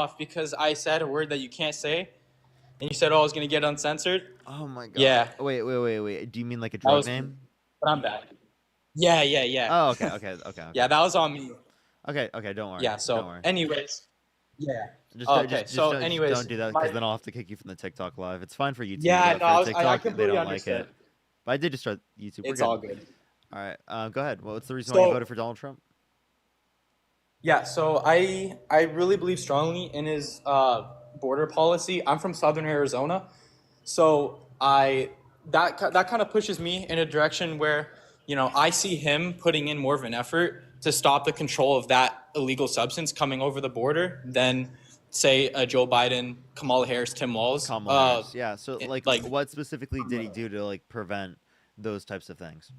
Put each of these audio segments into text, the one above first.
off because I said a word that you can't say, and you said, "Oh, I was gonna get uncensored." Oh my god. Yeah, Wait. Do you mean like a that drug was, name? but I'm back. Yeah. Oh, okay. Yeah, that was on me. Okay, don't worry. Yeah. Don't So, worry. anyways, yeah. Just don't, Okay. just, just So, don't, just don't anyways, do that because then I'll have to kick you from the TikTok live. It's fine for YouTube, yeah. but No, for I TikTok they completely don't like understood. it. But I did just start YouTube. We're It's good. all good. All right. Go ahead. What's the reason why you So, voted for Donald Trump? yeah. So I really believe strongly in his border policy. I'm from Southern Arizona, so that kind of pushes me in a direction where I see him putting in more of an effort to stop the control of that illegal substance coming over the border than say Joe Biden, Kamala Harris, Tim Walz. Kamala Harris. Yeah. So Like, what specifically did he do to like prevent those types of things?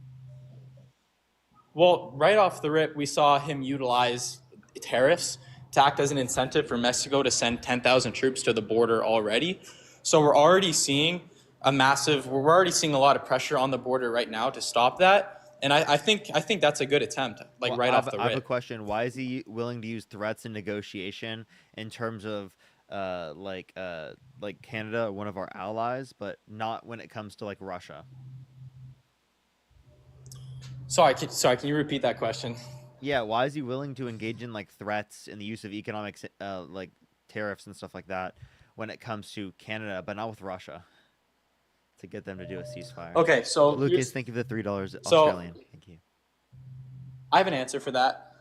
well, right off the rip, we saw him utilize tariffs to act as an incentive for Mexico to send 10,000 troops to the border already. So we're already seeing we're already seeing a lot of pressure on the border right now to stop that. And I think that's a good attempt, like Well, right off the I have a rip. question. Why is he willing to use threats in negotiation in terms of like Canada, one of our allies, but not when it comes to like Russia? Sorry, can you repeat that question? Yeah, why is he willing to engage in like threats and the use of economic like tariffs and stuff like that when it comes to Canada, but not with Russia to get them to do a ceasefire? Okay, so Lucas, thank you for the $3 so Australian. Thank you. I have an answer for that.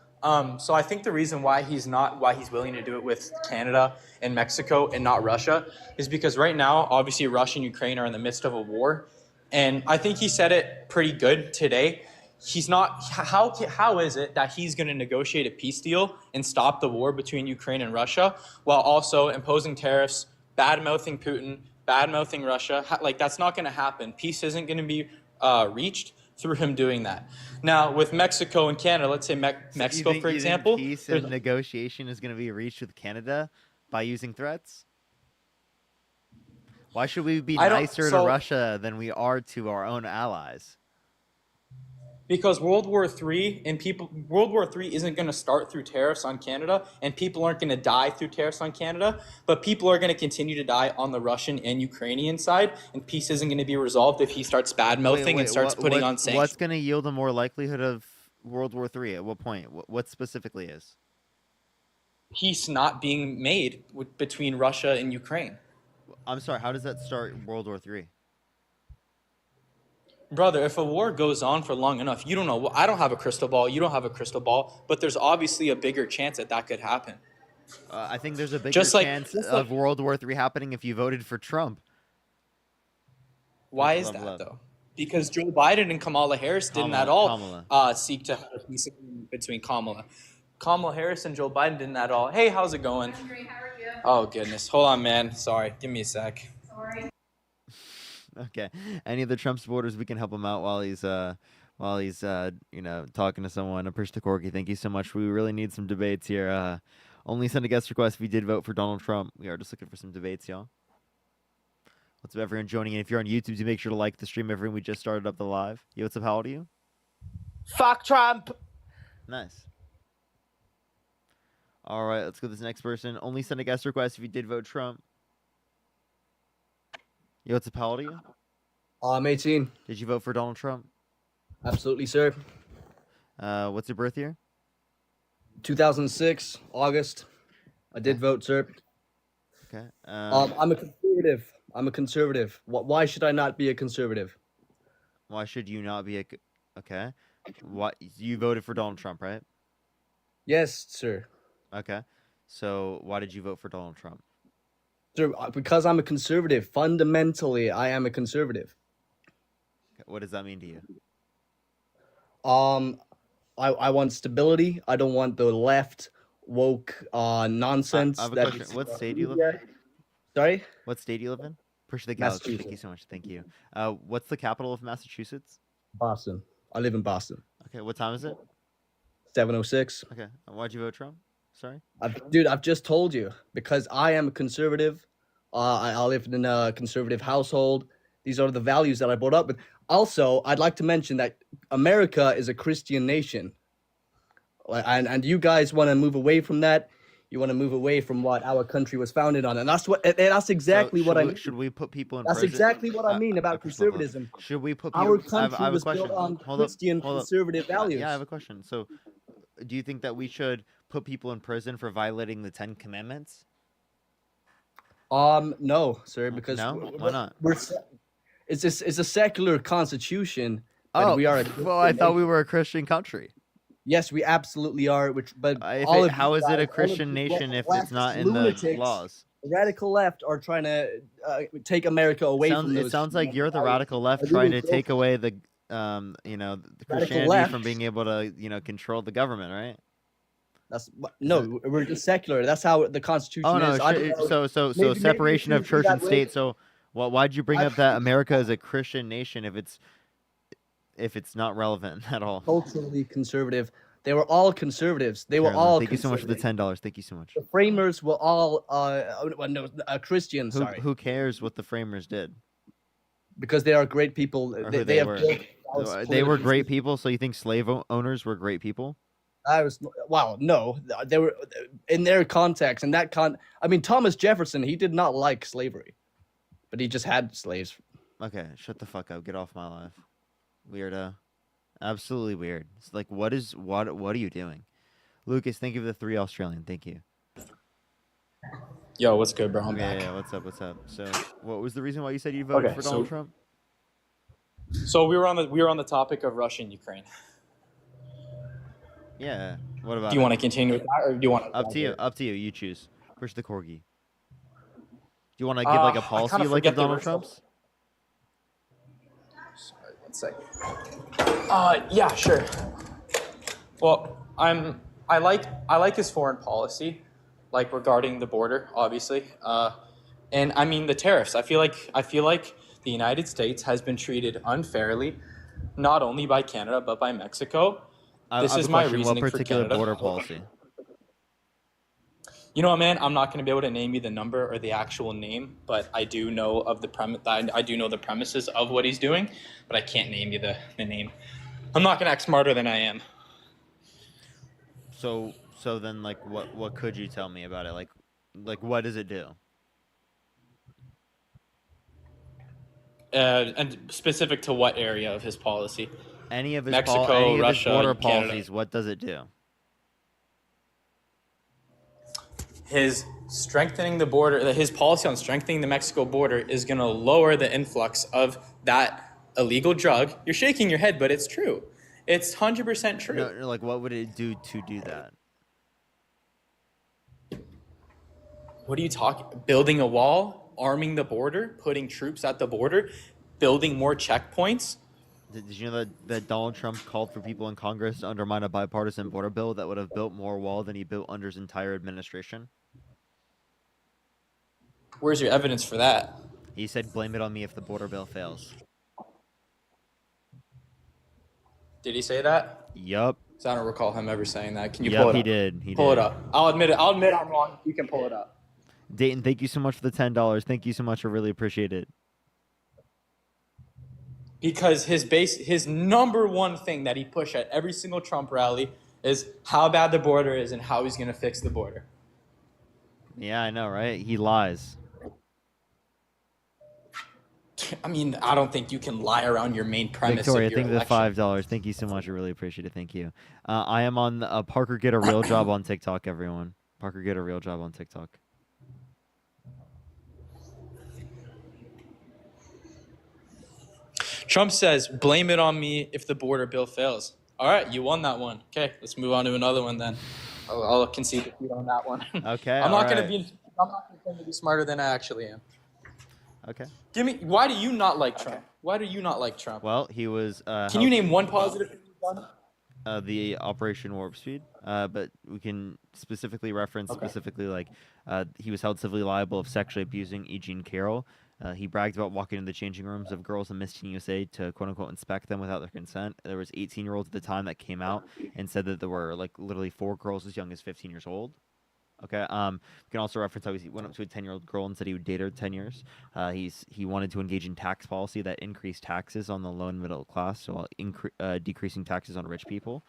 So I think the reason why he's willing to do it with Canada and Mexico and not Russia is because right now, obviously, Russia and Ukraine are in the midst of a war, and I think he said it pretty good today. He's not. How is it that he's going to negotiate a peace deal and stop the war between Ukraine and Russia while also imposing tariffs, bad mouthing Putin, bad mouthing Russia? Like, that's not going to happen. Peace isn't going to be reached through him doing that. Now, with Mexico and Canada, let's say Mexico, for example. You think peace and negotiation is going to be reached with Canada by using threats? Why should we be nicer to Russia than we are to our own allies? Because World War III isn't going to start through tariffs on Canada, and people aren't going to die through tariffs on Canada, but people are going to continue to die on the Russian and Ukrainian side, and peace isn't going to be resolved if he starts bad-mouthing and starts putting on sanctions. What's going to yield a more likelihood of World War III? At what point? What specifically is? Peace not being made between Russia and Ukraine. I'm sorry, how does that start World War III? Brother, if a war goes on for long enough, you don't know. I don't have a crystal ball. You don't have a crystal ball. But there's obviously a bigger chance that could happen. I think there's a bigger chance of World War III happening if you voted for Trump. Why is that, though? Because Joe Biden and Kamala Harris didn't at all seek to have a peace agreement between Kamala. Kamala Harris and Joe Biden didn't at all. Hey, how's it going? I'm great. How are you? Oh, goodness. Hold on, man. Sorry. Give me a sec. Sorry. Okay. Any of the Trump supporters, we can help him out while he's talking to someone. Push the Corky. Thank you so much. We really need some debates here. Only send a guest request if you did vote for Donald Trump. We are just looking for some debates, y'all. What's up, everyone joining in? If you're on YouTube, do make sure to like the stream, everyone. We just started up the live. Yo, what's up? How old are you? Fuck Trump. Nice. All right, let's go to this next person. Only send a guest request if you did vote Trump. Yo, what's up? How old are you? I'm 18. Did you vote for Donald Trump? Absolutely, sir. What's your birth year? 2006, August. I did vote, sir. Okay. I'm a conservative. I'm a conservative. Why should I not be a conservative? Why should you not be a... Okay. What, you voted for Donald Trump, right? Yes, sir. Okay. So why did you vote for Donald Trump? Sir, because I'm a conservative. Fundamentally, I am a conservative. What does that mean to you? I want stability. I don't want the left woke nonsense. I have a question. What state do you live in? Sorry? What state do you live in? Push the galaxy. Thank you so much. Thank you. What's the capital of Massachusetts? Boston. I live in Boston. Okay. What time is it? 7:06. Okay. Why'd you vote Trump? Sorry? Dude, I've just told you. Because I am a conservative. I live in a conservative household. These are the values that I brought up with. Also, I'd like to mention that America is a Christian nation. And you guys want to move away from that. You want to move away from what our country was founded on, and that's exactly what I mean. Should we put people in That's prison? exactly what I mean about Christopher, conservatism. should we put Our people? I country have a was question. built on Hold up. Christian Hold up. conservative values. Yeah, I have a question. So, do you think that we should put people in prison for violating the 10 Commandments? No, sir, because No? Why not? It's a secular constitution, but Oh, we are. well, I thought we were a Christian country. Yes, we absolutely are. How is it a Christian nation if it's not in the laws? The radical left are trying to take America away from those. It sounds like you're the radical left trying to take away the the Christianity from being able to control the government, right? No, we're just secular. That's how the Constitution is. So separation of church and state. So why'd you bring up that America is a Christian nation if it's not relevant at all? Culturally conservative. They were all conservatives. They were all. Thank you so much for the $10. Thank you so much. The framers were all Christians. Sorry. Who cares what the framers did? Because they are great people. They were great people. So you think slave owners were great people? No, they were in their context. And I mean, Thomas Jefferson, he did not like slavery, but he just had slaves. Okay, shut the fuck up. Get off my life, weirdo. Absolutely weird. It's like, what are you doing? Lucas, thank you for the 3 Australian. Thank you. Yo, what's good, bro? I'm back. Yeah, what's up? So, what was the reason why you said you voted for Donald Trump? So we were on the topic of Russia and Ukraine. Yeah. What about? Do you want to continue with that, or do you want to? Up to you. Up to you. You choose. Push the corgi. Do you want to give like a policy like Donald Trump's? Sorry, 1 second. Yeah, sure. Well, I like his foreign policy, like regarding the border, obviously, and I mean the tariffs. I feel like the United States has been treated unfairly, not only by Canada but by Mexico. This is my reasoning for Canada. What particular border policy? You know what, man? I'm not going to be able to name you the number or the actual name, but I do know of the I do know the premises of what he's doing, but I can't name you the name. I'm not going to act smarter than I am. So then, like, what could you tell me about it? Like what does it do? And specific to what area of his policy? Any of his Mexico, Russia, border Canada. policies. What does it do? His strengthening the border, his policy on strengthening the Mexico border is going to lower the influx of that illegal drug. You're shaking your head, but it's true. It's 100% true. No, like, what would it do to do that? What are you talking? Building a wall, arming the border, putting troops at the border, building more checkpoints. Did you know that Donald Trump called for people in Congress to undermine a bipartisan border bill that would have built more wall than he built under his entire administration? Where's your evidence for that? He said, blame it on me if the border bill fails. Did he say that? Yup. So I don't recall him ever saying that. Can you pull it up? He did. Pull it up. I'll admit it. I'll admit I'm wrong. You can pull it up. Dayton, thank you so much for the $10. Thank you so much. I really appreciate it. Because his number one thing that he pushed at every single Trump rally is how bad the border is and how he's going to fix the border. Yeah, I know, right? He lies. I mean, I don't think you can lie around your main premise. Victoria, of your thank you for the $5. Thank you so much. I really appreciate it. Thank you. I am on Parker Get a Real Job on TikTok, everyone. Parker Get a Real Job on TikTok. Trump says, blame it on me if the border bill fails. All right, you won that one. Okay, let's move on to another one then. I'll concede defeat on that one. Okay. I'm not going to claim to be smarter than I actually am. Okay. Why do you not like Trump? Why do you not like Trump? Well, he was. Can you name one positive thing he's done? The Operation Warp Speed, but we can specifically reference he was held civilly liable of sexually abusing E. Jean Carroll. He bragged about walking into the changing rooms of girls in Miss Teen USA to quote-unquote inspect them without their consent. There was 18-year-olds at the time that came out and said that there were like literally 4 girls as young as 15 years old. Okay. We can also reference how he went up to a 10-year-old girl and said he would date her 10 years. He wanted to engage in tax policy that increased taxes on the low and middle class, so while decreasing taxes on rich people.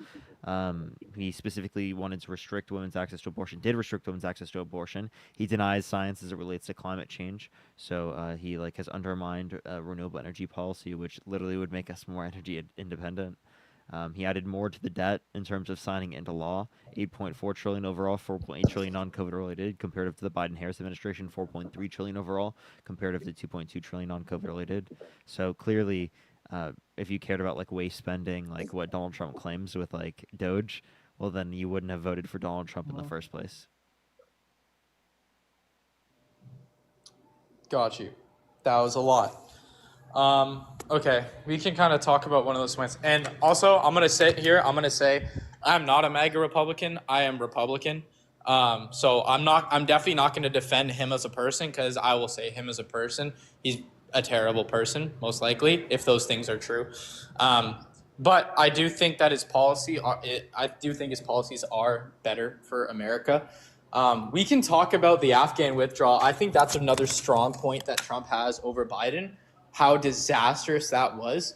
He specifically wanted to restrict women's access to abortion. Did restrict women's access to abortion. He denies science as it relates to climate change. So he has undermined renewable energy policy, which literally would make us more energy independent. He added more to the debt in terms of signing into law, 8.4 trillion overall, 4.8 trillion non-COVID related, comparative to the Biden-Harris administration, 4.3 trillion overall, comparative to 2.2 trillion non-COVID related. So clearly, if you cared about waste spending, like what Donald Trump claims with Doge, well then you wouldn't have voted for Donald Trump in the first place. Got you. That was a lot. Okay, we can kind of talk about one of those points. And also, I'm going to sit here. I'm going to say I'm not a MAGA Republican. I am Republican. So I'm definitely not going to defend him as a person, because I will say him as a person, he's a terrible person, most likely, if those things are true. But I do think that his policies are better for America. We can talk about the Afghan withdrawal. I think that's another strong point that Trump has over Biden, how disastrous that was.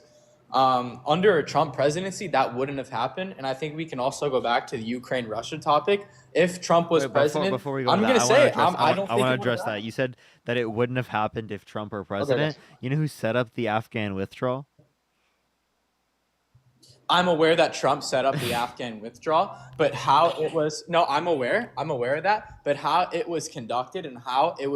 Under a Trump presidency, that wouldn't have happened. And I think we can also go back to the Ukraine-Russia topic. If Trump was president, before we go I'm to going to that, say I want to address that. You said that it wouldn't have happened if Trump were president. Okay. You know who set up the Afghan withdrawal? I'm aware that Trump set up the Afghan withdrawal, but how it was, no, I'm aware of that, but how it was conducted and how it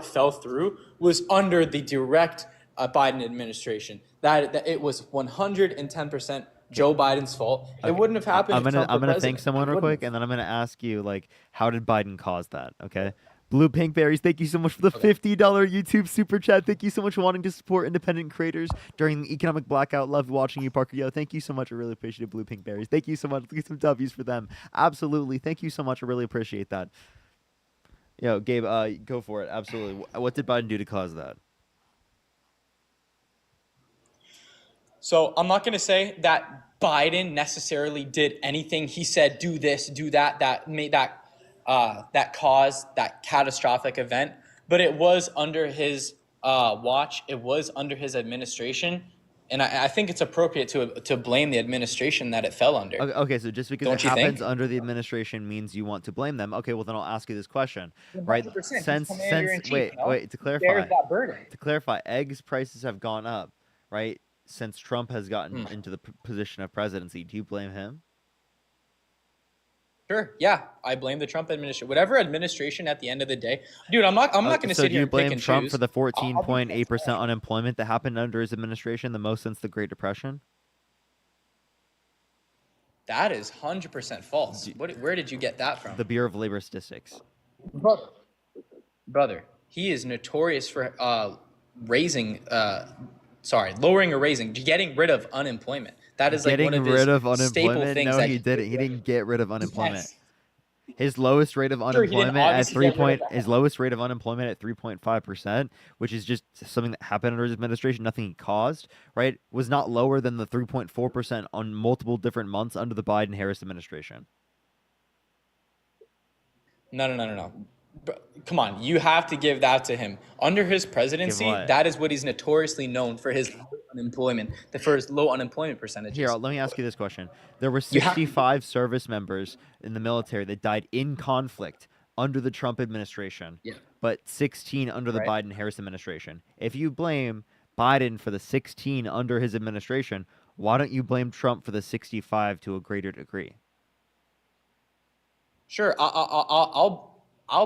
fell through was under the direct Biden administration. That it was 110% Joe Biden's fault. Okay. It wouldn't have happened. I'm gonna thank someone real quick, and then I'm gonna ask you, how did Biden cause that? Okay. Blue Pink Berries, thank you so much for the $50 YouTube super chat. Thank you so much for wanting to support independent creators during the economic blackout. Love watching you, Parker. Yo, thank you so much. I really appreciate it, Blue Pink Berries. Thank you so much. Let's get some W's for them. Absolutely. Thank you so much. I really appreciate that. Yo, Gabe, go for it. Absolutely. What did Biden do to cause that? So I'm not going to say that Biden necessarily did anything. He said, do this, do that, that made that caused that catastrophic event, but it was under his watch. It was under his administration, and I think it's appropriate to blame the administration that it fell under. Okay, so just because it happens under the administration means you want to blame them. Okay, well then I'll ask you this question, right? Since wait to clarify, eggs prices have gone up, right? Since Trump has gotten into the position of presidency, do you blame him? Sure. Yeah, I blame the Trump administration. Whatever administration at the end of the day, dude. I'm not going to sit here and pick and choose. So do you blame Trump for the 14.8% unemployment that happened under his administration, the most since the Great Depression? That is 100% false. Where did you get that from? The Bureau of Labor Statistics. Brother, he is notorious for lowering or getting rid of unemployment. That is getting one of rid his of unemployment. staple things. No, he didn't. He didn't get rid of unemployment. Yes. His lowest rate of unemployment at 3.5%, which is just something that happened under his administration, nothing he caused, right? Was not lower than the 3.4% on multiple different months under the Biden-Harris administration. No. Come on, you have to give that to him. Under his presidency, that is what he's notoriously known for, his unemployment, for his low unemployment percentages. Here, let me ask you this question. There were 65 service members in the military that died in conflict under the Trump administration, but 16 under the Biden-Harris administration. If you blame Biden for the 16 under his administration, why don't you blame Trump for the 65 to a greater degree? Sure, I'll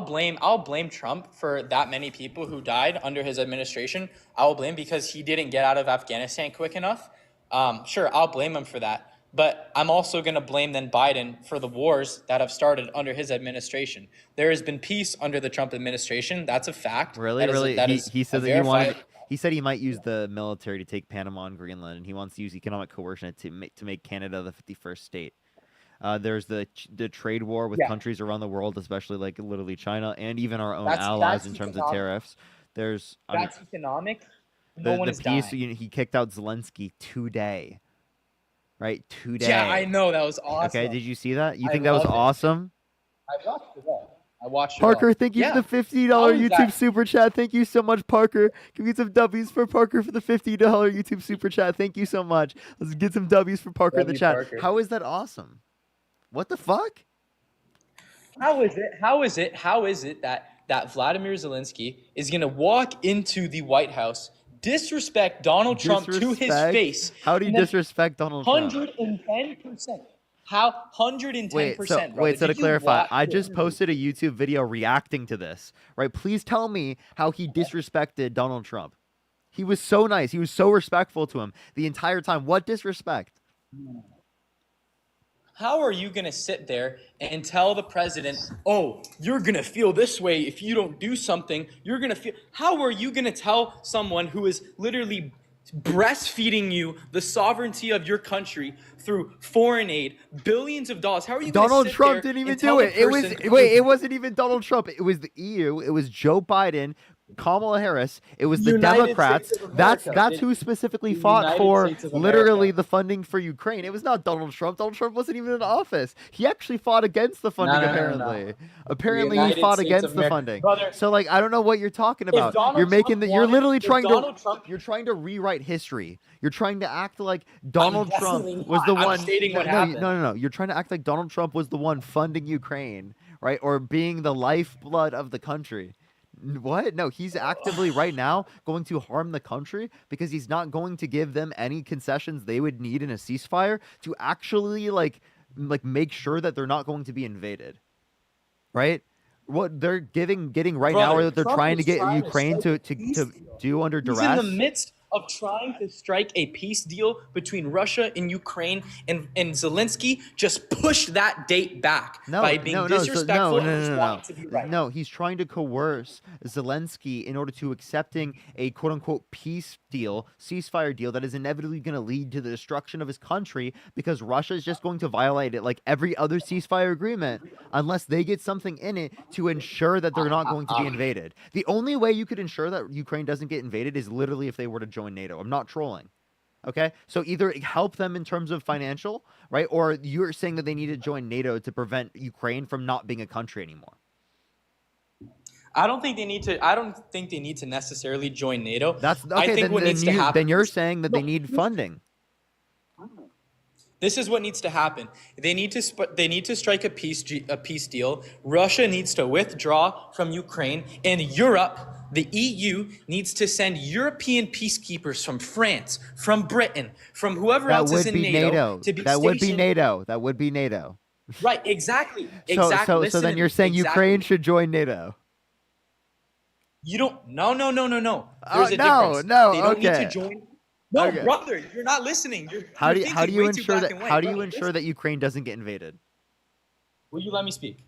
blame Trump for that many people who died under his administration. I'll blame because he didn't get out of Afghanistan quick enough. Sure, I'll blame him for that. But I'm also going to blame then Biden for the wars that have started under his administration. There has been peace under the Trump administration. That's a fact. Really? He said that he said he might use the military to take Panama and Greenland, and he wants to use economic coercion to make Canada the 51st state. There's the trade war with countries around the world, especially literally China and even our own allies in terms of tariffs. That's economic. No one is dying. He kicked out Zelensky today. Right? Today. Yeah, I know. That was awesome. Okay, did you see that? You think that was awesome? I watched it all. I watched it Parker, all. thank you for Yeah. the $50 How is YouTube that? super chat. Thank you so much, Parker. Can we get some W's for Parker for the $50 YouTube super chat? Thank you so much. Let's get some W's for Parker in the W chat. Parker. How is that awesome? What the fuck? How is it that Vladimir Zelensky is going to walk into the White House, disrespect Donald Trump to his Disrespect? face? How do you and then disrespect Donald Trump? 110%. How 110%, brother. Wait, so to Did you clarify, watch I the just interview? posted a YouTube video reacting to this, right? Please tell me how he disrespected Donald Trump. He was so nice. He was so respectful to him the entire time. What disrespect? How are you going to sit there and tell the president, oh, you're going to feel this way if you don't do something? You're going to feel. How are you going to tell someone who is literally breastfeeding you the sovereignty of your country through foreign aid, billions of dollars? How are you going to Donald sit Trump there didn't even and tell do the it. It was person wait, it wasn't even Donald Trump. It was the EU. It was Joe Biden, Kamala Harris. It was the United Democrats. States of That's America. who specifically The fought United for States of literally America. the funding for Ukraine. It was not Donald Trump. Donald Trump wasn't even in office. He actually fought against the funding. No. Apparently, apparently he United fought States against of the America. funding. Brother, So like, I don't know what you're talking about. Donald You're making Trump the. You're wanted- literally if trying Donald to. Trump- You're trying to rewrite history. You're trying to act like Donald Trump definitely was the not. I'm one. stating what no, happened. no. You're trying to act like Donald Trump was the one funding Ukraine, right? Or being the lifeblood of the country. What? No, he's actively right now going to harm the country because he's not going to give them any concessions they would need in a ceasefire to actually like make sure that they're not going to be invaded. Right? What they're getting right now Brother, are that they're Trump trying to is get trying to Ukraine strike to a peace deal. do under He's duress. in the midst of trying to strike a peace deal between Russia and Ukraine, and Zelensky just pushed that date back by being disrespectful and just wanting to be right. No, he's trying to coerce Zelensky in order to accepting a quote unquote peace deal, ceasefire deal that is inevitably going to lead to the destruction of his country because Russia is just going to violate it like every other ceasefire agreement unless they get something in it to ensure that they're not going to be invaded. The only way you could ensure that Ukraine doesn't get invaded is literally if they were to join NATO. I'm not trolling. Okay, so either help them in terms of financial, right, or you're saying that they need to join NATO to prevent Ukraine from not being a country anymore. I don't think they need to necessarily join NATO. That's okay. I think what needs to happen. Then you're saying that they need funding. This is what needs to happen. They need to strike a peace deal. Russia needs to withdraw from Ukraine, and Europe, the EU, needs to send European peacekeepers from France, from Britain, from whoever That else would is in be NATO. To be That would be stationed- NATO. That would be NATO. Right, exactly. So Listen then to you're me. saying Exactly. Ukraine should join NATO. You don't. No. Oh, There's a no, difference. no, They don't need okay. to join. No, Okay. brother, you're not listening. How do you're you thinking way too ensure black and white. how do you Brother, ensure that Ukraine doesn't get invaded? Will you let me speak?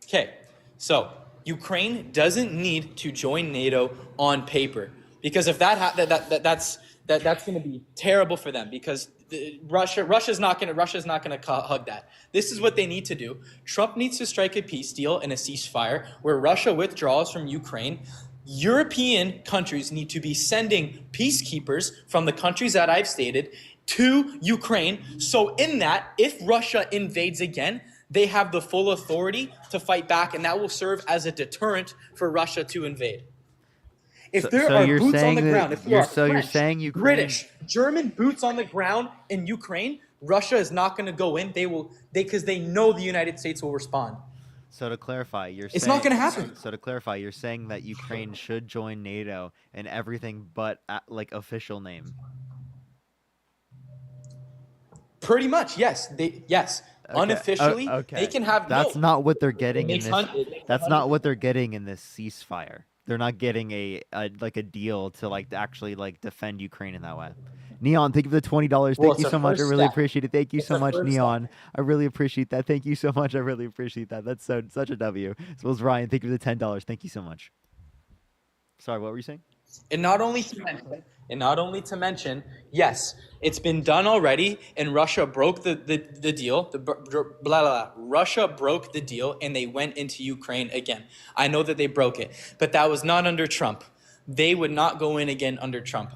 Okay, so Ukraine doesn't need to join NATO on paper because if that's going to be terrible for them because Russia's not going to hug that. This is what they need to do. Trump needs to strike a peace deal and a ceasefire where Russia withdraws from Ukraine. European countries need to be sending peacekeepers from the countries that I've stated to Ukraine. So in that, if Russia invades again, they have the full authority to fight back, and that will serve as a deterrent for Russia to invade. If there so are you're boots on saying the that- ground, if there you're- are so you're French, saying Ukraine- British, German boots on the ground in Ukraine, Russia is not going to go in. Because they know the United States will respond. So to clarify, It's not gonna happen. So to clarify, you're saying that Ukraine should join NATO and everything but like official name. Pretty much, yes. Yes. Okay. Unofficially, Okay. they can have. That's no. not what they're getting in makes this. That's not what they're getting in this ceasefire. They're not getting a deal to actually defend Ukraine in that way. Neon, thank you for the $20. Well, Thank you it's so a much. I first really step. appreciate it. Thank you It's so a much, first Neon. I really appreciate that. Thank you so much. I really appreciate that. That's such a W. As well as Ryan, thank you for the $10. Thank you so much. Sorry, what were you saying? And not only to mention, yes, it's been done already, and Russia broke the deal. Russia broke the deal, and they went into Ukraine again. I know that they broke it, but that was not under Trump. They would not go in again under Trump.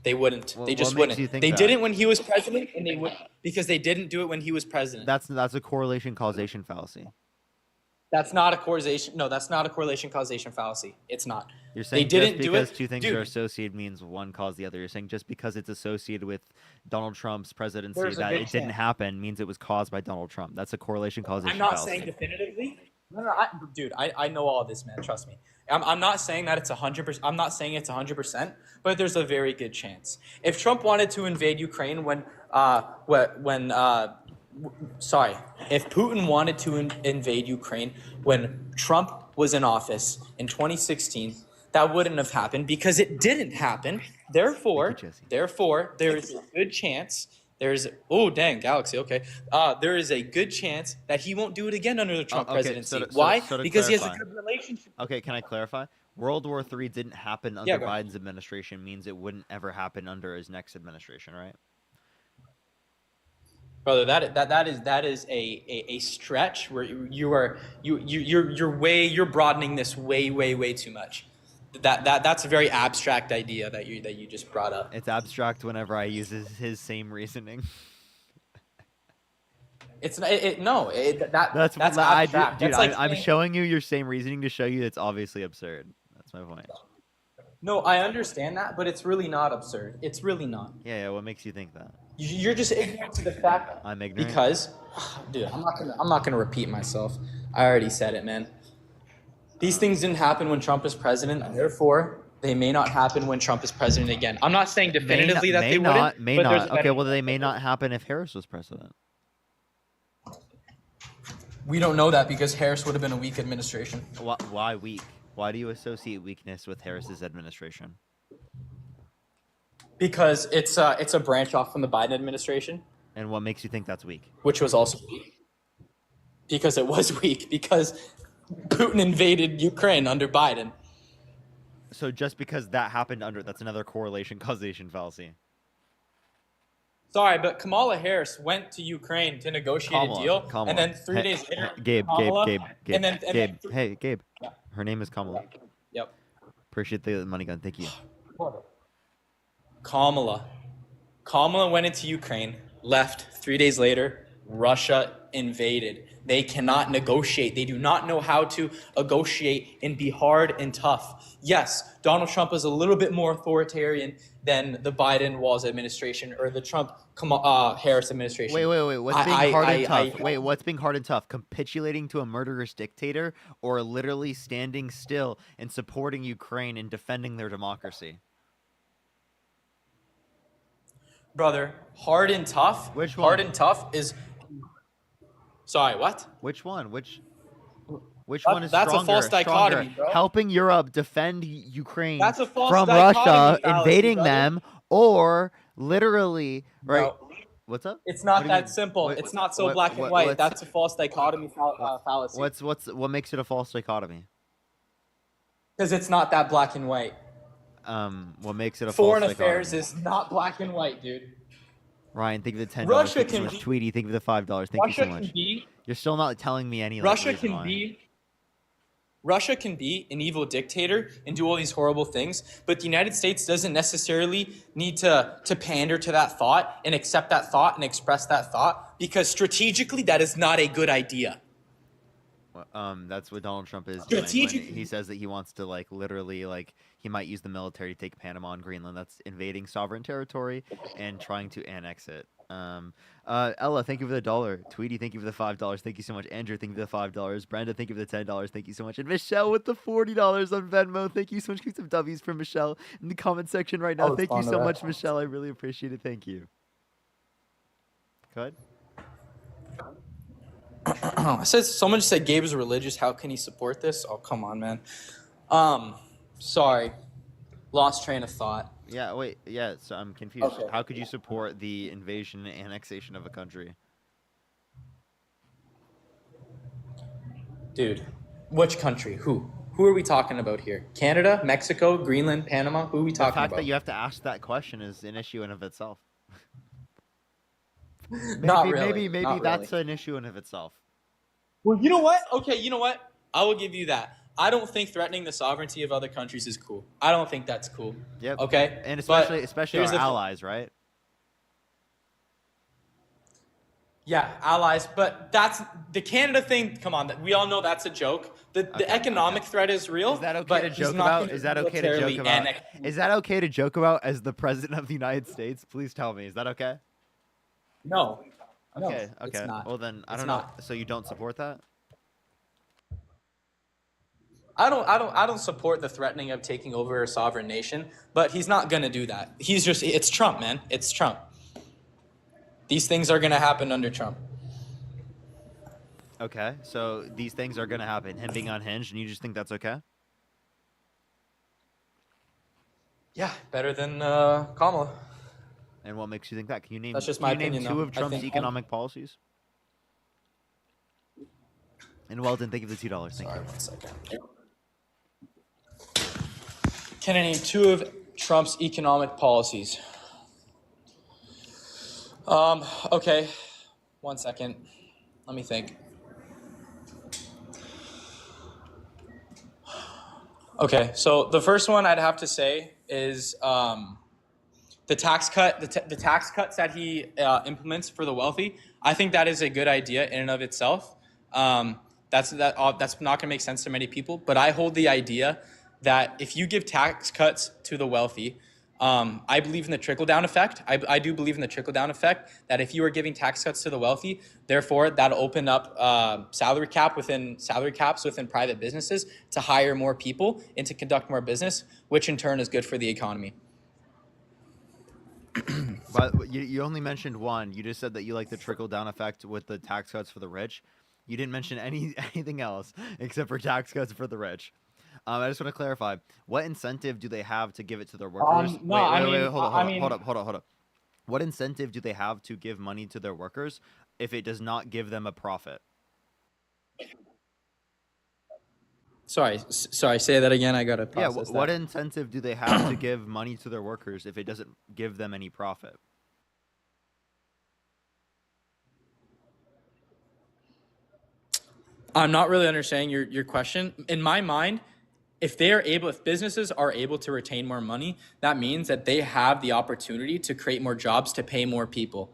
They wouldn't. What- They just what makes wouldn't. you think They that? didn't when he was president, and they would because they didn't do it when he was president. That's a correlation causation fallacy. That's not a correlation. No, that's not a correlation causation fallacy. It's not. You're saying didn't just do because it- two things dude. are associated means one caused the other. You're saying just because it's associated with Donald Trump's presidency There's a that good it didn't chance. happen means it was caused by Donald Trump. That's a correlation causation I'm not fallacy. saying definitively. No, dude, I know all of this, man. Trust me. I'm not saying that it's 100%. I'm not saying it's 100%, but there's a very good chance. If Trump wanted to invade Ukraine if Putin wanted to invade Ukraine when Trump was in office in 2016, that wouldn't have happened because it didn't happen. Therefore, Thank you, Jesse. there is a good chance. Galaxy. Okay. There is a good chance that he won't do it again under the Trump okay, presidency. so to- Why? so to Because he has a clarify. good relationship. Okay, can I clarify? World War III didn't happen under go ahead. Biden's administration means it wouldn't ever happen under his next administration, right? Brother, that is a stretch where you're broadening this way too much. That's a very abstract idea that you just brought up. It's abstract whenever I use his same reasoning. It's no, That's abstract. dude. That's like I'm saying- showing you your same reasoning to show you it's obviously absurd. That's my point. No, I understand that, but it's really not absurd. It's really not. Yeah. What makes you think that? You're just ignorant to the fact. I'm ignorant. Because, dude, I'm not gonna repeat myself. I already said it, man. These things didn't happen when Trump is president, and therefore they may not happen when Trump is president again. I'm not saying definitively that they wouldn't. May but there's not. a Okay, better- well they may not happen if Harris was president. We don't know that because Harris would have been a weak administration. Why weak? Why do you associate weakness with Harris's administration? Because it's a branch off from the Biden administration, And what makes you think that's weak? which was also weak. Because it was weak. Because Putin invaded Ukraine under Biden. So just because that happened that's another correlation causation fallacy. Sorry, but Kamala Harris went to Ukraine to negotiate a deal, Kamala. and then 3 Hey, days later, Gabe, Kamala, Gabe. and then Hey, Gabe. Yeah. Her name is Kamala. Yep. Appreciate the money gun. Thank you. Kamala went into Ukraine, left 3 days later, Russia invaded. They cannot negotiate. They do not know how to negotiate and be hard and tough. Yes, Donald Trump is a little bit more authoritarian than the Biden-Walz administration or the Trump-Harris administration. Wait. What's being hard and tough? Wait, what's being hard and tough? Capitulating to a murderous dictator or literally standing still and supporting Ukraine and defending their democracy? Brother, hard and tough. Which Hard one? and tough is. Sorry, what? Which one? Which one is That's a stronger? false dichotomy, Stronger? bro. Helping Europe defend Ukraine That's a false from dichotomy, Russia fallacy, invading brother. them, or literally, right? No, What's up? it's What not do you that mean? simple. What- It's not so what- black and what- white. what's- That's a false dichotomy fallacy. What makes it a false dichotomy? Because it's not that black and white. What makes it a Foreign false affairs dichotomy? is not black and white, dude. Ryan, think of the $10. Russia Thank you so can much. be- Tweety, think of the $5. Thank Russia you so much. can be. You're still not telling me any. Russia reason can why. be. Russia can be an evil dictator and do all these horrible things, but the United States doesn't necessarily need to pander to that thought and accept that thought and express that thought because strategically that is not a good idea. That's what Donald Trump is doing. When Strategically- he says that he wants to literally he might use the military to take Panama and Greenland. That's invading sovereign territory and trying to annex it. Ella, thank you for the $1. Tweety, thank you for the $5. Thank you so much. Andrew, thank you for the $5. Brenda, thank you for the $10. Thank you so much. And Michelle with the $40 on Venmo. Thank you so much. Keep some W's for Michelle in the comment section right now. I'll Thank you respond to so that. much, Michelle. I really appreciate it. Thank you. Go ahead. Someone just said Gabe is religious. How can he support this? Oh, come on, man. Sorry. Lost train of thought. Yeah, wait. Yeah, so I'm confused. Okay. How could you support the invasion and annexation of a country? Dude, which country? Who? Who are we talking about here? Canada, Mexico, Greenland, Panama? Who are we The talking fact about? that you have to ask that question is an issue in of itself. Not really. Maybe Not that's really. an issue in of itself. Well, you know what? Okay, you know what? I will give you that. I don't think threatening the sovereignty of other countries is cool. I don't think that's cool. Yep. Okay. And But especially here's our the thing. allies, right? Yeah, allies, but that's the Canada thing. Come on, we all know that's a joke. The economic threat is real. Is that okay but to he's joke not about? gonna Is that okay to militarily joke about? annex- Is that okay to joke about as the president of the United States? Please tell me. Is that okay? No, no, Okay. it's Okay. not. Well then, I It's don't know. not. So you don't support that? I don't support the threatening of taking over a sovereign nation, but he's not gonna do that. It's Trump, man. It's Trump. These things are gonna happen under Trump. Okay. So these things are gonna happen. Him being unhinged, and you just think that's okay? Yeah, better than Kamala. And what makes you think that? Can you name? That's just Can my you name opinion, two though. of I Trump's think- economic policies? And Weldon, thank you for the $2. Thank Sorry, you. 1 second. Can I name two of Trump's economic policies? Okay. 1 second. Let me think. Okay, so the first one I'd have to say is the tax cut. The tax cuts that he implements for the wealthy. I think that is a good idea in and of itself. That's not going to make sense to many people, but I hold the idea that if you give tax cuts to the wealthy, I believe in the trickle-down effect. I do believe in the trickle-down effect, that if you are giving tax cuts to the wealthy, therefore that'll open up salary caps within private businesses to hire more people and to conduct more business, which in turn is good for the economy. But you only mentioned one. You just said that you like the trickle down effect with the tax cuts for the rich. You didn't mention anything else except for tax cuts for the rich. I just want to clarify. What incentive do they have to give it to their workers? No, Wait, hold up. What incentive do they have to give money to their workers if it does not give them a profit? Sorry, say that again. I got to Yeah, process what that. incentive do they have to give money to their workers if it doesn't give them any profit? I'm not really understanding your question. In my mind, if businesses are able to retain more money, that means that they have the opportunity to create more jobs to pay more people.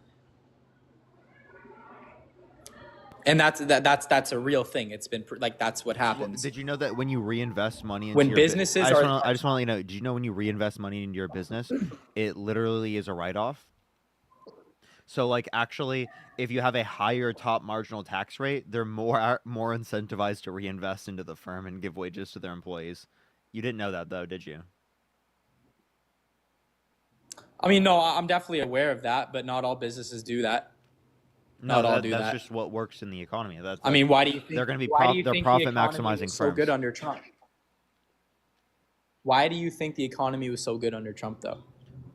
And that's a real thing. It's been that's what happens. Did you know that when you reinvest money into When your businesses I are- just want to let you know, did you know when you reinvest money into your business, it literally is a write-off? So like actually, if you have a higher top marginal tax rate, they're more incentivized to reinvest into the firm and give wages to their employees. You didn't know that though, did you? I mean, no, I'm definitely aware of that, but not all businesses do that. No, Not all do that's that. just what works in the economy. I mean, why do you think they're going to be they're profit maximizing so firms? good under Trump? Why do you think the economy was so good under Trump, though?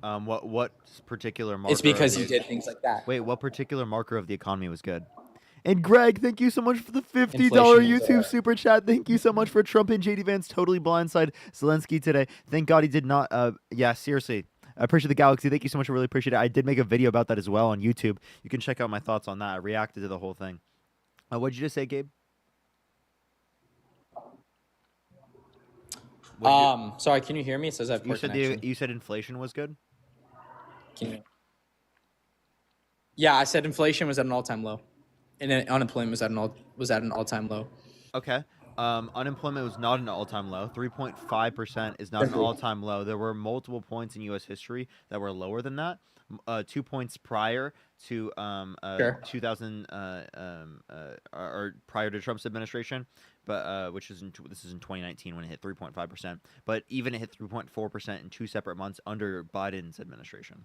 What particular marker? It's because of he did things like that. Wait, what particular marker of the economy was good? And Greg, thank you so much for the $50 Inflation is YouTube super chat. Thank you so much for Trump and JD Vance totally blindside Zelensky today. Thank God he did not. Yeah, seriously. I appreciate the Galaxy. Thank you so much. I really appreciate it. I did make a video about that as well on YouTube. You can check out my thoughts on that. I reacted to the whole thing. What'd you just say, Gabe? Sorry, can you hear me? It says I have poor connection. You said inflation was good? Yeah, I said inflation was at an all-time low, and then unemployment was at an all-time low. Okay. Unemployment was not an all-time low. 3.5% is not an all-time low. There were multiple points in U.S. history that were lower than that. 2 points prior to 2000 or prior to Trump's administration, but this is in 2019 when it hit 3.5%. But even it hit 3.4% in 2 separate months under Biden's administration.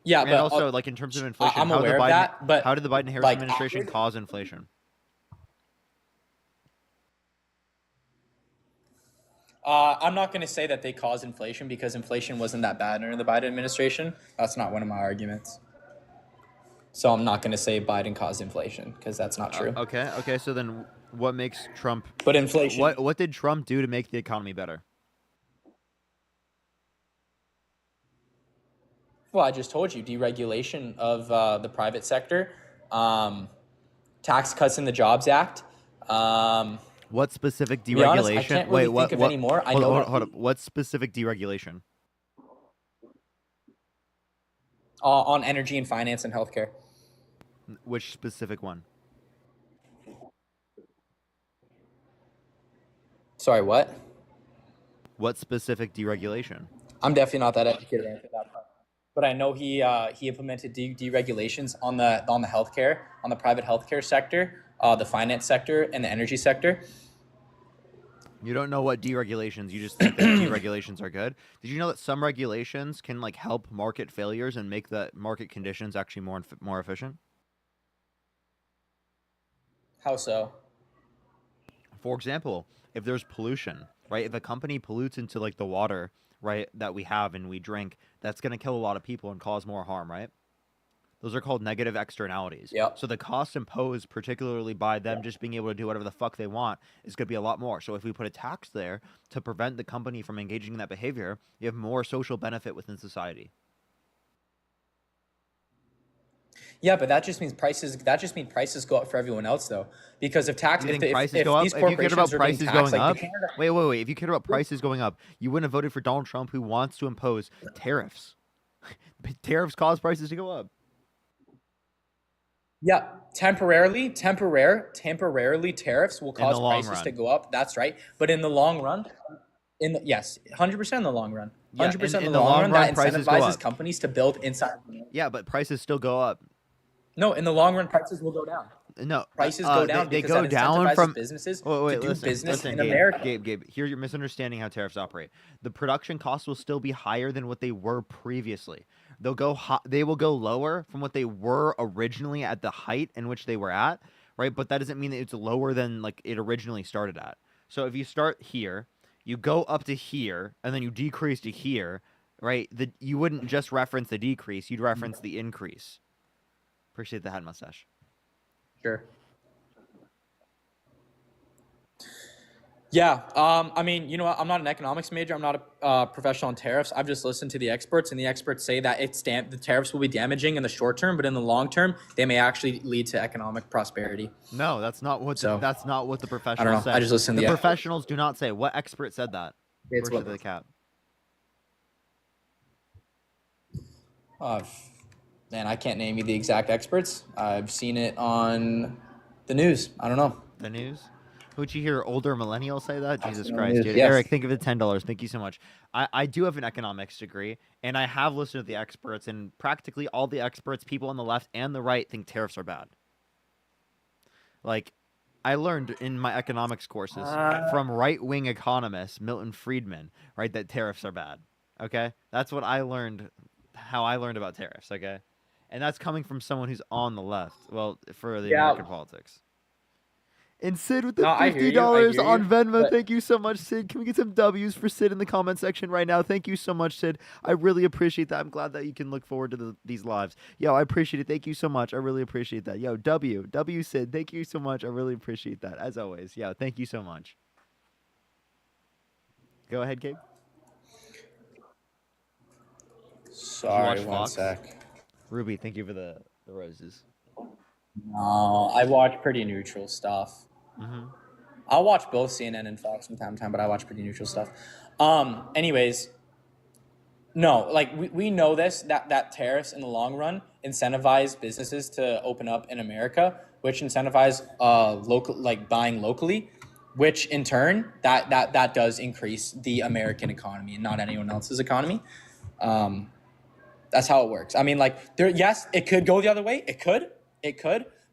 Yeah, and but also like in terms of inflation, I'm aware of that. But how did the Biden-Harris administration cause inflation? I'm not going to say that they caused inflation because inflation wasn't that bad under the Biden administration. That's not one of my arguments. So I'm not going to say Biden caused inflation because that's not true. Okay. So then, what makes Trump? But inflation. What did Trump do to make the economy better? Well, I just told you, deregulation of the private sector, tax cuts in the Jobs Act, What specific To be honest, I deregulation? can't Wait, really think of any more. I Hold know on, that hold up. What specific deregulation? on energy and finance and healthcare. Which specific one? Sorry, what? What specific deregulation? I'm definitely not that educated to answer that part. But I know he implemented deregulations on the healthcare, on the private healthcare sector, the finance sector, and the energy sector. You don't know what deregulations. You just think that deregulations are good. Did you know that some regulations can like help market failures and make the market conditions actually more efficient? How so? For example, if there's pollution, right? If a company pollutes into like the water, right, that we have and we drink, that's going to kill a lot of people and cause more harm, right? Those are called negative externalities. Yep. So the cost imposed, particularly by them just being able to do whatever the fuck they want, is going to be a lot more. So if we put a tax there to prevent the company from engaging in that behavior, you have more social benefit within society. Yeah, but that just means prices. That just means prices go up for everyone else, though. Because if You think prices go up? these If you cared about corporations are being prices taxed, going like up, the Canada. wait. If you cared about prices going up, you wouldn't have voted for Donald Trump, who wants to impose tariffs. Tariffs cause prices to go up. Yeah, temporarily tariffs will In the cause long prices run. to go up. That's right. But in the long run, yes, 100% in the long run. Yeah, 100% in in the the long long run, run, that prices go incentivizes up. companies to build inside. Yeah, but prices still go up. No, in the long run, prices will go down. No, Prices go down they because go that down incentivizes from. businesses Wait, to do business listen, in Gabe, America. Gabe. Here you're misunderstanding how tariffs operate. The production costs will still be higher than what they were previously. They will go lower from what they were originally at the height in which they were at, right? But that doesn't mean that it's lower than like it originally started at. So if you start here, you go up to here, and then you decrease to here, right? You wouldn't just reference the decrease; you'd reference the increase. Appreciate the head mustache. Sure. Yeah. I mean, you know what? I'm not an economics major. I'm not a professional in tariffs. I've just listened to the experts, and the experts say that the tariffs will be damaging in the short term, but in the long term, they may actually lead to economic prosperity. No, that's not what the I don't professionals know. say. I just listened The to professionals do not say. What expert said that? It's First what. of the cap. Uh, Man, I can't name you the exact experts. I've seen it on the news. I don't know. The news. Who'd you hear older millennials say that? Jesus seen it on the Christ, news, dude. yes. Eric, think of it $10. Thank you so much. I do have an economics degree, and I have listened to the experts, and practically all the experts, people on the left and the right, think tariffs are bad. Like, I learned in my economics courses from right-wing economist Milton Friedman, right, that tariffs are bad. Okay? That's what I learned, how I learned about tariffs, okay? And that's coming from someone who's on the left, well, for the American politics. And Sid with the No, I hear you. $50 on Venmo. but- Thank you so much, Sid. Can we get some W's for Sid in the comment section right now? Thank you so much, Sid. I really appreciate that. I'm glad that you can look forward to these lives. Yo, I appreciate it. Thank you so much. I really appreciate that. Yo, W Sid. Thank you so much. I really appreciate that. As always. Yo, thank you so much. Go ahead, Gabe. Sorry, watch one Fox? sec. Ruby, thank you for the roses. No, I watch pretty neutral stuff. Mm-hmm. I'll watch both CNN and Fox from time to time, but I watch pretty neutral stuff. Anyways, no, like we know this that tariffs in the long run incentivize businesses to open up in America, which incentivize buying locally, which in turn that does increase the American economy and not anyone else's economy. That's how it works. I mean, like yes, it could go the other way. It could.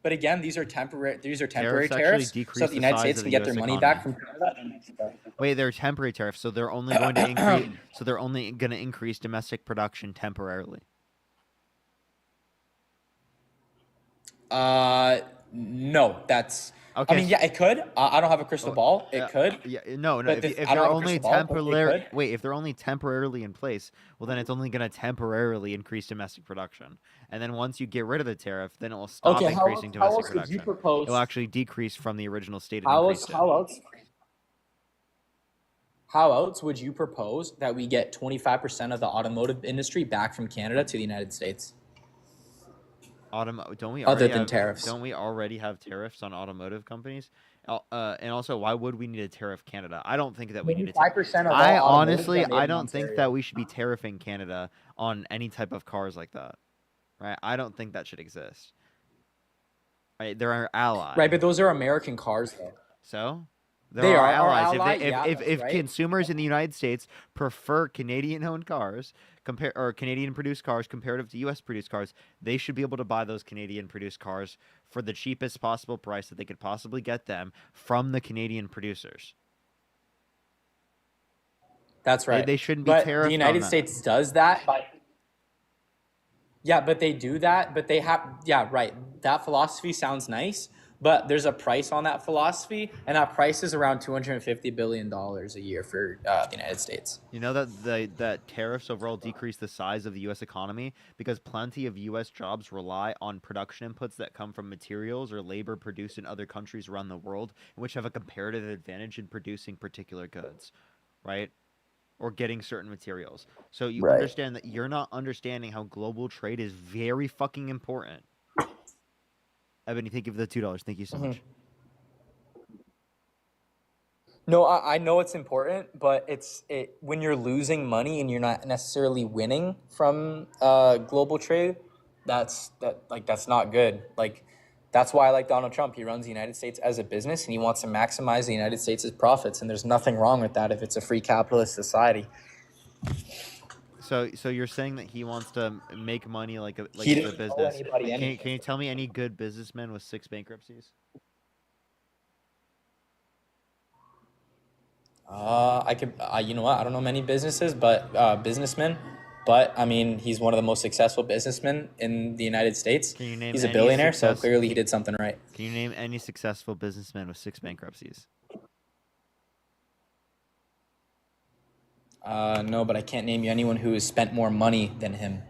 But again, these are temporary tariffs, decrease so that the the United size States of can the get their US money economy. back from Canada and Mexico. Wait, they're temporary tariffs, so they're only going to increase. So they're only going to increase domestic production temporarily. No, that's. Okay. I mean, yeah, it could. I don't have a crystal ball. It could. Yeah, no. But If I they're don't have a only crystal ball, but it temporarily, could. wait, if they're only temporarily in place, well, then it's only going to temporarily increase domestic production. And then once you get rid of the tariff, then it will stop Okay, increasing how domestic else would you production. propose? It will actually decrease from the original state it How increased else? How else would you propose that we get 25% of the automotive industry back from Canada to the United States? Don't we other already than have tariffs. don't we already have tariffs on automotive companies? And also, why would we need to tariff Canada? I don't think that we need Maybe to. 5% of all I automotives honestly, are made I in don't think that Ontario. we should be tariffing Canada on any type of cars like that. Right? I don't think that should exist. Right? They're our ally. Right, but those are American cars, though. So they're They our are our allies. ally. If they, Yeah, that's if right. consumers in the United States prefer Canadian-owned cars or Canadian-produced cars comparative to U.S.-produced cars, they should be able to buy those Canadian-produced cars for the cheapest possible price that they could possibly get them from the Canadian producers. That's right. They shouldn't be But tariffed the on United that. States does that by. Yeah, but they do that. But they have. Yeah, right. That philosophy sounds nice, but there's a price on that philosophy, and that price is around $250 billion a year for the United States. You know that tariffs overall decrease the size of the U.S. economy because plenty of U.S. jobs rely on production inputs that come from materials or labor produced in other countries around the world, which have a comparative advantage in producing particular goods, right? Or getting certain materials. So you Right. understand that you're not understanding how global trade is very fucking important. Ebony, thank you for the $2. Thank you so much. No, I know it's important, but when you're losing money and you're not necessarily winning from global trade, that's not good. Like that's why I like Donald Trump. He runs the United States as a business and he wants to maximize the United States' profits, and there's nothing wrong with that if it's a free capitalist society. So you're saying that he wants to make money like He it's a doesn't owe business. anybody Can anything. you tell me any good businessmen with 6 bankruptcies? You know what? I don't know many businessmen, but I mean, he's one of the most successful businessmen in the United States. Can you name He's a any billionaire, so clearly he did something right. Can you name any successful businessman with 6 bankruptcies? No, but I can't name you anyone who has spent more money than him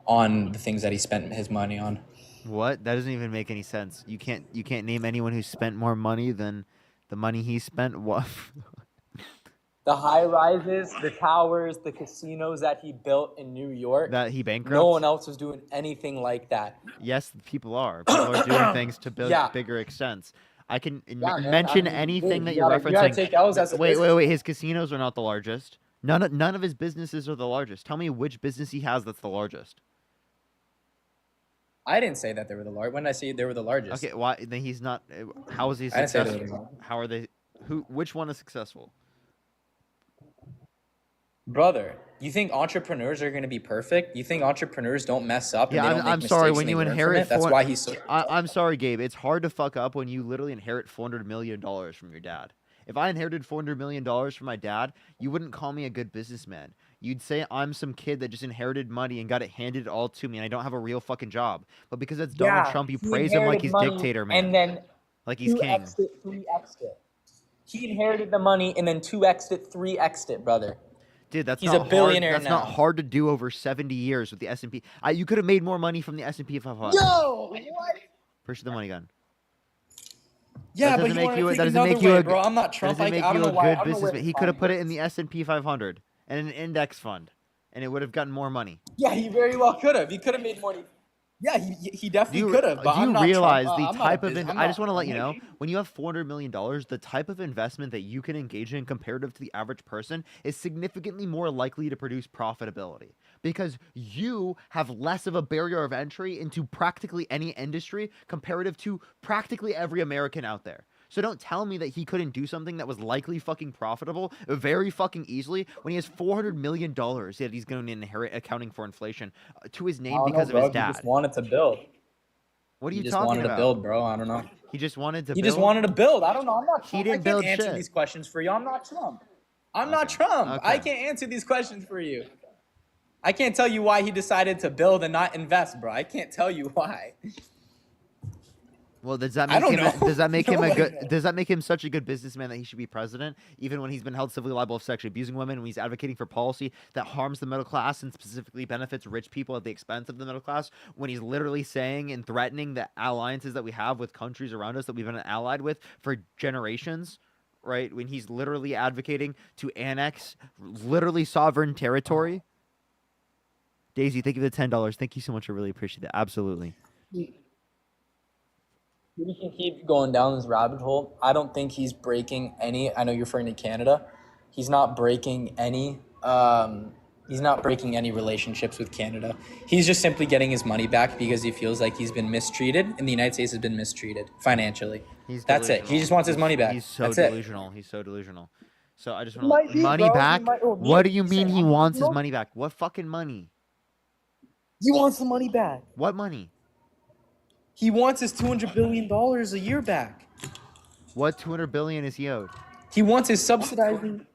on the things that he spent his money on. What? That doesn't even make any sense. You can't name anyone who spent more money than the money he spent. What? The high rises, the towers, the casinos that he built in New York. That he bankrupt? No one else was doing anything like that. Yes, people are. People are doing things to bigger extents. I can mention anything that you're referencing. You gotta take L's as a business. Wait. His casinos are not the largest. None of his businesses are the largest. Tell me which business he has that's the largest. I didn't say that they were the largest. When did I say they were the largest? Okay, why then he's not? How is he I didn't say they were successful? the largest. How are they? Which one is successful? Brother, you think entrepreneurs are going to be perfect? You think entrepreneurs don't mess up? Yeah, and they don't I'm make sorry. mistakes When and you they learn from inherit, it? That's why he's so. I'm sorry, Gabe. It's hard to fuck up when you literally inherit $400 million from your dad. If I inherited $400 million from my dad, you wouldn't call me a good businessman. You'd say I'm some kid that just inherited money and got it handed all to me, and I don't have a real fucking job. But because it's Donald Trump, you praise him like he's dictator, man. And then like he's king. 2x'd it, 3x'd it. He inherited the money and then 2x'd it, 3x'd it, brother. Dude, that's He's not a billionaire hard. That's now. not hard to do over 70 years with the S&P. You could have made more money from the S&P 500. Yo, what? Push the money gun. Yeah, That but doesn't you make you. want That to doesn't take make you another way, a. bro. I'm not Trump. Doesn't make I you don't a know why. I good don't know where businessman. the He could have put it in fund the S&P 500 and an index fund, and it would have gotten more money. Yeah, he very well could have. He could have made money. Yeah, he definitely could have. But Do you I'm not realize Trump. the I'm not type a of? bus- I'm I not- just want to let you know, when you have $400 million, the type of investment that you can engage in comparative to the average person is significantly more likely to produce profitability because you have less of a barrier of entry into practically any industry comparative to practically every American out there. So don't tell me that he couldn't do something that was likely fucking profitable very fucking easily when he has $400 million that he's going to inherit accounting for inflation to his name because of his dad. He just wanted to build. What are you He just talking wanted about? to build, bro. I don't know. He just wanted to He build? just wanted to build. I don't know. I'm not Trump. He didn't I build can't answer shit. these questions for you. I'm not Trump. I'm not Trump. Okay. I can't answer these questions for you. I can't tell you why he decided to build and not invest, bro. I can't tell you why. Well, does that I make don't him? know. Does that make him No a one good? knows. Does that make him such a good businessman that he should be president, even when he's been held civilly liable of sexually abusing women, when he's advocating for policy that harms the middle class and specifically benefits rich people at the expense of the middle class, when he's literally saying and threatening the alliances that we have with countries around us that we've been allied with for generations, right? When he's literally advocating to annex literally sovereign territory. Daisy, thank you for the $10. Thank you so much. I really appreciate it. Absolutely. We can keep going down this rabbit hole. I don't think he's breaking any. I know you're referring to Canada. He's not breaking any. He's not breaking any relationships with Canada. He's just simply getting his money back because he feels like he's been mistreated, and the United States has been mistreated financially. He's That's it. He delusional. just wants his money back. He's so That's it. delusional. He's so delusional. So I just He want might be, money bro. back. He might, oh, What do you listen, mean he I'm- wants you his know- money back? What fucking money? He wants the money back. What money? He wants his $200 billion a year back. What 200 billion is he owed? He wants his subsidizing.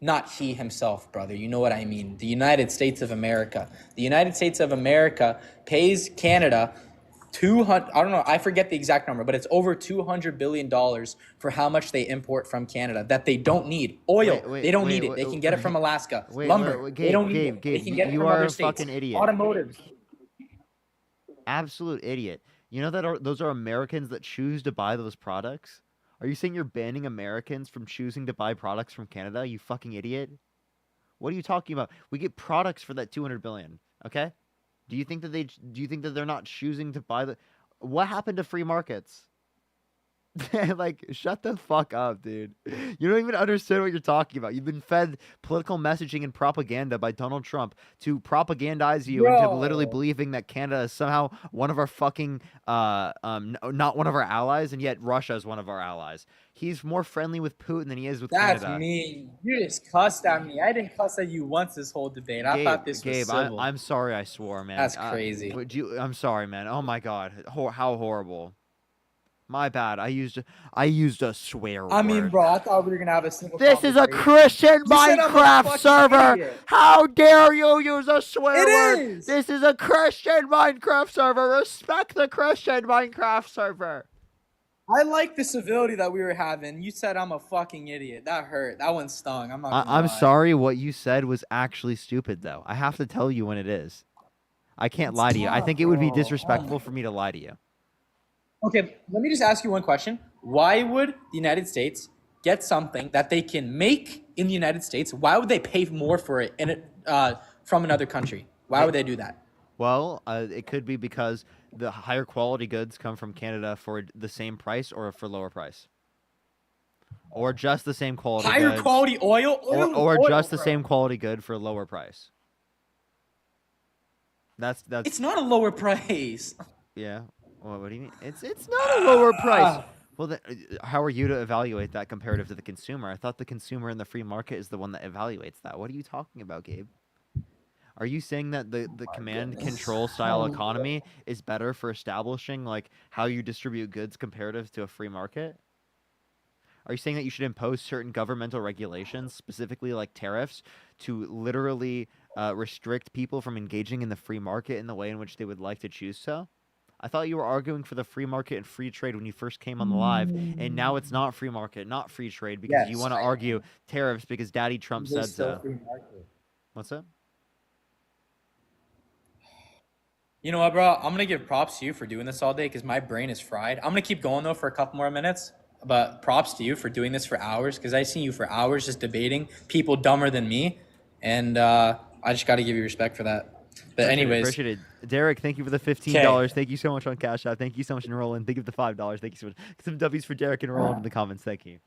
Not he himself, brother. You know what I mean. The United States of America. The United States of America pays Canada 200. I don't know. I forget the exact number, but it's over $200 billion for how much they import from Canada that they don't need. Oil. They don't need it. They can get it from Alaska. Lumber. They don't need it. They can get it you from are other a states. fucking idiot. Automotive. Absolute idiot. You know that those are Americans that choose to buy those products? Are you saying you're banning Americans from choosing to buy products from Canada, you fucking idiot? What are you talking about? We get products for that 200 billion, okay? Do you think that they're not choosing to buy the What happened to free markets? Like, shut the fuck up, dude. You don't even understand what you're talking about. You've been fed political messaging and propaganda by Donald Trump to propagandize you into literally believing that Canada is somehow one of our fucking, not one of our allies, and yet Russia is one of our allies. He's more friendly with Putin than he is with That's Canada. mean. You just cussed at me. I didn't cuss at you once this whole debate. I thought this was civil. I'm sorry I swore, man. That's crazy. I'm sorry, man. Oh my god. How horrible. My bad. I used a swear word. I mean, bro, I thought we were gonna have a simple. This is a Christian Minecraft server. How dare you use a swear word? It is. This is a Christian Minecraft server. Respect the Christian Minecraft server. I like the civility that we were having. You said I'm a fucking idiot. That hurt. That one stung. I'm not. Gonna I'm lie. sorry. What you said was actually stupid, though. I have to tell you when it is. I can't lie to you. I think it would be disrespectful for me to lie to you. Okay, let me just ask you one question. Why would the United States get something that they can make in the United States? Why would they pay more for it from another country? Why would they do that? Well, it could be because the higher quality goods come from Canada for the same price or for lower price. Or just the same quality Higher goods, quality oil? or Oil, just the bro. same quality good for a lower price. That's It's not a lower price. yeah. Well, what do you mean? It's not a lower price. Well, then, how are you to evaluate that comparative to the consumer? I thought the consumer in the free market is the one that evaluates that. What are you talking about, Gabe? Are you saying that the command control style economy is better for establishing like how you distribute goods comparative to a free market? Are you saying that you should impose certain governmental regulations, specifically like tariffs, to literally restrict people from engaging in the free market in the way in which they would like to choose so? I thought you were arguing for the free market and free trade when you first came on the live, and now it's not free market, not free trade, because you want to argue tariffs because Daddy Trump said so. What's that? You know what, bro? I'm going to give props to you for doing this all day because my brain is fried. I'm going to keep going, though, for a couple more minutes. But props to you for doing this for hours because I've seen you for hours just debating people dumber than me. And I just got to give you respect for that. But anyways. Appreciate it. Derek, thank you for the $15. Thank you so much on Cash App. Thank you so much in Roland. Thank you for the $5. Thank you so much. Some W's for Derek and Roland in the comments. Thank you.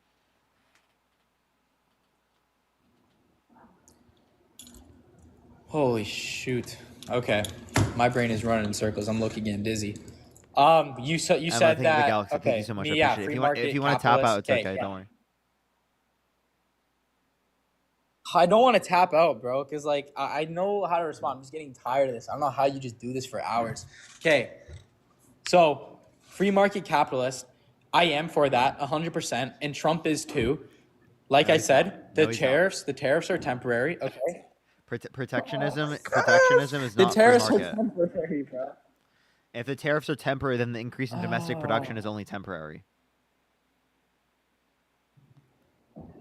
Holy shoot. Okay. My brain is running in circles. I'm looking getting dizzy. You said Thank you, that. Galaxy. Okay. Thank you so much. I Yeah, appreciate free it. market, If you want to tap out, it's capitalist. okay. Yeah. Don't worry. I don't want to tap out, bro, because like I know how to respond. I'm just getting tired of this. I don't know how you just do this for hours. Okay, so free market capitalist, I am for that 100%, and Trump is too. Like I said, the tariffs are temporary. Okay, Protectionism is the not free tariffs are market. temporary, bro. If the tariffs are temporary, then the increase in domestic production is only temporary.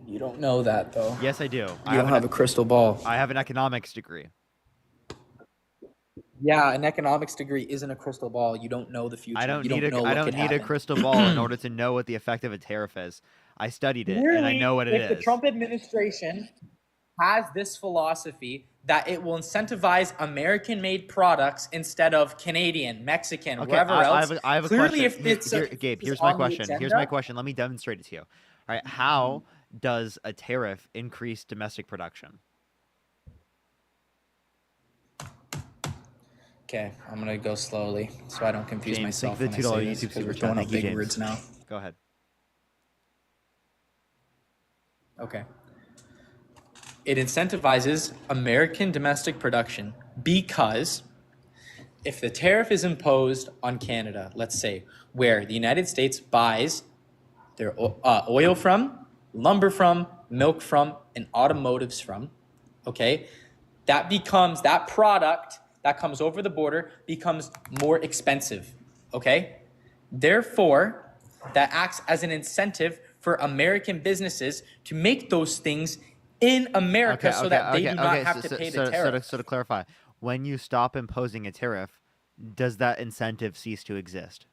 You don't know that though. Yes, I do. You don't have a crystal ball. I have an economics degree. Yeah, an economics degree isn't a crystal ball. You don't know the future. I don't You need know a what could happen. crystal ball in order to know what the effect of a tariff is. I studied it and I know what it is. If the Trump administration has this philosophy that it will incentivize American-made products instead of Canadian, Mexican, Okay, wherever else. I have a Clearly, question. Gabe, here's my on the question. Here's my agenda, question. Let me demonstrate it to you. All right, how does a tariff increase domestic production? okay, I'm gonna go slowly so I don't confuse James, thank myself you for when the I say $2 this YouTube because super we're chat. throwing out Thank you, big James. words now. Go ahead. Okay. It incentivizes American domestic production because if the tariff is imposed on Canada, let's say, where the United States buys their oil from, lumber from, milk from, and automotives from, okay, that product that comes over the border becomes more expensive, okay? Therefore, that acts as an incentive for American businesses to make those things in America so that they do not have to pay the tariff. So to clarify, when you stop imposing a tariff, does that incentive cease to exist?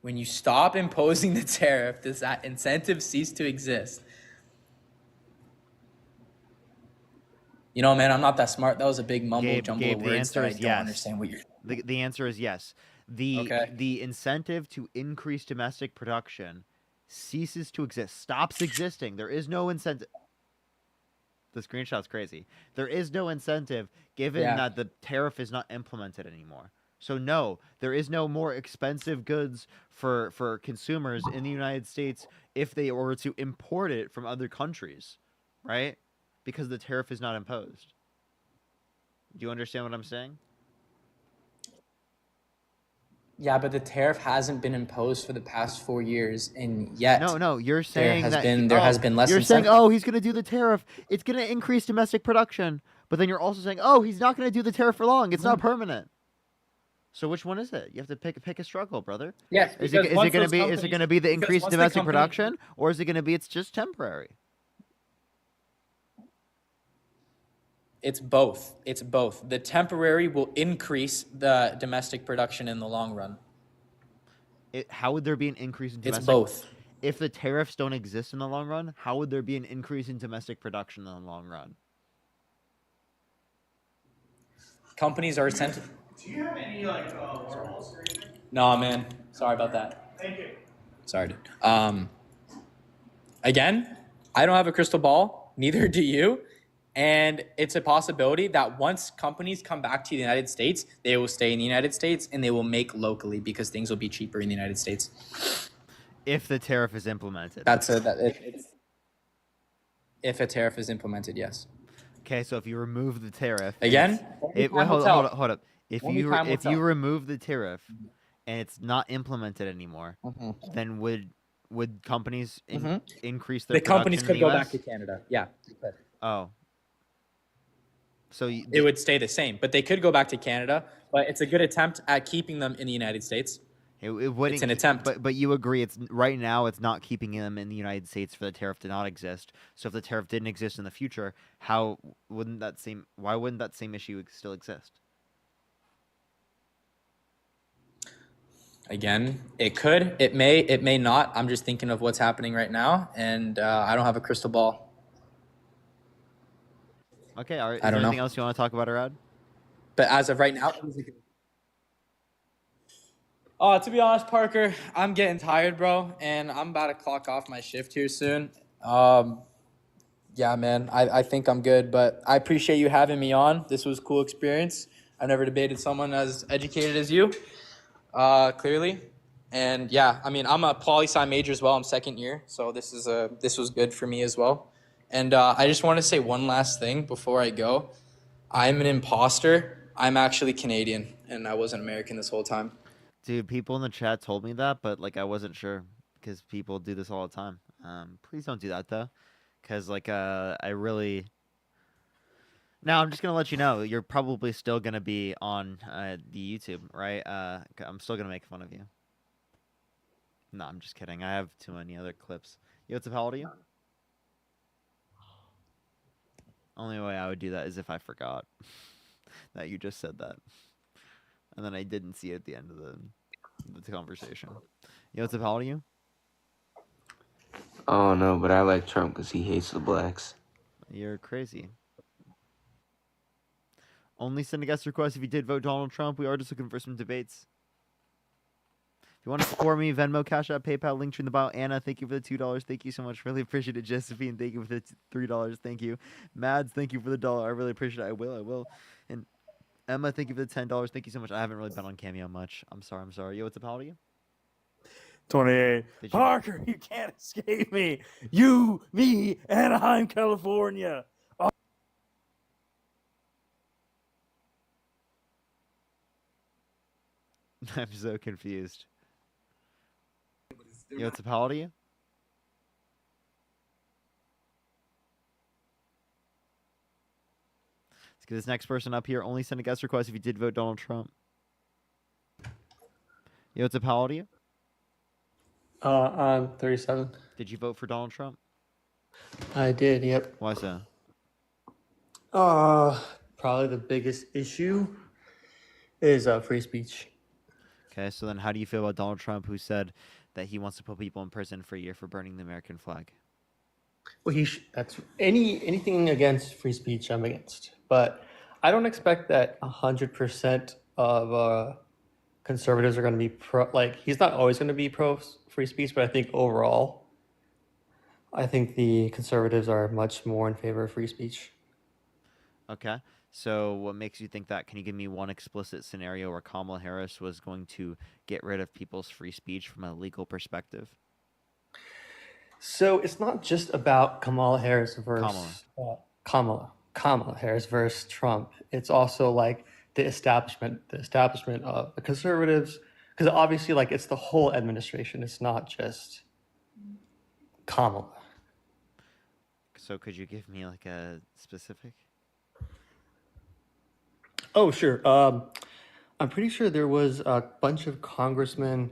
When you stop imposing the tariff, does that incentive cease to exist? You know, man, I'm not that smart. That was a big mumble jumble of The words answer that I is don't yes. understand what you're. The answer is yes. The incentive to increase domestic production ceases to exist, stops existing. There is no incentive. The screenshot's crazy. There is no incentive given that the tariff is not implemented anymore. So no, there is no more expensive goods for consumers in the United States if they were to import it from other countries, right? Because the tariff is not imposed. Do you understand what I'm saying? Yeah, but the tariff hasn't been imposed for the past 4 years, and yet No, you're saying there has been less. You're saying, oh, he's going to do the tariff. It's going to increase domestic production. But then you're also saying, oh, he's not going to do the tariff for long. It's not permanent. So which one is it? You have to pick a struggle, brother. Yes, is it going to be the increased domestic production, or is it going to be it's just temporary? It's both. It's both. The temporary will increase the domestic production in the long run. How would there be an increase in domestic? It's both. If the tariffs don't exist in the long run, how would there be an increase in domestic production in the long run? Companies are incentive. Do you have any wormholes or anything? No, man. Sorry about that. Thank you. Sorry, dude. Again, I don't have a crystal ball. Neither do you. And it's a possibility that once companies come back to the United States, they will stay in the United States and they will make locally because things will be cheaper in the United States. If the tariff is implemented. If a tariff is implemented, yes. Okay, so if you remove the tariff again, hold up. If you remove the tariff and it's not implemented anymore, then would companies increase their the companies could in the go US? back to Canada. Yeah. Oh. So it would stay the same, but they could go back to Canada. But it's a good attempt at keeping them in the United States. It wouldn't, it's an attempt. But you agree it's right now it's not keeping them in the United States for the tariff to not exist. So if the tariff didn't exist in the future, why wouldn't that same issue still exist? Again, it could, it may not. I'm just thinking of what's happening right now, and I don't have a crystal ball. Okay, all right. Is there anything else you want to talk about, Arad? But as of right now, to be honest, Parker, I'm getting tired, bro, and I'm about to clock off my shift here soon. Yeah, man, I think I'm good, but I appreciate you having me on. This was a cool experience. I've never debated someone as educated as you, clearly. And yeah, I mean, I'm a poli-sci major as well. I'm second year, so this was good for me as well. And I just want to say one last thing before I go. I'm an imposter. I'm actually Canadian, and I wasn't American this whole time. Dude, people in the chat told me that, but like I wasn't sure because people do this all the time. Please don't do that though, because like I really. Now I'm just gonna let you know you're probably still gonna be on the YouTube, right? I'm still gonna make fun of you. No, I'm just kidding. I have too many other clips. Yo, what's up? How old are you? Only way I would do that is if I forgot that you just said that. And then I didn't see it at the end of the conversation. Yo, what's up? How old are you? Oh no, but I like Trump because he hates the blacks. You're crazy. Only send a guest request if you did vote Donald Trump. We are just looking for some debates. If you want to support me, Venmo, Cash App, PayPal, link in the bio. Anna, thank you for the $2. Thank you so much. Really appreciate it. Josephine, thank you for the $3. Thank you. Mads, thank you for the $1. I really appreciate it. I will. And Emma, thank you for the $10. Thank you so much. I haven't really been on Cameo much. I'm sorry. Yo, what's up? How old are you? 28. Did you- Parker, you can't escape me. You, me, Anaheim, California. I'm so confused. Yo, what's up? How old are you? Let's get this next person up here. Only send a guest request if you did vote Donald Trump. Yo, what's up? How old are you? I'm 37. Did you vote for Donald Trump? I did, yep. Why so? Probably the biggest issue is free speech. Okay, so then how do you feel about Donald Trump, who said that he wants to put people in prison for a year for burning the American flag? Well, that's anything against free speech I'm against, but I don't expect that 100% of conservatives are going to be pro. Like, he's not always going to be pro free speech, but I think overall, I think the conservatives are much more in favor of free speech. Okay, so what makes you think that? Can you give me one explicit scenario where Kamala Harris was going to get rid of people's free speech from a legal perspective? So it's not just about Kamala Harris versus Kamala Harris versus Trump. It's also like the establishment of the conservatives, because obviously, like, it's the whole administration. It's not just Kamala. So could you give me like a specific? Oh, sure. I'm pretty sure there was a bunch of congressmen.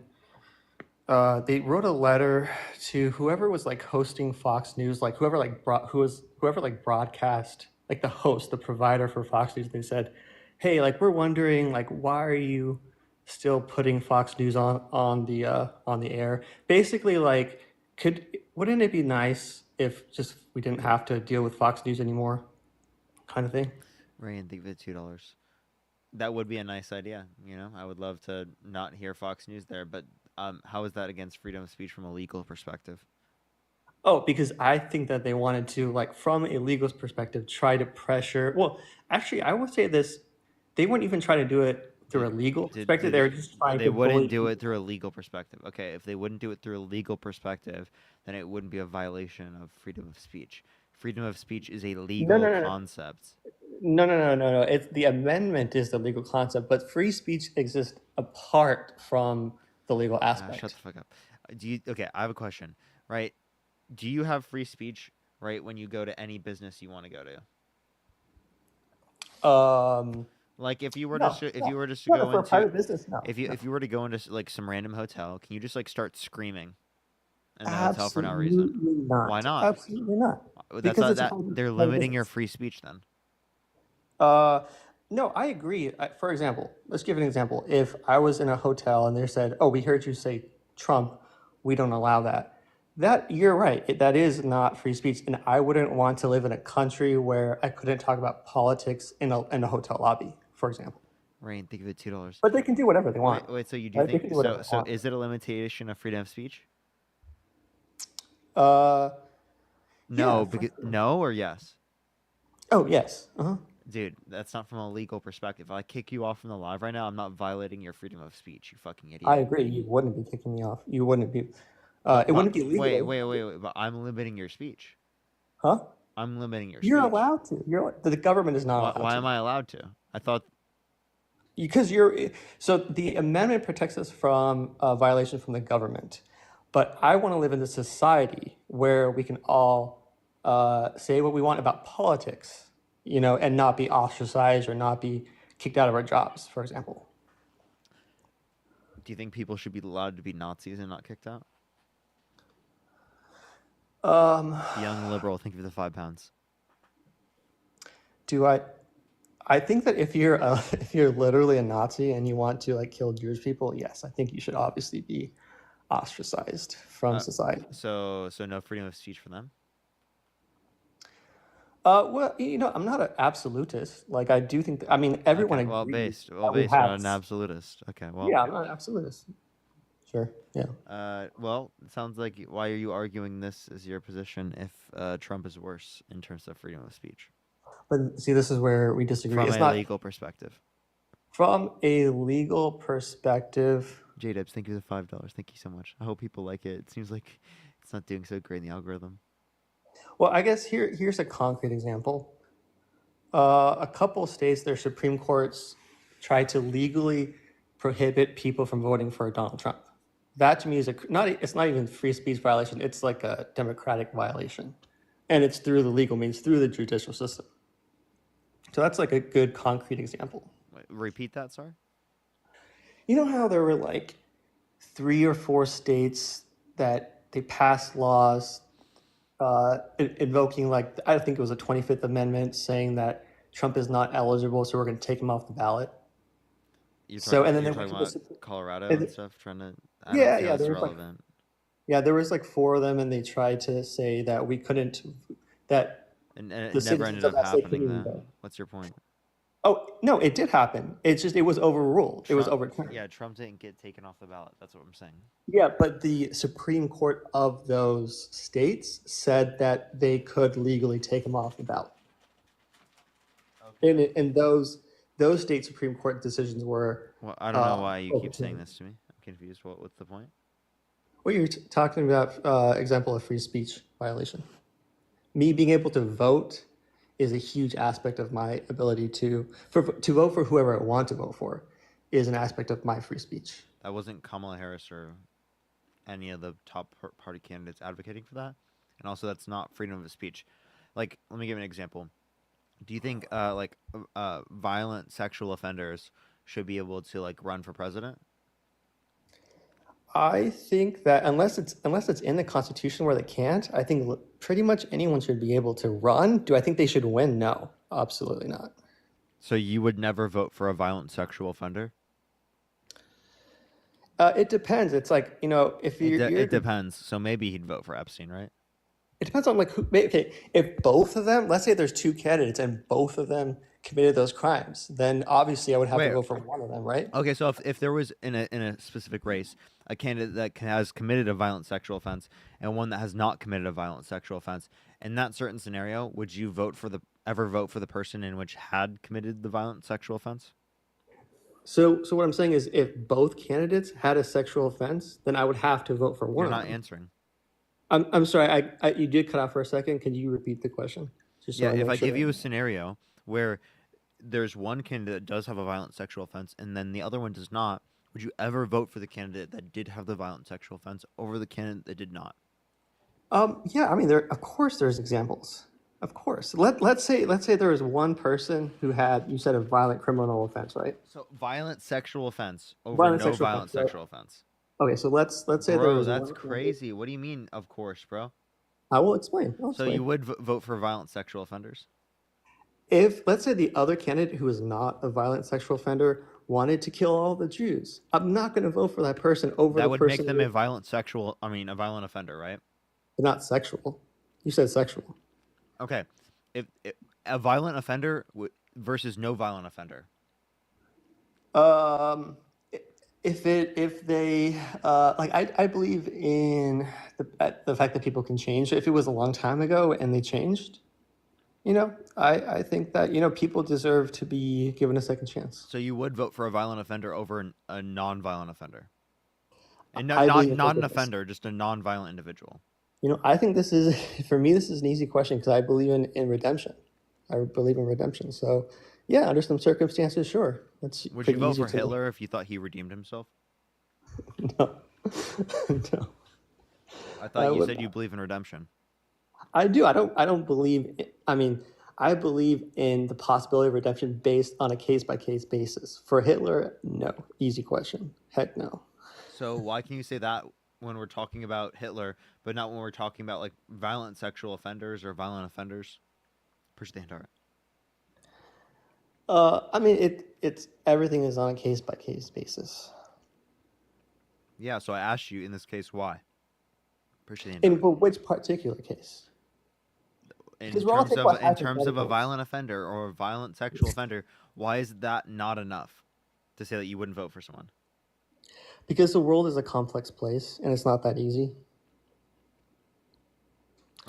They wrote a letter to whoever was like hosting Fox News, like whoever like broadcast, like the host, the provider for Fox News. They said, "Hey, like, we're wondering, like, why are you still putting Fox News on the air?" Basically, like, wouldn't it be nice if just we didn't have to deal with Fox News anymore, kind of thing? Rain, think of it, $2. That would be a nice idea. You know, I would love to not hear Fox News there, but how is that against freedom of speech from a legal perspective? Oh, because I think that they wanted to, like, from a legal perspective, try to pressure. Well, actually, I would say this: they wouldn't even try to do it through a legal perspective. They were just trying They to bully wouldn't do it people. through a legal perspective. Okay, if they wouldn't do it through a legal perspective, then it wouldn't be a violation of freedom of speech. Freedom of speech is a No, legal no, no, no, concept. no. It's the amendment is the legal concept, but free speech exists apart from the legal Shut the aspect. fuck up. Okay, I have a question. Right? Do you have free speech right when you go to any business you want to go to? Like if you were No, to if no, you were just to no, go for a into private business, no, if no. you were to go into like some random hotel, can you just like start screaming in the hotel for no reason? Absolutely not. Why not? Absolutely not. That's Because not it's a that private they're limiting your business. free speech then. No, I agree. For example, let's give an example. If I was in a hotel and they said, "Oh, we heard you say Trump, we don't allow that." That you're right. That is not free speech, and I wouldn't want to live in a country where I couldn't talk about politics in a hotel lobby, for example. Rain, think of it, $2. But they can do whatever they want. Wait. So you do Right? They think can do whatever they so? want. Is it a limitation of freedom of speech? Uh, No, yeah. because no or yes. Oh, yes. Dude, that's not from a legal perspective. If I kick you off from the live right now, I'm not violating your freedom of speech, you fucking idiot. I agree. You wouldn't be kicking me off. You wouldn't be. It wouldn't be legal. Wait. But I'm limiting your speech. Huh? I'm limiting your You're speech. allowed to. The government is not allowed Why to. am I allowed to? I thought. Because so the amendment protects us from violation from the government, but I want to live in a society where we can all say what we want about politics, and not be ostracized or not be kicked out of our jobs, for example. Do you think people should be allowed to be Nazis and not kicked out? Young liberal, think of the £5. Do I think that if you're if you're literally a Nazi and you want to, like, kill Jewish people, yes, I think you should obviously be ostracized from society. So no freedom of speech for them. Well, I'm not an absolutist. Like, I do think I mean, everyone Okay, well, agrees based that we you're not have. an absolutist. Okay, well, Yeah, I'm not an absolutist. Sure. Yeah. well, it sounds like why are you arguing this as your position if Trump is worse in terms of freedom of speech But see, this is where we disagree. from It's a not legal perspective? from a legal perspective. J-Dubs, thank you for the $5. Thank you so much. I hope people like it. It seems like it's not doing so great in the algorithm. Well, I guess here's a concrete example. A couple of states, their Supreme Courts tried to legally prohibit people from voting for Donald Trump. That to me is it's not even free speech violation. It's like a democratic violation, and it's through the legal means, through the judicial system. So that's like a good concrete example. Wait, repeat that, sorry. You know how there were like 3 or 4 states that they passed laws invoking, like, I think it was a 25th Amendment saying that Trump is not eligible, so we're going to take him off the ballot. You're So, and then you're they went talking to the about Colorado and and stuff, trying to. I yeah, don't feel yeah, it's there was like relevant. there was like 4 of them, and they tried to say that we couldn't that And it the never citizens ended of up that state happening. couldn't even Then vote. what's your point? Oh no, it did happen. It's just it was overruled. It was Trump, overturned. yeah, Trump didn't get taken off the ballot. That's what I'm saying. Yeah, but the Supreme Court of those states said that they could legally take him off the ballot. Okay. And those state Supreme Court decisions were Well, I don't know why you keep saying overturned. this to me. I'm confused. What's the point? What you're talking about, example of free speech violation. Me being able to vote is a huge aspect of my ability to vote for whoever I want to vote for is an aspect of my free speech. That wasn't Kamala Harris or any of the top party candidates advocating for that, and also that's not freedom of speech. Like, let me give you an example. Do you think violent sexual offenders should be able to like run for president? I think that unless it's in the Constitution where they can't, I think pretty much anyone should be able to run. Do I think they should win? No, absolutely not. So you would never vote for a violent sexual offender? It depends. It's like, if It depends. So maybe he'd vote for Epstein, right? it depends on like who. Okay, if both of them, let's say there's 2 candidates and both of them committed those crimes, then obviously I would have to Wait. vote for one of them, right? Okay, so if there was in a specific race a candidate that has committed a violent sexual offense and one that has not committed a violent sexual offense, in that certain scenario, would you ever vote for the person in which had committed the violent sexual offense? So what I'm saying is, if both candidates had a sexual offense, then I would have to vote for one You're of not them. answering. I'm sorry, you did cut off for a second. Can you repeat the question? Just so Yeah, I if make I sure give you a scenario where there's one candidate that does have a violent sexual offense and then the other one does not, would you ever vote for the candidate that did have the violent sexual offense over the candidate that did not? Yeah, I mean, of course there's examples. Of course. Let's say there was one person who had, you said, a violent criminal offense, right? So violent sexual offense over Violent no sexual violent offense, right? sexual offense. Okay, so let's say there Bro, was that's one candidate. crazy. What do you mean, of course, bro? I will explain. So you would vote for violent sexual offenders? If, let's say, the other candidate who is not a violent sexual offender wanted to kill all the Jews, I'm not going to vote for that person over That the would person make them who a violent offender, right? not sexual. You said sexual. Okay. If a violent offender versus no violent offender. Um, if they like, I believe in the fact that people can change. If it was a long time ago and they changed, I think that people deserve to be given a second chance. So you would vote for a violent offender over a non-violent offender, and I not believe in not an forgiveness. offender, just a non-violent individual. I think this is, for me, this is an easy question because I believe in redemption. I believe in redemption. So, yeah, under some circumstances, sure. That's Would pretty you vote easy for to Hitler if you thought he redeemed himself? No. No. I I thought you would said you believe in redemption. I do. I don't believe. I mean, I believe in the possibility of redemption based on a case by case basis. For Hitler, no. Easy question. Heck no. So why can you say that when we're talking about Hitler, but not when we're talking about like violent sexual offenders or violent offenders? Push the hand art. I mean, it's everything is on a case by case basis. Yeah, so I asked you in this case why. Appreciate the In invite. but which particular case? Because In we're all terms taking of about in terms of a hypotheticals. violent offender or a violent sexual offender, why is that not enough to say that you wouldn't vote for someone? Because the world is a complex place and it's not that easy.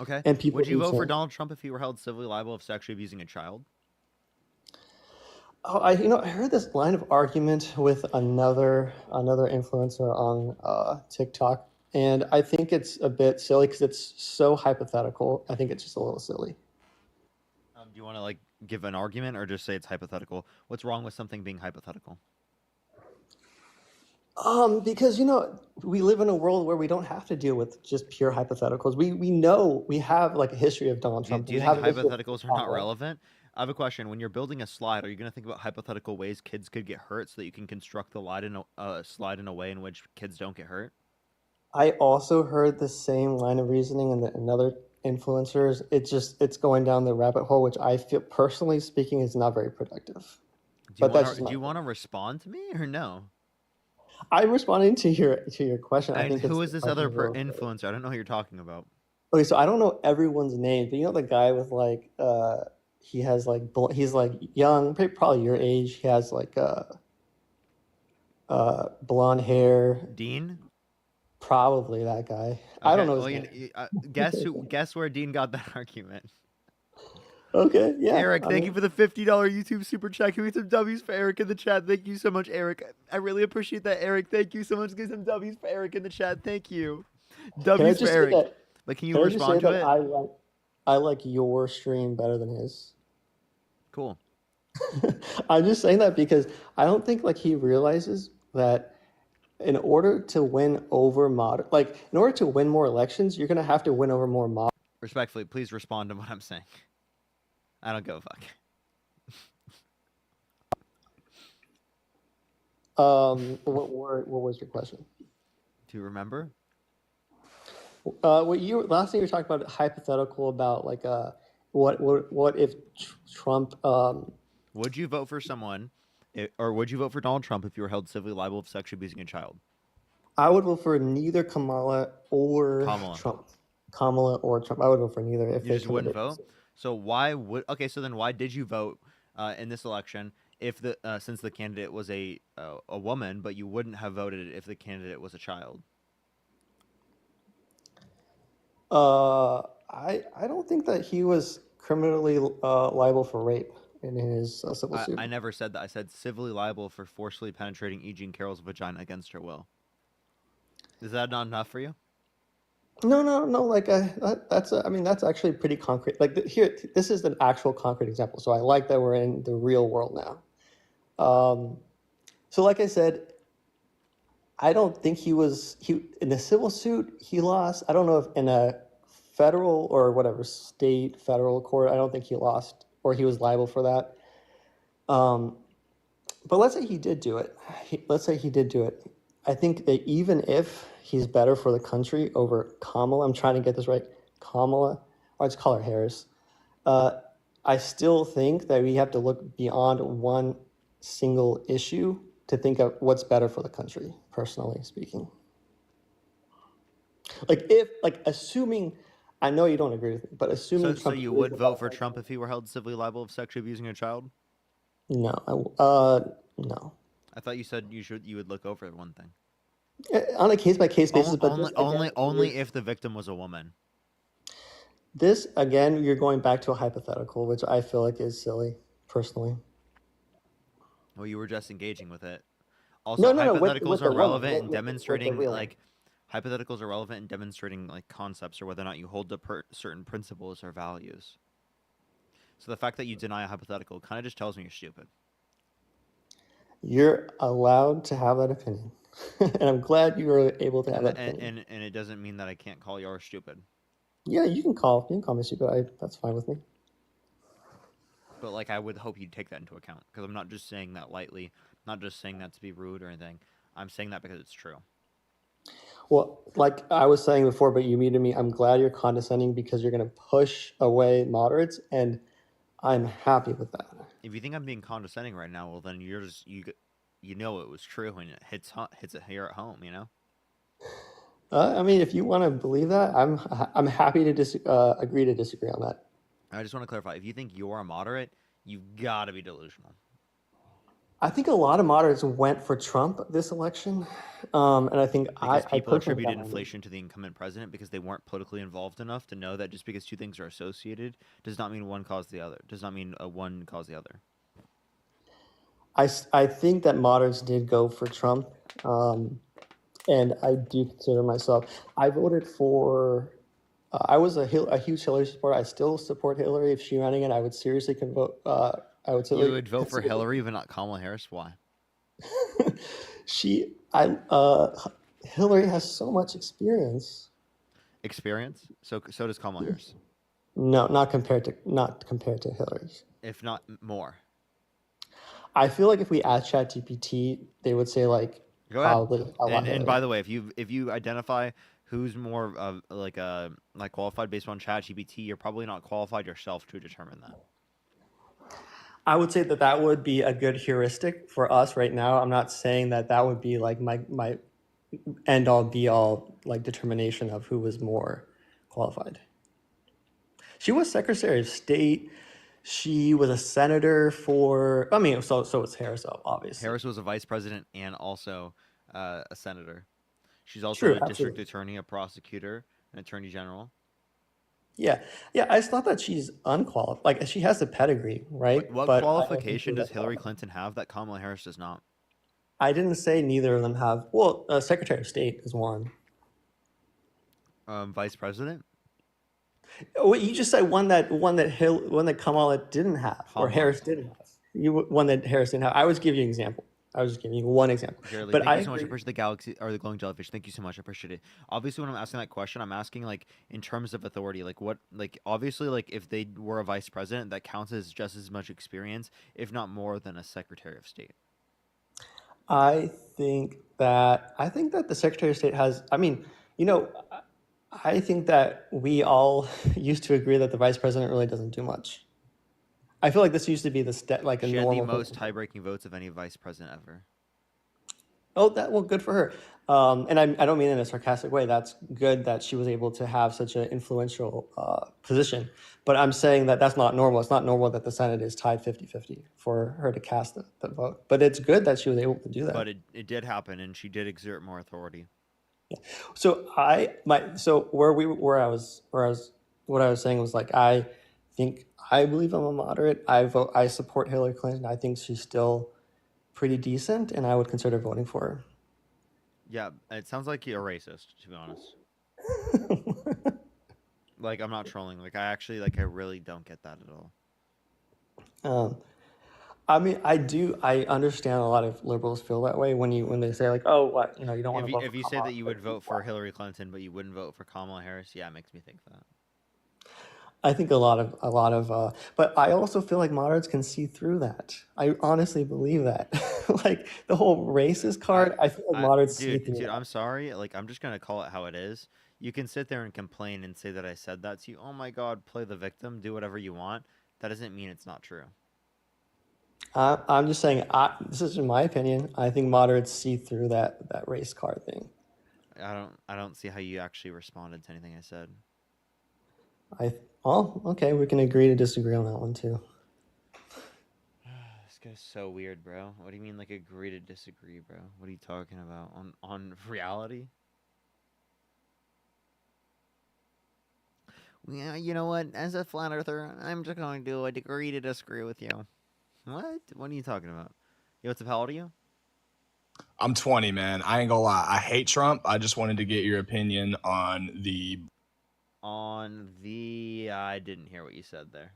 Okay. And people Would you need vote for change. Donald Trump if he were held civilly liable of sexually abusing a child? Oh, I heard this line of argument with another influencer on TikTok, and I think it's a bit silly because it's so hypothetical. I think it's just a little silly. Do you want to like give an argument or just say it's hypothetical? What's wrong with something being hypothetical? Because we live in a world where we don't have to deal with just pure hypotheticals. We know we have like a history of Donald Trump. Do you We think have a history of hypotheticals are not Kamala. relevant? I have a question. When you're building a slide, are you going to think about hypothetical ways kids could get hurt so that you can construct the slide in a way in which kids don't get hurt? I also heard the same line of reasoning in another influencers. It's going down the rabbit hole, which I feel personally speaking is not very productive. But that's just Do my you want to respond to me or no? I'm responding to your question. I And think it's who the is this question other is a little silly. influencer? I don't know who you're talking about. Okay, so I don't know everyone's name, but you know the guy with like he has like he's like young, probably your age. He has like blonde hair, Dean? probably that guy. I don't Okay. know his Well, name. guess where Dean got that argument? Okay, yeah. Eric, I thank mean, you for the $50 YouTube super chat. Can we get some W's for Eric in the chat? Thank you so much, Eric. I really appreciate that, Eric. Thank you so much. Get some W's for Eric in the chat. Thank you. can I W's for just say Eric. that? But can you Can I just say respond to that it? I like your stream better than his. Cool. I'm just saying that because I don't think like he realizes that in order to win over in order to win more elections, you're gonna have to win over more mod. Respectfully, please respond to what I'm saying. I don't give a fuck. What was your question? Do you remember? Last thing you were talking about hypothetical about like what if Trump Would you vote for someone, or would you vote for Donald Trump if you were held civilly liable of sexually abusing a child? I would vote for neither Kamala or Kamala. Trump. Kamala or Trump. I would vote for neither if You they just come wouldn't to vote. So why would? Okay, so then why did you vote in this election if since the candidate was a woman, but you wouldn't have voted if the candidate was a child? I don't think that he was criminally liable for rape in his civil suit. I never said that. I said civilly liable for forcefully penetrating E. Jean Carroll's vagina against her will. Is that not enough for you? No. Like I mean, that's actually pretty concrete. Like here, this is an actual concrete example. So I like that we're in the real world now. So like I said, I don't think he in the civil suit he lost. I don't know if in a federal or whatever state federal court, I don't think he lost or he was liable for that. But let's say he did do it. Let's say he did do it. I think that even if he's better for the country over Kamala, I'm trying to get this right, Kamala, or let's call her Harris. I still think that we have to look beyond one single issue to think of what's better for the country, personally speaking. Assuming, I know you don't agree with me, but assuming So Trump you is would the vote for better Trump if he were held civilly liable of sexually abusing a child? No, no. I thought you said you would look over one thing. On a case by case basis, but Only if the victim was a woman. This again, you're going back to a hypothetical, which I feel like is silly, personally. Well, you were just engaging with it. Also, No, hypotheticals are relevant in with the demonstrating real like hypotheticals are relevant in demonstrating like concepts or whether or not you hold to certain principles or values. So the fact that you deny a hypothetical kind of just tells me you're stupid. You're allowed to have that opinion, and I'm glad you were able to have that opinion. And it doesn't mean that I can't call yours stupid. Yeah, you can call me stupid. That's fine with me. But like, I would hope you'd take that into account because I'm not just saying that lightly, not just saying that to be rude or anything. I'm saying that because it's true. Well, like I was saying before, but you muted me. I'm glad you're condescending because you're going to push away moderates, and I'm happy with that. If you think I'm being condescending right now, well, then you're just you know it was true and it hits it here at home, you know. I mean, if you want to believe that, I'm happy to agree to disagree on that. I just want to clarify. If you think you're a moderate, you've got to be delusional. I think a lot of moderates went for Trump this election, and I think Because I people personally attributed got my- inflation to the incumbent president because they weren't politically involved enough to know that just because two things are associated does not mean one caused the other. Does not mean one caused the other. I think that moderates did go for Trump, and I do consider myself. I voted for. I was a huge Hillary supporter. I still support Hillary. If she running it, I would seriously vote. I would You seriously would vote for Hillary, but not Kamala Harris. Why? Hillary has so much experience. Experience. So does Kamala Harris. No, not compared to Hillary's. If not more. I feel like if we ask ChatGPT, they would say like Go ahead. probably a lot. And by the way, if you identify who's more like qualified based on ChatGPT, you're probably not qualified yourself to determine that. I would say that would be a good heuristic for us right now. I'm not saying that would be like my end all be all like determination of who was more qualified. She was Secretary of State. She was a senator for. I mean, so was Harris, obviously. Harris was a vice president and also a senator. She's also True, a district absolutely. attorney, a prosecutor, an attorney general. Yeah. It's not that she's unqualified. Like she has the pedigree, right? What But qualification does Hillary Clinton have that Kamala Harris does not? I didn't say neither of them have. Well, Secretary of State is one. Vice president. Oh, you just said one that Kamala didn't have, or Kamala. Harris didn't have. One that Harris didn't have. I was giving you an example. I was just giving you one example. Jerry, But thank I you so much. I agree. appreciate the galaxy or the glowing jellyfish. Thank you so much. I appreciate it. Obviously, when I'm asking that question, I'm asking like in terms of authority. Like what? Like obviously, like if they were a vice president, that counts as just as much experience, if not more, than a secretary of state. I think that the Secretary of State has. I mean, I think that we all used to agree that the Vice President really doesn't do much. I feel like this used to be like a She had normal. the most tie-breaking votes of any vice president ever. Oh, good for her. And I don't mean it in a sarcastic way. That's good that she was able to have such an influential position. But I'm saying that that's not normal. It's not normal that the Senate is tied 50-50 for her to cast the vote. But it's good that she was able to do that. But it did happen, and she did exert more authority. So what I was saying was like I believe I'm a moderate. I support Hillary Clinton. I think she's still pretty decent, and I would consider voting for her. Yeah, it sounds like you're a racist, to be honest. Like I'm not trolling. Like I really don't get that at all. I mean, I understand a lot of liberals feel that way when they say like, oh, what, you don't want to vote. If you say that you would vote for Hillary Clinton, but you wouldn't vote for Kamala Harris, yeah, it makes me think that. I think a lot of, but I also feel like moderates can see through that. I honestly believe that. Like the whole racist card, I feel like moderates see through Dude, that. I'm sorry. Like, I'm just gonna call it how it is. You can sit there and complain and say that I said that to you. Oh my God, play the victim, do whatever you want. That doesn't mean it's not true. I'm just saying, this is in my opinion. I think moderates see through that race card thing. I don't see how you actually responded to anything I said. Okay, we can agree to disagree on that one too. This guy's so weird, bro. What do you mean, like, agree to disagree, bro? What are you talking about? On reality? Yeah, you know what? As a flat earther, I'm just going to agree to disagree with you. What? What are you talking about? Yo, what's up? How old are you? I'm 20, man. I ain't gonna lie. I hate Trump. I just wanted to get your opinion on the. I didn't hear what you said there.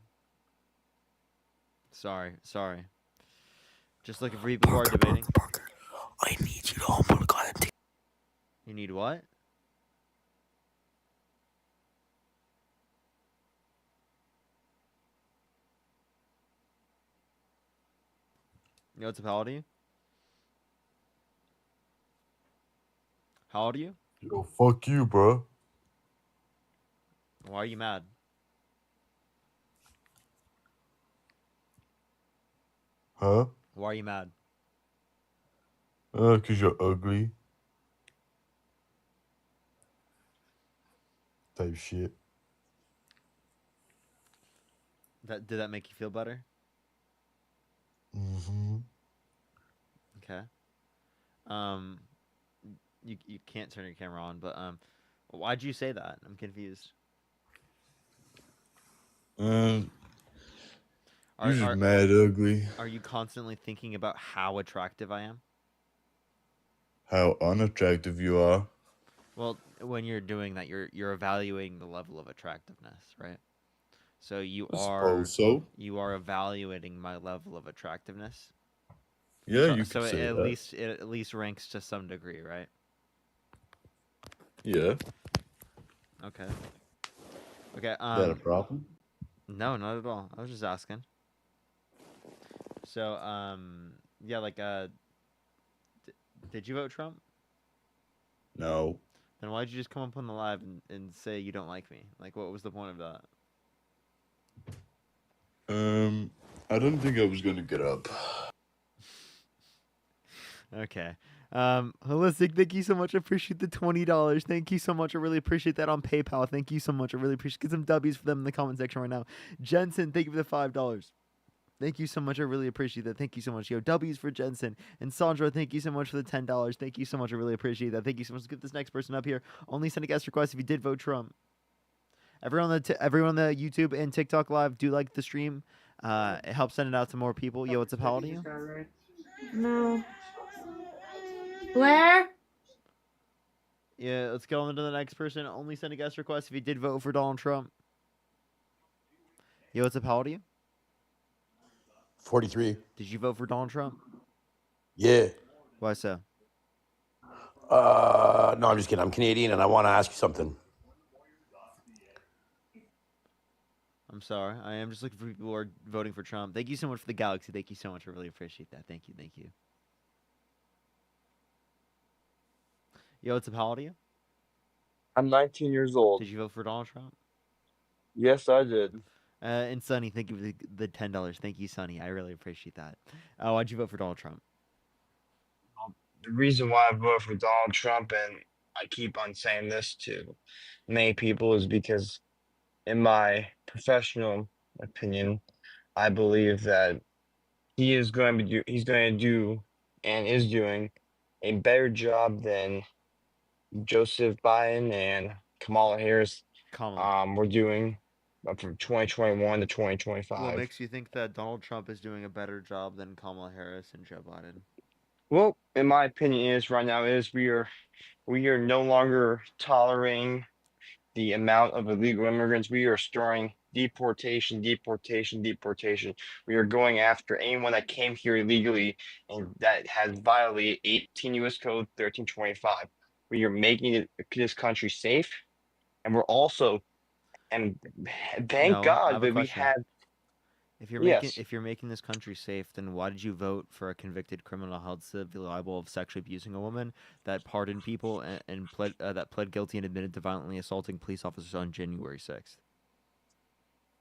Sorry. Just looking for people who are debating. Parker, I need you to humble the God and You need what? Yo, what's up? How old are you? How old are you? Yo, fuck you, bro. Why are you mad? Huh? Why are you mad? 'Cause you're ugly. type shit. Did that make you feel better? Mm-hmm. Okay. Um, you can't turn your camera on, but why'd you say that? I'm confused. You're Are just are mad ugly. are you constantly thinking about how attractive I am? How unattractive you are. Well, when you're doing that, you're evaluating the level of attractiveness, right? So I suppose so. you are evaluating my level of attractiveness. Yeah, So you so could it say that. at least ranks to some degree, right? Yeah. Okay. Okay. That a problem? No, not at all. I was just asking. So yeah, like did you vote Trump? No. Then why'd you just come up on the live and say you don't like me? Like, what was the point of that? I didn't think I was gonna get up. Okay. Holistic, thank you so much. I appreciate the $20. Thank you so much. I really appreciate that on PayPal. Thank you so much. I really appreciate. Get some W's for them in the comment section right now. Jensen, thank you for the $5. Thank you so much. I really appreciate that. Thank you so much. Yo, W's for Jensen. And Sandra, thank you so much for the $10. Thank you so much. I really appreciate that. Thank you so much. Let's get this next person up here. Only send a guest request if you did vote Trump. Everyone on the YouTube and TikTok live, do like the stream. It helps send it out to more people. Yo, what's up? How old are you? No. Where? Yeah, let's go on to the next person. Only send a guest request if you did vote for Donald Trump. Yo, what's up? How old are you? 43. Did you vote for Donald Trump? Yeah. Why so? No, I'm just kidding. I'm Canadian, and I want to ask you something. I'm sorry. I am just looking for people who are voting for Trump. Thank you so much for the galaxy. Thank you so much. I really appreciate that. Thank you. Thank you. Yo, what's up? How old are you? I'm 19 years old. Did you vote for Donald Trump? Yes, I did. And Sonny, thank you for the $10. Thank you, Sonny. I really appreciate that. Why'd you vote for Donald Trump? The reason why I voted for Donald Trump, and I keep on saying this to many people, is because, in my professional opinion, I believe that he's going to do and is doing a better job than Joseph Biden and Kamala Harris were doing from 2021 to 2025. What makes you think that Donald Trump is doing a better job than Kamala Harris and Joe Biden? Well, in my opinion, is right now is we are no longer tolerating the amount of illegal immigrants. We are storing deportation. We are going after anyone that came here illegally and that has violated 18 U.S. Code 1325. We are making this country safe, and we're also, and thank No, I God have a that we question. have. If Yes. you're making this country safe, then why did you vote for a convicted criminal held civilly liable of sexually abusing a woman that pardoned people and pled guilty and admitted to violently assaulting police officers on January 6th?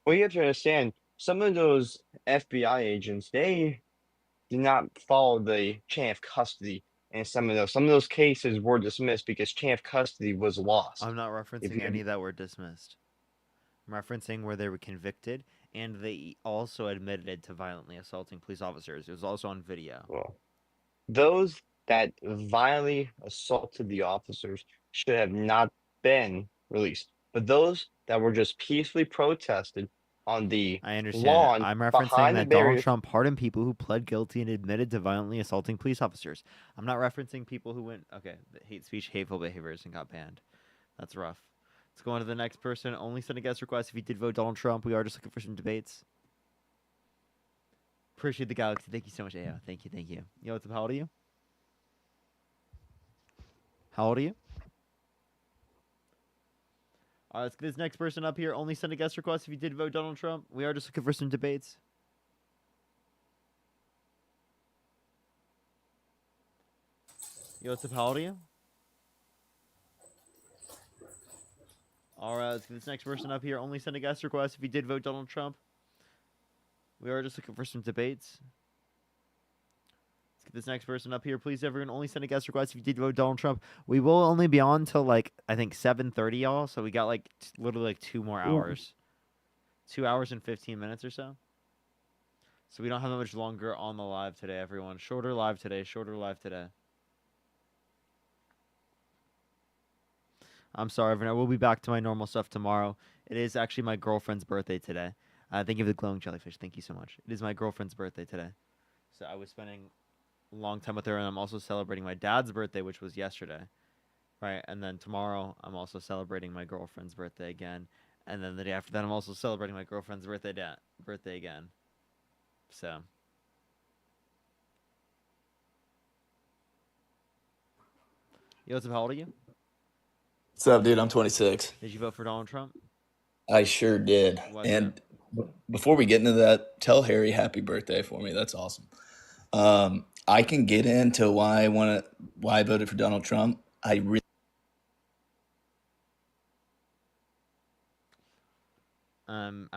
Well, you have to understand, some of those FBI agents, they did not follow the chain of custody, and some of those cases were dismissed because chain of custody was lost. I'm not If referencing you any that were dismissed. I'm referencing where they were convicted and they also admitted to violently assaulting police officers. It was also on video. well, those that violently assaulted the officers should have not been released, but those that were just peacefully protested on the I understand. lawn I'm referencing behind the that Donald barriers. Trump pardoned people who pled guilty and admitted to violently assaulting police officers. I'm not referencing people who went, okay, hate speech, hateful behaviors, and got banned. That's rough. Let's go on to the next person. Only send a guest request if you did vote Donald Trump. We are just looking for some debates. Appreciate the galaxy. Thank you so much, AO. Thank you, thank you. Yo, what's up? How old are you? How old are you? All right, let's get this next person up here. Only send a guest request if you did vote Donald Trump. We are just looking for some debates. Yo, what's up? How old are you? All right, let's get this next person up here. Only send a guest request if you did vote Donald Trump. We are just looking for some debates. Let's get this next person up here, please. Everyone, only send a guest request if you did vote Donald Trump. We will only be on till like I think 7:30, y'all. So we got like literally like 2 more hours, 2 hours and 15 minutes or so. So we don't have that much longer on the live today, everyone. Shorter live today. Shorter live today. I'm sorry, everyone. I will be back to my normal stuff tomorrow. It is actually my girlfriend's birthday today. Thank you for the glowing jellyfish. Thank you so much. It is my girlfriend's birthday today. So I was spending a long time with her, and I'm also celebrating my dad's birthday, which was yesterday. Right? And then tomorrow, I'm also celebrating my girlfriend's birthday again. And then the day after that, I'm also celebrating my girlfriend's birthday again. So. Yo, what's up? How old are you? What's up, dude? I'm 26. Did you vote for Donald Trump? I sure did. What's And before we get into that, tell Harry happy birthday for me. That's awesome. I can get into why I voted for Donald Trump. I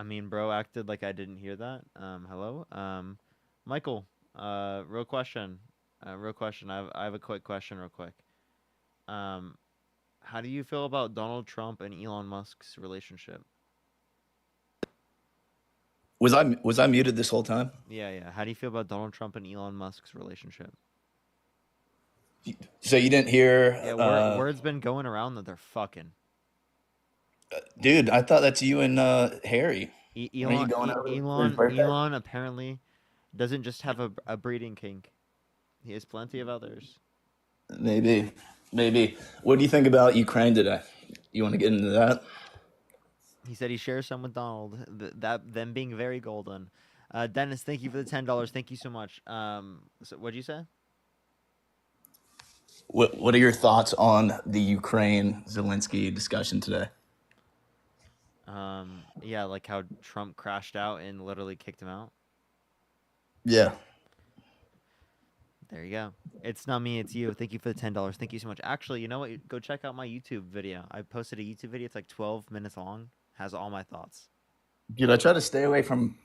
mean, bro acted like I didn't hear that. Hello? Michael, real question. I have a quick question real quick. How do you feel about Donald Trump and Elon Musk's relationship? Was I muted this whole time? Yeah. How do you feel about Donald Trump and Elon Musk's relationship? So you didn't hear? Yeah, word's been going around that they're fucking. Dude, I thought that's you and Harry. Elon apparently doesn't just have a breeding kink. He has plenty of others. Maybe. What do you think about Ukraine today? You want to get into that? He said he shares some with Donald. Them being very golden. Dennis, thank you for the $10. Thank you so much. So what'd you say? What are your thoughts on the Ukraine Zelensky discussion today? Yeah, like how Trump crashed out and literally kicked him out. Yeah. There you go. It's not me, it's you. Thank you for the $10. Thank you so much. Actually, you know what? Go check out my YouTube video. I posted a YouTube video. It's like 12 minutes long. Has all my thoughts. Dude, I try to stay away from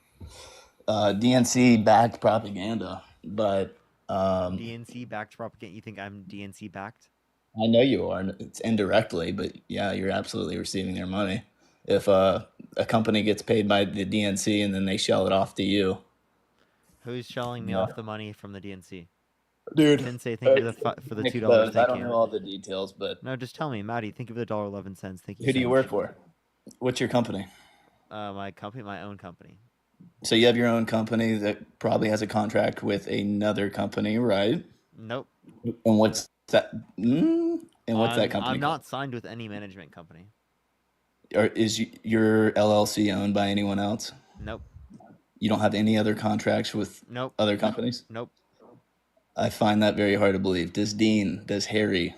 DNC-backed propaganda, but... DNC-backed propaganda? You think I'm DNC-backed? I know you are. It's indirectly, but yeah, you're absolutely receiving their money. If a company gets paid by the DNC and then they shell it off to you. Who's shelling me off the money from the DNC? Dude, I didn't say thank you for the $2. Thank I don't know all the details, but no, just tell me, Maddie. Thank you for the $1.11. Thank you. Who do you work for? What's your company? My own company. So you have your own company that probably has a contract with another company, right? Nope. And what's that? That company? I'm not signed with any management company. Or is your LLC owned by anyone else? Nope. You don't have any other contracts with other companies? Nope. I find that very hard to believe. Does Harry?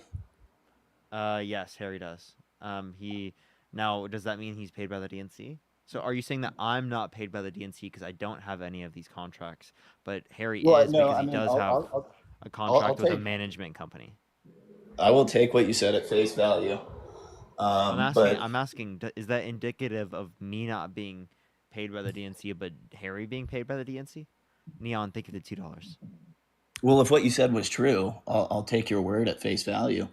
Yes, Harry does. Now, does that mean he's paid by the DNC? So are you saying that I'm not paid by the DNC because I don't have any of these contracts, but Harry is because he does have a contract with a management company? I will take what you said at face value. I'm asking, is that indicative of me not being paid by the DNC, but Harry being paid by the DNC? Neon, thank you for the $2. Well, if what you said was true, I'll take your word at face value.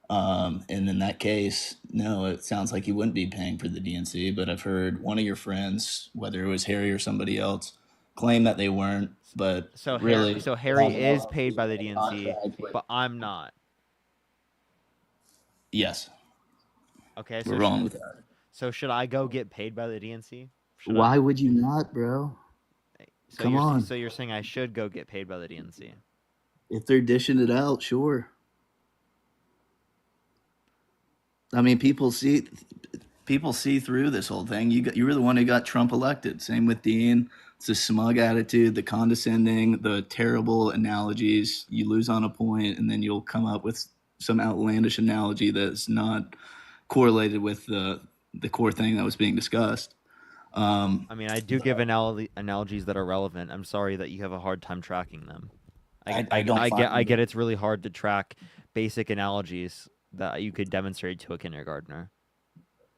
And in that case, no, it sounds like you wouldn't be paying for the DNC, but I've heard one of your friends, whether it was Harry or somebody else, claim that they weren't, but Harry is paid by the DNC, but I'm not. Yes. Okay, we're wrong with that. So should I go get paid by the DNC? Why would you not, bro? Come on. So you're saying I should go get paid by the DNC? If they're dishing it out, sure. I mean, people see through this whole thing. You were the one who got Trump elected. Same with Dean. It's the smug attitude, the condescending, the terrible analogies. You lose on a point, and then you'll come up with some outlandish analogy that's not correlated with the core thing that was being discussed. I mean, I do give analogies that are relevant. I'm sorry that you have a hard time tracking them. I get it's really hard to track basic analogies that you could demonstrate to a kindergartner.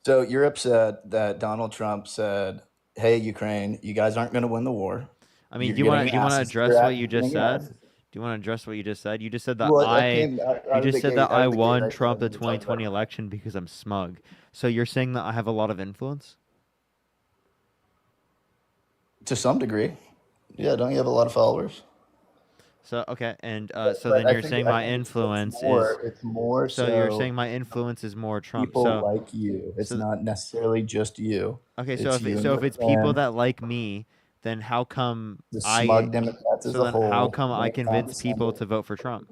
So you're upset that Donald Trump said, "Hey, Ukraine, you guys aren't going to win the war." I mean, do you want to address what you just said? Do you want to address what you just said? You just said that Well, you just said that I won right Trump there, the we talked about 2020 election because I'm smug. So you're saying that I have a lot of influence? to some degree. Yeah, don't you have a lot of followers? So okay, and so But then you're saying my it's influence more. is It's more so you're so saying my influence is more Trump. people So like you. It's so not necessarily just you. okay, so It's you and so if your it's people friend. that like me, then how come The smug Democrats as so a then how whole, come I make convince people condescending to vote for Trump?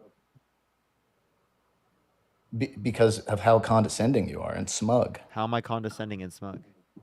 because of how condescending you are and smug. How am I condescending and smug?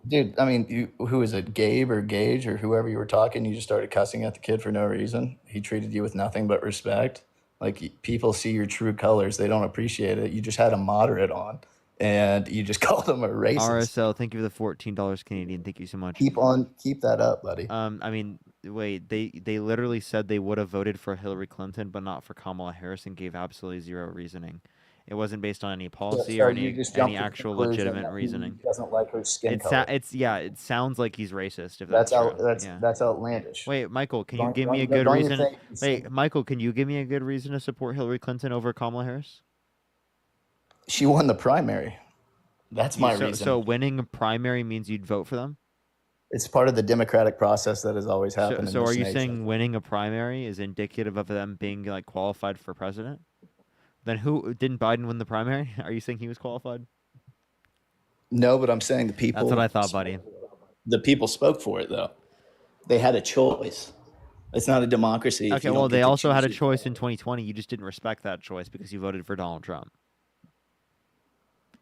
Dude, I mean, who is it, Gabe or Gage or whoever you were talking? You just started cussing at the kid for no reason. He treated you with nothing but respect. Like people see your true colors, they don't appreciate it. You just had a moderate on, and you just called him a racist. RSL, thank you for the $14 Canadian. Thank you so much. Keep that up, buddy. I mean, wait, they literally said they would have voted for Hillary Clinton, but not for Kamala Harris, and gave absolutely zero reasoning. It wasn't based on any policy So or you just jumped any to the actual conclusion legitimate that he reasoning. doesn't like her skin color. It sounds like he's racist. If that's true. Yeah. That's outlandish. Wait, Michael, can you Don't- give me a don't- good don't you reason? think- Wait, Michael, can you give me a good reason to support Hillary Clinton over Kamala Harris? She won the primary. That's my reason. So winning a primary means you'd vote for them? It's part of the democratic process that has always happened. So in are this you nation. saying winning a primary is indicative of them being like qualified for president? Then who didn't Biden win the primary? Are you saying he was qualified? No, but I'm saying the people. That's what I thought, buddy. The people spoke for it, though. They had a choice. It's not a democracy. Okay, well, they also had a choice in 2020. You just didn't respect that choice because you voted for Donald Trump.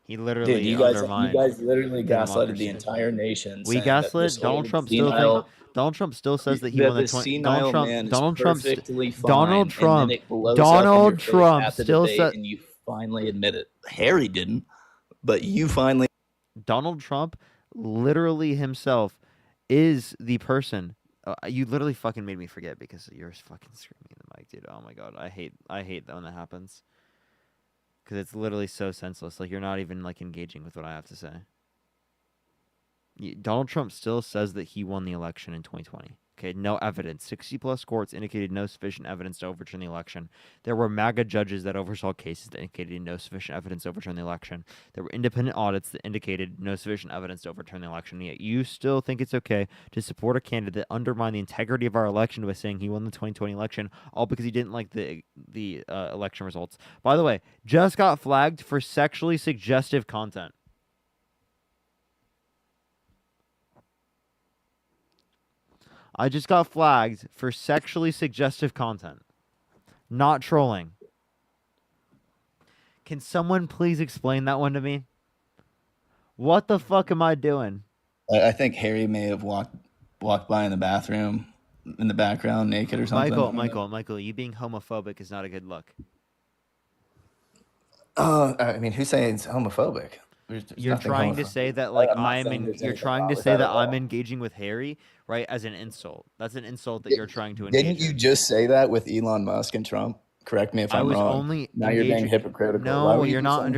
He literally Dude, you guys undermined literally gaslighted democracy. the entire nation. We saying that this gaslit Donald old Trump. senile- Donald Trump still says that he that won the this 20. senile man is perfectly fine, Donald and Trump. then it blows up in your Donald face Trump at the still debate, said. and you finally admit it. Harry didn't, but you finally. Donald Trump, literally himself, is the person. You literally fucking made me forget because you're fucking screaming in the mic, dude. Oh my god, I hate when that happens. Because it's literally so senseless. Like, you're not even, like, engaging with what I have to say. Donald Trump still says that he won the election in 2020. Okay, no evidence. 60-plus courts indicated no sufficient evidence to overturn the election. There were MAGA judges that oversaw cases that indicated no sufficient evidence to overturn the election. There were independent audits that indicated no sufficient evidence to overturn the election. Yet you still think it's okay to support a candidate that undermined the integrity of our election by saying he won the 2020 election, all because he didn't like the election results. By the way, just got flagged for sexually suggestive content. I just got flagged for sexually suggestive content. Not trolling. Can someone please explain that one to me? What the fuck am I doing? I think Harry may have walked by in the bathroom in the background naked or something. Michael, you being homophobic is not a good look. I mean, who's saying it's homophobic? You're trying to say that like you're trying to say that I'm engaging with Harry, right, as an insult. That's an insult that you're trying to engage. Didn't you just say that with Elon Musk and Trump? Correct me if I'm wrong. Now you're being hypocritical. No, you're not.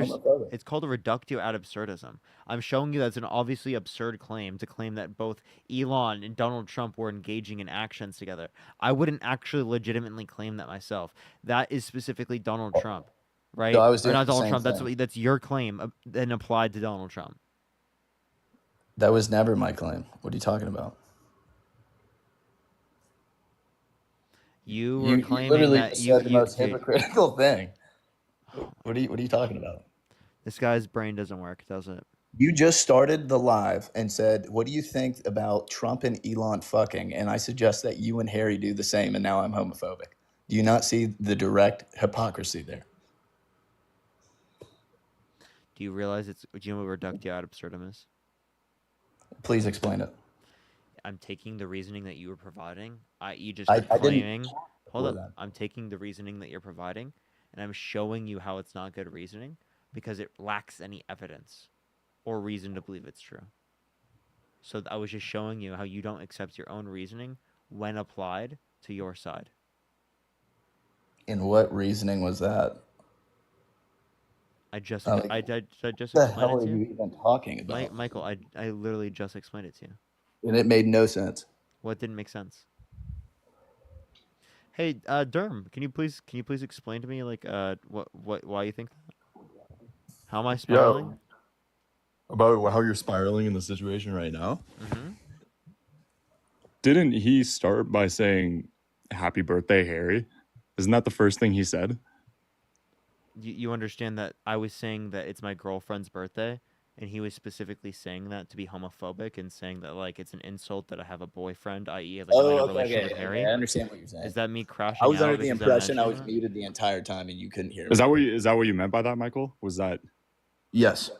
It's called a reductio ad absurdism. I'm showing you that's an obviously absurd claim to claim that both Elon and Donald Trump were engaging in actions together. I wouldn't actually legitimately claim that myself. That is specifically Donald Trump. Right? So I was or not doing the Donald same Trump. thing. That's your claim, then applied to Donald Trump. That was never my claim. What are you talking about? You were claiming literally that said the most hypocritical thing. What are you talking about? This guy's brain doesn't work, does it? You just started the live and said, "What do you think about Trump and Elon fucking?" And I suggest that you and Harry do the same, and now I'm homophobic. Do you not see the direct hypocrisy there? Do you realize do you know what reductio ad absurdum is? Please explain it. I'm taking the reasoning that you were providing, i.e. just I claiming. didn't Hold on. that. I'm taking the reasoning that you're providing, and I'm showing you how it's not good reasoning because it lacks any evidence or reason to believe it's true. So I was just showing you how you don't accept your own reasoning when applied to your side. And what reasoning was that? I just What just the explained hell it are to you you. even talking about? Michael, I literally just explained it to you. And it made no sense. What didn't make sense? Hey, Derm, can you please explain to me like why you think that? How am I spiraling? Yeah. About how you're spiraling in the situation right now. Mm-hmm. Didn't he start by saying "Happy birthday, Harry"? Isn't that the first thing he said? You understand that I was saying that it's my girlfriend's birthday, and he was specifically saying that to be homophobic and saying that like it's an insult that I have a boyfriend, i.e., like I'm in a relationship with Harry. I understand what you're saying. Is that me crashing I was out under the because I'm impression I mentioning was that? muted the entire time and you couldn't hear me. Is that what you meant by that, Michael? Was that Yes.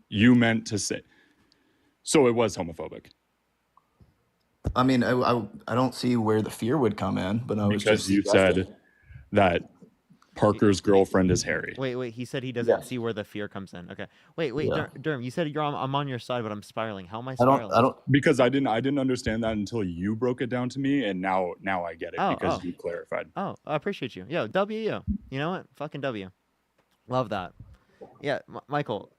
you meant to say? So it was homophobic. I mean, I don't see where the fear would come in, but I was Because just you suggesting. said that Parker's girlfriend is Harry. Wait. He said he doesn't see where the fear comes in. Okay. Wait. Yeah. Derm, you said I'm on your side, but I'm spiraling. How am I I spiraling? don't. Because I didn't understand that until you broke it down to me, and now I get it because you clarified. Oh, I appreciate you. Yo, W. You know what? Fucking W. Love that. Yeah, Michael.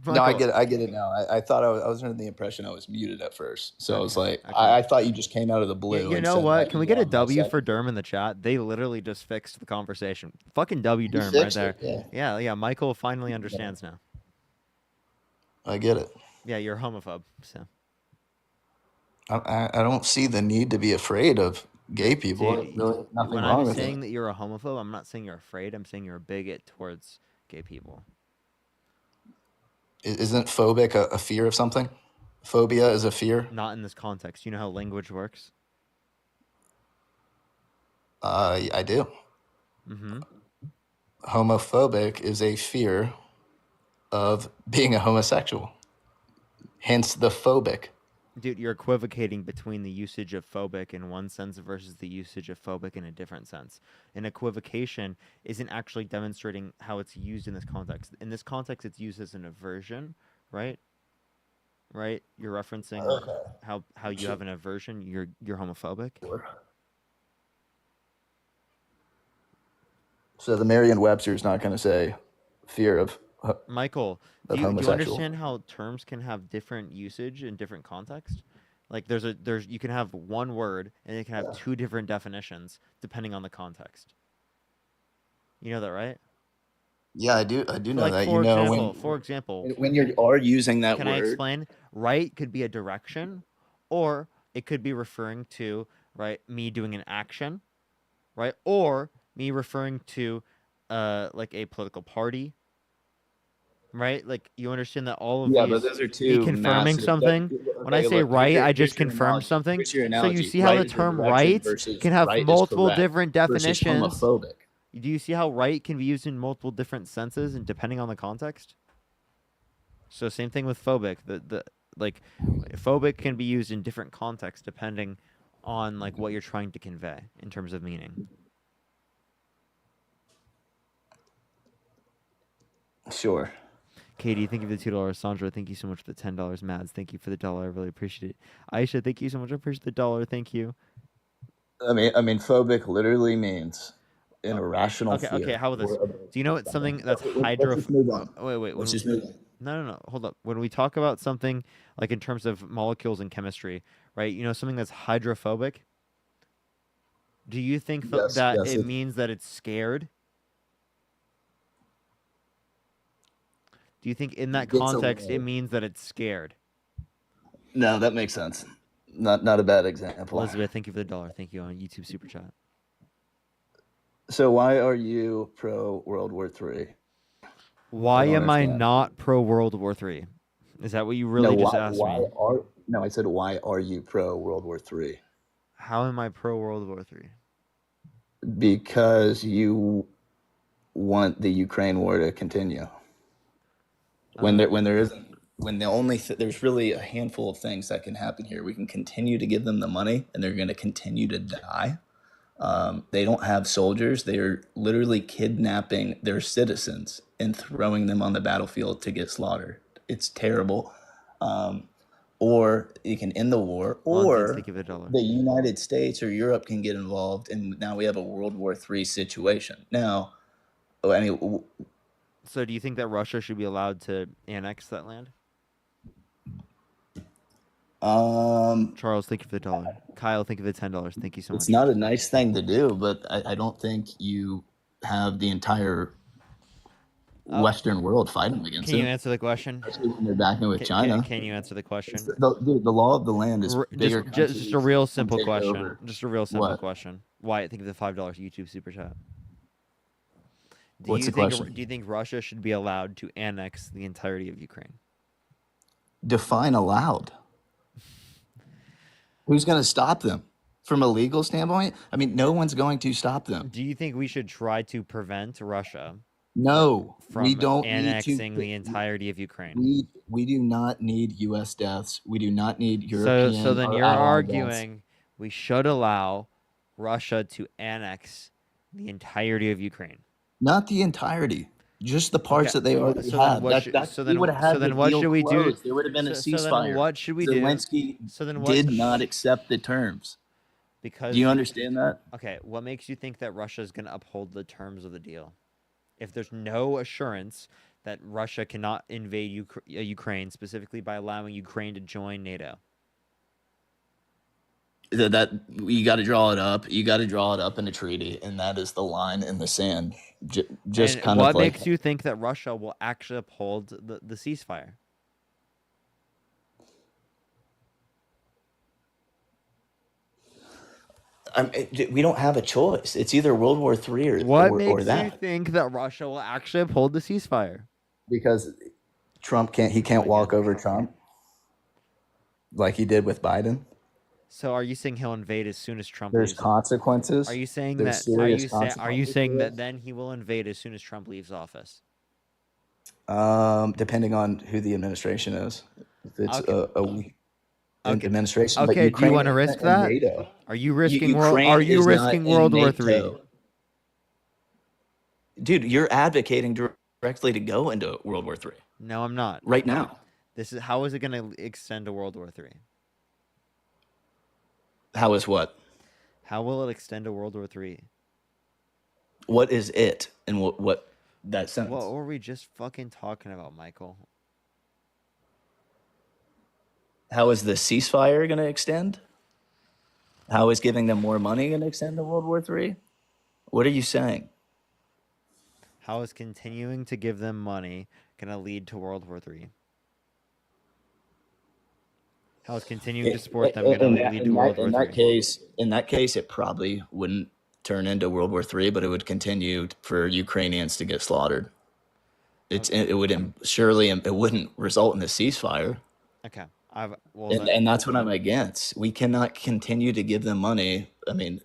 No, I get it now. I thought I was under the impression I was muted at first, so I was like, okay. I thought you just came out of the blue. You and know said what? that Can we you get were a on my W side. for Derm in the chat? They literally just fixed the conversation. Fucking W You Derm right fixed there. it, Yeah. Michael finally understands now. I get it. Yeah, you're a homophobe. So I don't see the need to be afraid of gay people. Dude, Really, nothing when wrong I'm with saying it. that you're a homophobe, I'm not saying you're afraid. I'm saying you're a bigot towards gay people. Isn't phobic a fear of something? Phobia is a fear. Not in this context. You know how language works? I do. Mm-hmm. Homophobic is a fear of being a homosexual. Hence the phobic. Dude, you're equivocating between the usage of phobic in one sense versus the usage of phobic in a different sense. An equivocation isn't actually demonstrating how it's used in this context. In this context, it's used as an aversion, right? Right? You're referencing how you have an aversion. You're homophobic. So the Merriam-Webster is not going to say fear of Michael, do you understand how terms can have different usage in different contexts? Like you can have one word and it can have two different definitions depending on the context. You know that, right? Yeah, I do know like, that. For example, when you are using that can word. I explain? Right could be a direction, or it could be referring to me doing an action, right? Or me referring to like a political party. Right? Like, you understand that all of these... but those are two me confirming massive... something? When I say right, I just confirmed something. So you see how the term right can have multiple different definitions? Homophobic. Do you see how right can be used in multiple different senses and depending on the context? So same thing with phobic. Like, phobic can be used in different contexts depending on like what you're trying to convey in terms of meaning. Sure. Katie, thank you for the $2. Sandra, thank you so much for the $10. Mads, thank you for the $1. I really appreciate it. Aisha, thank you so much. I appreciate the $1. Thank you. I mean, phobic literally means an irrational fear. Okay. How about this? Do you know what something that's Let's just move on. Wait. Let's just move on. No. Hold up. When we talk about something like in terms of molecules and chemistry, right? You know, something that's hydrophobic. Do you think that it means that it's scared? Do you think in that context it means that it's scared? No, that makes sense. Not a bad example. Elizabeth, thank you for the $1. Thank you on YouTube Super Chat. So why are you pro World War III? Why am I not pro World War III? Is that what you really just asked me? No, I said why are you pro World War III? How am I pro World War III? Because you want the Ukraine war to continue. There's really a handful of things that can happen here. We can continue to give them the money, and they're going to continue to die. They don't have soldiers. They are literally kidnapping their citizens and throwing them on the battlefield to get slaughtered. It's terrible. Or you can end the war, or the United States or Europe can get involved, and now we have a World War III situation. Now, I mean... So do you think that Russia should be allowed to annex that land? Charles, thank you for the $1. Kyle, thank you for the $10. Thank you so much. It's not a nice thing to do, but I don't think you have the entire Western world fighting against Can you it. answer the question? Especially when they're backing with China. Can you answer the question? Dude, the law of the land is bigger. Just a real simple take question. over. Just a real simple What? question. Wyatt, think of the $5 YouTube super chat. What's the question? Do you think Russia should be allowed to annex the entirety of Ukraine? Define allowed. Who's going to stop them? From a legal standpoint, I mean, no one's going to stop them. Do you think we should try to prevent Russia? No, from we don't annexing need to, the entirety of Ukraine. We do not need U.S. deaths. We do not need European. So then or you're ally arguing deaths. we should allow Russia to annex the entirety of Ukraine. Not the entirety, just the parts that they already have. So then what should we do? There would have been a ceasefire. So then what should we do? Zelensky did not accept the terms. Because do you understand that? Okay, what makes you think that Russia is going to uphold the terms of the deal? If there's no assurance that Russia cannot invade Ukraine, specifically by allowing Ukraine to join NATO. That you got to draw it up. You got to draw it up in a treaty, and that is the line in the sand. Just kind of like. What makes you think that Russia will actually uphold the ceasefire? We don't have a choice. It's either World War III or what or makes that. you think that Russia will actually uphold the ceasefire? Because Trump can't walk over Trump like he did with Biden. So are you saying he'll invade as soon as Trump There's leaves? consequences. Are you saying There's that? Are you saying consequences. that then he will invade as soon as Trump leaves office? Depending on who the administration is. If it's a weak administration. Okay, but do you Ukraine want to isn't risk in that? NATO. Are you risking Ukraine Are you is not risking in World War NATO. III? Dude, you're advocating directly to go into World War III. No, I'm not. Right now. How is it going to extend to World War III? How is what? How will it extend to World War III? What is it and what that sentence? What were we just fucking talking about, Michael? How is the ceasefire going to extend? How is giving them more money going to extend to World War III? What are you saying? How is continuing to give them money going to lead to World War III? How is continuing to support them going to lead to World War III? In that case, it probably wouldn't turn into World War III, but it would continue for Ukrainians to get slaughtered. It wouldn't result in a ceasefire. Okay. And that's what I'm against. We cannot continue to give them money. I mean,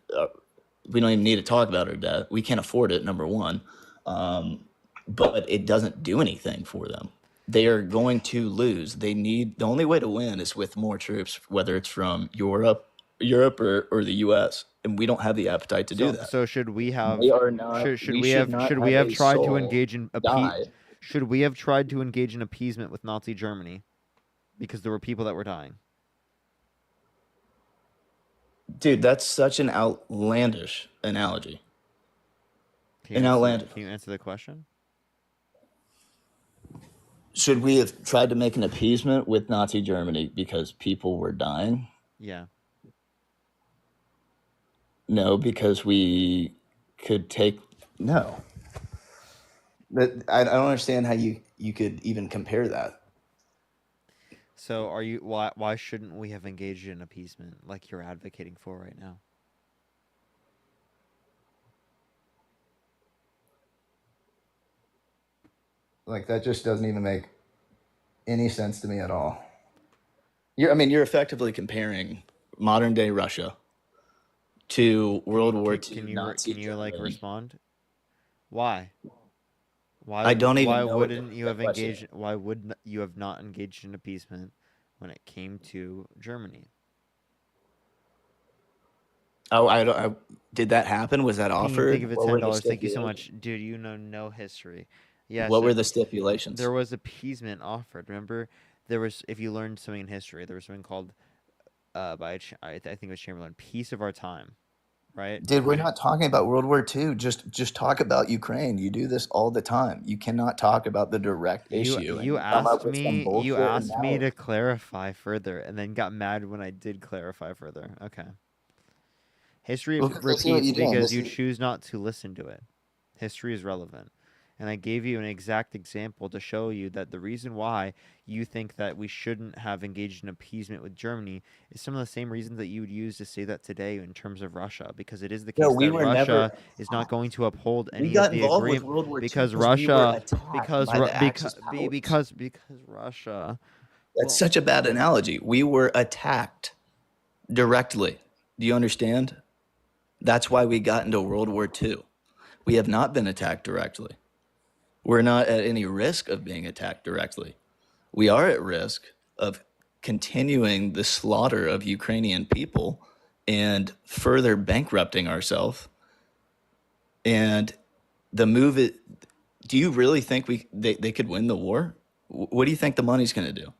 we don't even need to talk about our debt. We can't afford it, number one. But it doesn't do anything for them. They are going to lose. The only way to win is with more troops, whether it's from Europe or the U.S. And we don't have the appetite to do that. So should we have? We are not. Should we have tried to engage in die. Should we have tried to engage in appeasement with Nazi Germany? Because there were people that were dying. Dude, that's such an outlandish analogy. Can you answer the question? Should we have tried to make an appeasement with Nazi Germany because people were dying? Yeah. No, because we could take... No. I don't understand how you could even compare that. So why shouldn't we have engaged in appeasement like you're advocating for right now? Like, that just doesn't even make any sense to me at all. You're effectively comparing modern day Russia to World War II. Can you Germany. respond? Why? I don't even know. Why would you have not engaged in appeasement when it came to Germany? Oh, did that happen? Was that offered? Think of it, $10. Thank you so much, dude. You know no history. Yeah. What were the stipulations? There was appeasement offered. Remember, there was. If you learned something in history, there was something called, I think it was Chamberlain, "Peace of Our Time." right? Dude, we're not talking about World War II. Just talk about Ukraine. You do this all the time. You cannot talk about the direct issue and You you come up asked with some me bullshit to analogy. clarify further, and then got mad when I did clarify further. Okay. History Well, 'cause I see what repeats you're doing. because This you is choose not to listen to it. History is relevant. And I gave you an exact example to show you that the reason why you think that we shouldn't have engaged in appeasement with Germany is some of the same reasons that you would use to say that today in terms of Russia, because it is the no, case we that were never Russia is not going to uphold we any of got the involved with agreement World War II because because we were Russia attacked by the Axis powers. because Russia. That's such a bad analogy. We were attacked directly. Do you understand? That's why we got into World War II. We have not been attacked directly. We're not at any risk of being attacked directly. We are at risk of continuing the slaughter of Ukrainian people and further bankrupting ourselves. And the move it, do you really think they could win the war? What do you think the money's going to do?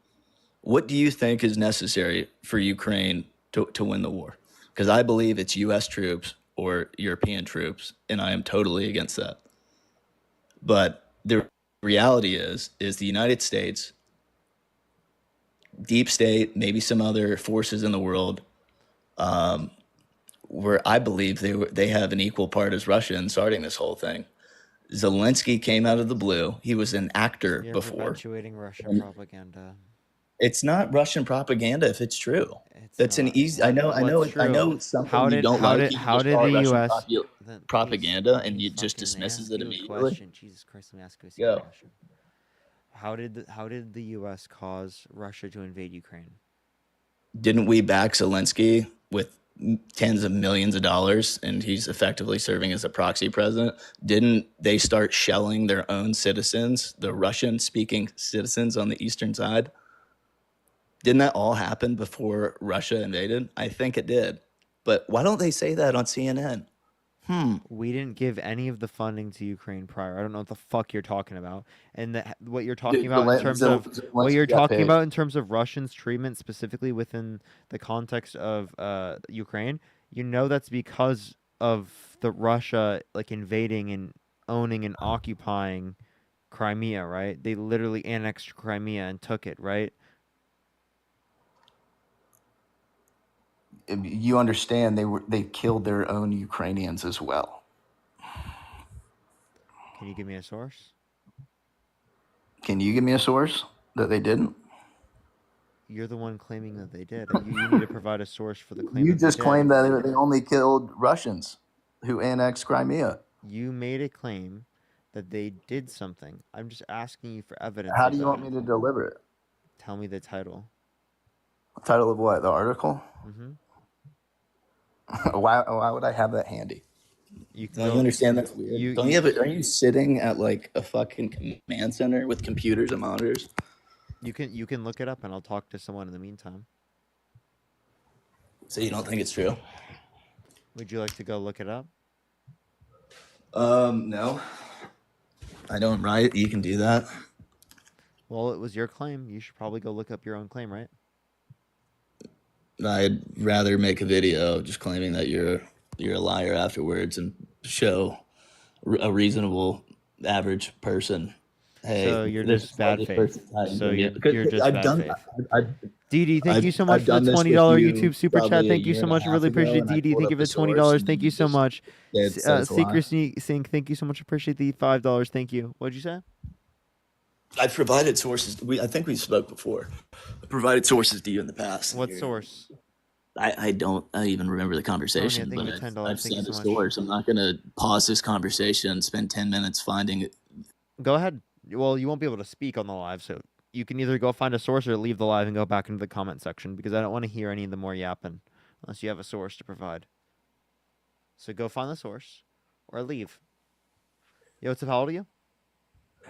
What do you think is necessary for Ukraine to win the war? Because I believe it's U.S. troops or European troops, and I am totally against that. But the reality is the United States, deep state, maybe some other forces in the world, where I believe they have an equal part as Russia in starting this whole thing. Zelensky came out of the blue. He was an actor You're before. perpetuating Russian propaganda. It's not Russian propaganda if it's true. That's an easy. What's I true? know something you don't like. You can How just did call the it Russian U.S. propaganda, and Let me you just fucking dismisses ask it you a immediately. question. Jesus Christ, let me ask you a Go. serious question. How did the U.S. cause Russia to invade Ukraine? Didn't we back Zelensky with tens of millions of dollars, and he's effectively serving as a proxy president? Didn't they start shelling their own citizens, the Russian-speaking citizens on the eastern side? Didn't that all happen before Russia invaded? I think it did. But why don't they say that on CNN? We didn't give any of the funding to Ukraine prior. I don't know what the fuck you're talking about. And what you're talking about in terms of Russians' treatment specifically within the context of Ukraine, that's because of the Russia invading and owning and occupying Crimea, right? They literally annexed Crimea and took it, right? You understand they killed their own Ukrainians as well. Can you give me a source? Can you give me a source that they didn't? You're the one claiming that they did. You need to provide a source for the claim You that they just did. claimed that they only killed Russians who annexed Crimea. You made a claim that they did something. I'm just asking you for evidence. How do you want me to deliver it? Tell me the title. Title of what? The article? Mm-hmm. Why would I have that handy? Don't you understand that's weird? Are you sitting at like a fucking command center with computers and monitors? You can look it up, and I'll talk to someone in the meantime. So you don't think it's true? Would you like to go look it up? No. I don't write. You can do that. Well, it was your claim. You should probably go look up your own claim, right? I'd rather make a video just claiming that you're a liar afterwards and show a reasonable average person. Hey, so you're just bad faith. So you're just I've bad done, faith. DD, thank you so much for the $20 YouTube super chat. Thank you so much. I really appreciate it. DD, thank you for the $20. Thank you so much. Secret Sync, thank you so much. Appreciate the $5. Thank you. What'd you say? I've provided sources. I think we spoke before. I provided sources to you in the past. What source? I don't even remember the conversation, Tony, but $10. I've Thank said you a so source. I'm not going to pause this conversation and spend 10 minutes finding it. Go ahead. Well, you won't be able to speak on the live, so you can either go find a source or leave the live and go back into the comment section, because I don't want to hear any of the more yapping unless you have a source to provide. So go find the source or leave. Yo, what's up? How old are you?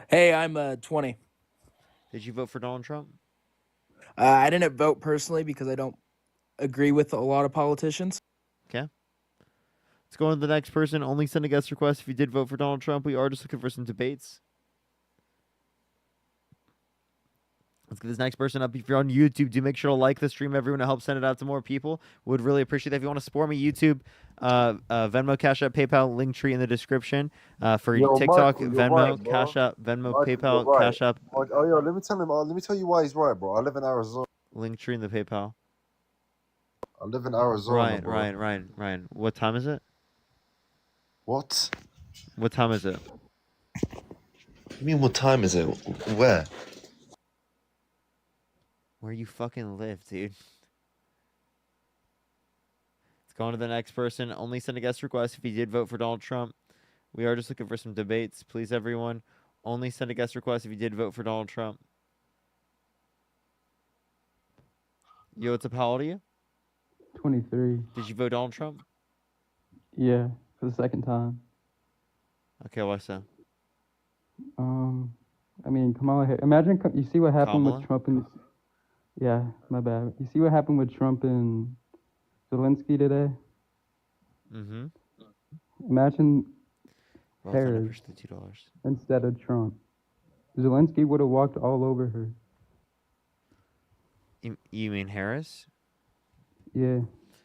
Hey, I'm 20. Did you vote for Donald Trump? I didn't vote personally because I don't agree with a lot of politicians. Okay. Let's go on to the next person. Only send a guest request if you did vote for Donald Trump. We are just looking for some debates. Let's get this next person up. If you're on YouTube, do make sure to like the stream, everyone, to help send it out to more people. Would really appreciate that. If you want to support me, YouTube, Venmo, Cash App, PayPal, Linktree in the description. For Yo, TikTok, Michael, you're right, Venmo, bro. Cash App, Venmo, Michael, you're PayPal, right. Cash App, Oh, yo, let me tell him. Let me tell you why he's right, bro. I live in Arizona. Linktree in the PayPal. I live in Arizona, bro. Ryan. What time is it? What? What time is it? You mean what time is it? Where? Where you fucking live, dude. Let's go on to the next person. Only send a guest request if you did vote for Donald Trump. We are just looking for some debates. Please, everyone. Only send a guest request if you did vote for Donald Trump. Yo, what's up? How old are you? 23. Did you vote Donald Trump? Yeah, for the second time. Okay, why so? I mean, Kamala Harris. Imagine you see what happened Kamala? with Trump and. Yeah, my bad. You see what happened with Trump and Zelensky today? Mm-hmm. Imagine Well, trying to Harris push the $2. instead of Trump. Zelensky would have walked all over her. You mean Harris? Yeah.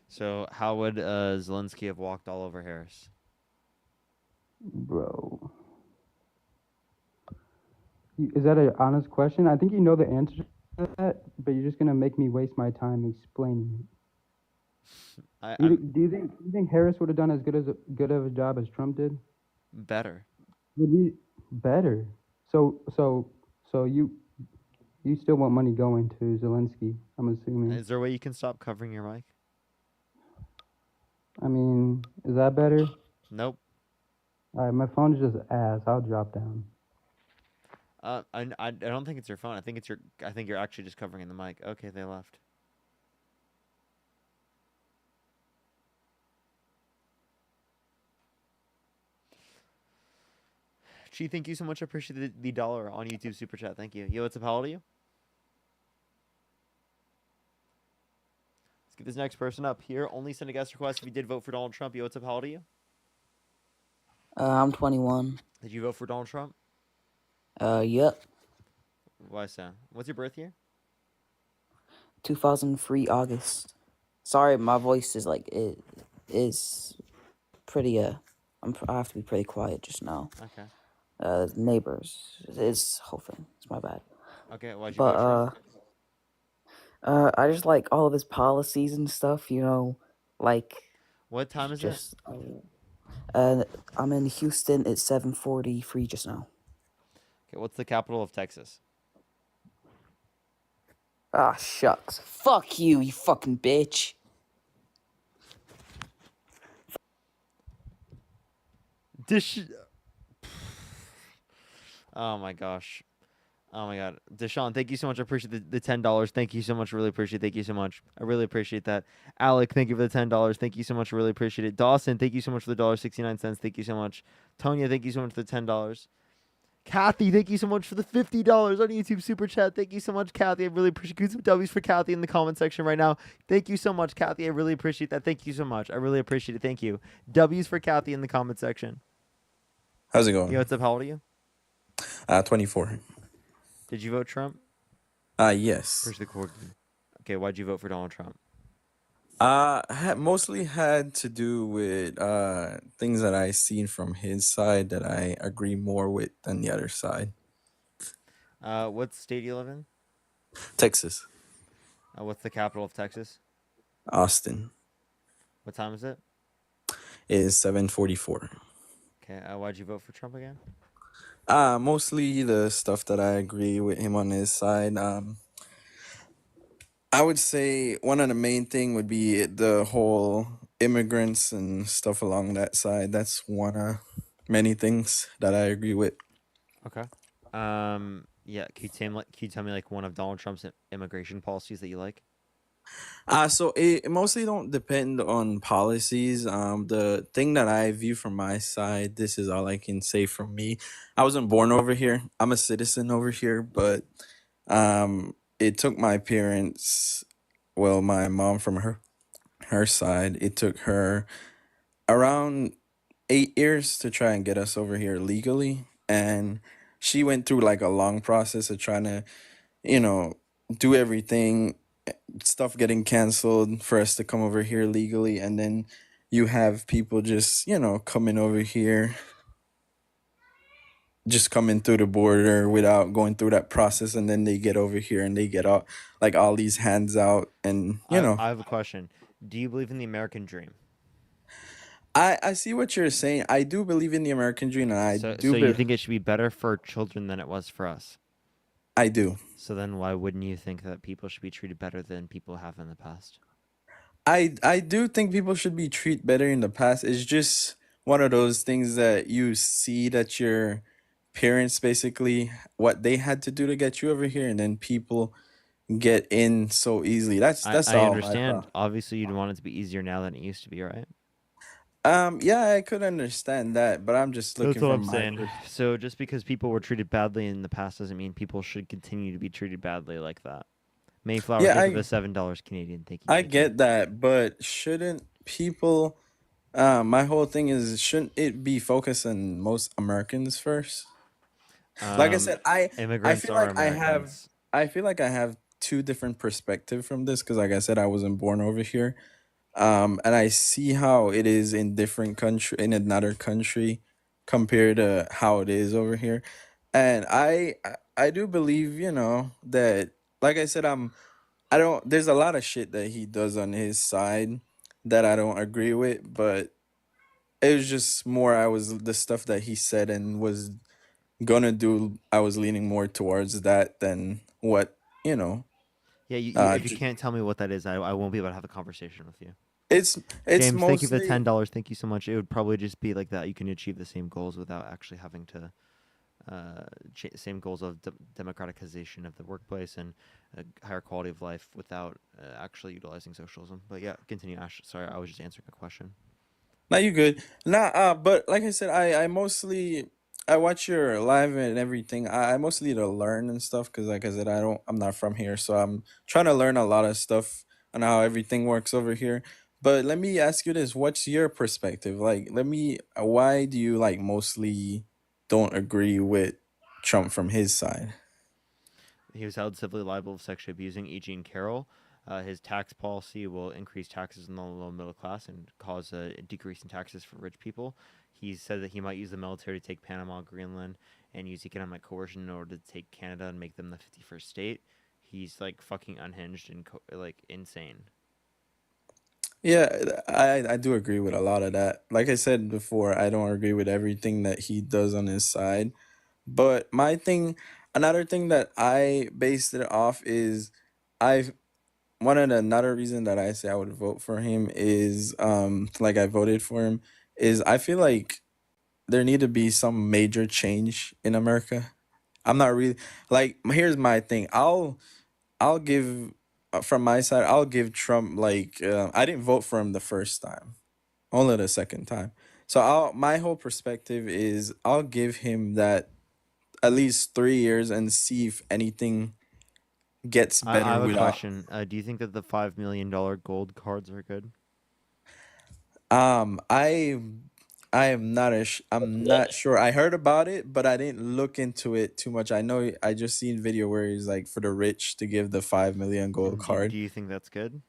So how would Zelensky have walked all over Harris? Bro. Is that an honest question? I think you know the answer to that, but you're just going to make me waste my time explaining it. Do you think Harris would have done as good of a job as Trump did? Better. Would we better? So you still want money going to Zelensky? I'm assuming. Is there a way you can stop covering your mic? I mean, is that better? Nope. All right, my phone is just ass. I'll drop down. I don't think it's your phone. I think you're actually just covering in the mic. Okay, they left. Chi, thank you so much. I appreciate the dollar on YouTube super chat. Thank you. Yo, what's up? How old are you? Let's get this next person up here. Only send a guest request if you did vote for Donald Trump. Yo, what's up? How old are you? I'm 21. Did you vote for Donald Trump? Yep. Why so? What's your birth year? 2003 August. Sorry, my voice is like it is pretty I have to be pretty quiet just now. Okay. Neighbors, it's whole thing. It's my bad. Okay, why'd you vote Trump? I just like all of his policies and stuff. You know, like. What time is it? I'm in Houston. It's 7:43 just now. Okay, what's the capital of Texas? Ah, shucks. Fuck you, you fucking bitch. Oh my gosh. Oh my god. Deshaun, thank you so much. I appreciate the $10. Thank you so much. Really appreciate it. Thank you so much. I really appreciate that. Alec, thank you for the $10. Thank you so much. Really appreciate it. Dawson, thank you so much for the $1.69. Thank you so much. Tonya, thank you so much for the $10. Kathy, thank you so much for the $50 on YouTube Super Chat. Thank you so much, Kathy. I really appreciate it. Some W's for Kathy in the comment section right now. Thank you so much, Kathy. I really appreciate that. Thank you so much. I really appreciate it. Thank you. W's for Kathy in the comment section. How's it going? Yo, what's up? How old are you? 24. Did you vote Trump? Yes. Push the corgi. Okay, why'd you vote for Donald Trump? Mostly had to do with things that I seen from his side that I agree more with than the other side. What state do you live in? Texas. What's the capital of Texas? Austin. What time is it? It is 7:44. Okay, why'd you vote for Trump again? Mostly the stuff that I agree with him on his side. I would say one of the main thing would be the whole immigrants and stuff along that side. That's one of many things that I agree with. Okay. Yeah. Can you tell me like one of Donald Trump's immigration policies that you like? So it mostly don't depend on policies. The thing that I view from my side, this is all I can say from me. I wasn't born over here. I'm a citizen over here, but it took my parents, well, my mom from her side, it took her around 8 years to try and get us over here legally, and she went through like a long process of trying to you know, do everything, stuff getting canceled for us to come over here legally, and then you have people just, coming over here, just coming through the border without going through that process, and then they get over here and they get all these hands out, and I have a question. Do you believe in the American dream? I see what you're saying. I do believe in the American dream, and So you think it should be better for children than it was for us? I do. So then why wouldn't you think that people should be treated better than people have in the past? I do think people should be treated better in the past. It's just one of those things that you see that your parents basically what they had to do to get you over here, and then people get in so easily. That's I all my understand. problem. Obviously, you'd want it to be easier now than it used to be, right? Yeah, I could understand that, but I'm just That's looking what from I'm saying. So just because people were treated badly in the past doesn't mean people should continue to be treated badly like that. Mayflower, Yeah, thank you for the $7 Canadian. Thank you. I get that, but shouldn't people my whole thing is shouldn't it be focused on most Americans first? Like I said, I Immigrants feel are like Americans. I feel like I have two different perspectives from this because like I said, I wasn't born over here. And I see how it is in different country in another country compared to how it is over here. And I do believe, that like I said, I don't there's a lot of shit that he does on his side that I don't agree with, but it was just more I was the stuff that he said and was gonna do, I was leaning more towards that than what, Yeah, if you j- can't tell me what that is, I won't be able to have a conversation with you. it's James, thank you for the mostly $10. Thank you so much. It would probably just be like that. You can achieve the same goals without actually having to same goals of democratization of the workplace and a higher quality of life without actually utilizing socialism. But yeah, continue, Ash. Sorry, I was just answering a question. Now you good. Nah, but like I said, I mostly I watch your live and everything. I mostly to learn and stuff because like I said, I'm not from here, so I'm trying to learn a lot of stuff on how everything works over here. But let me ask you this: what's your perspective? Like, why do you like mostly don't agree with Trump from his side? He was held civilly liable of sexually abusing E. Jean Carroll. His tax policy will increase taxes on the low middle class and cause a decrease in taxes for rich people. He said that he might use the military to take Panama, Greenland, and use economic coercion in order to take Canada and make them the 51st state. He's like fucking unhinged and like insane. Yeah, I do agree with a lot of that. Like I said before, I don't agree with everything that he does on his side. But another thing that I based it off is I've one of the another reason that I say I would vote for him is like I voted for him is I feel like there need to be some major change in America. I'm not really like here's my thing. I'll give from my side. I'll give Trump like I didn't vote for him the first time, only the second time. So my whole perspective is I'll give him that at least 3 years and see if anything gets I better have a without. question. Do you think that the $5 million gold cards are good? I am not I'm not sure. I heard about it, but I didn't look into it too much. I know I just seen video where he's like for the rich to give the 5 million gold And card. do you think that's good?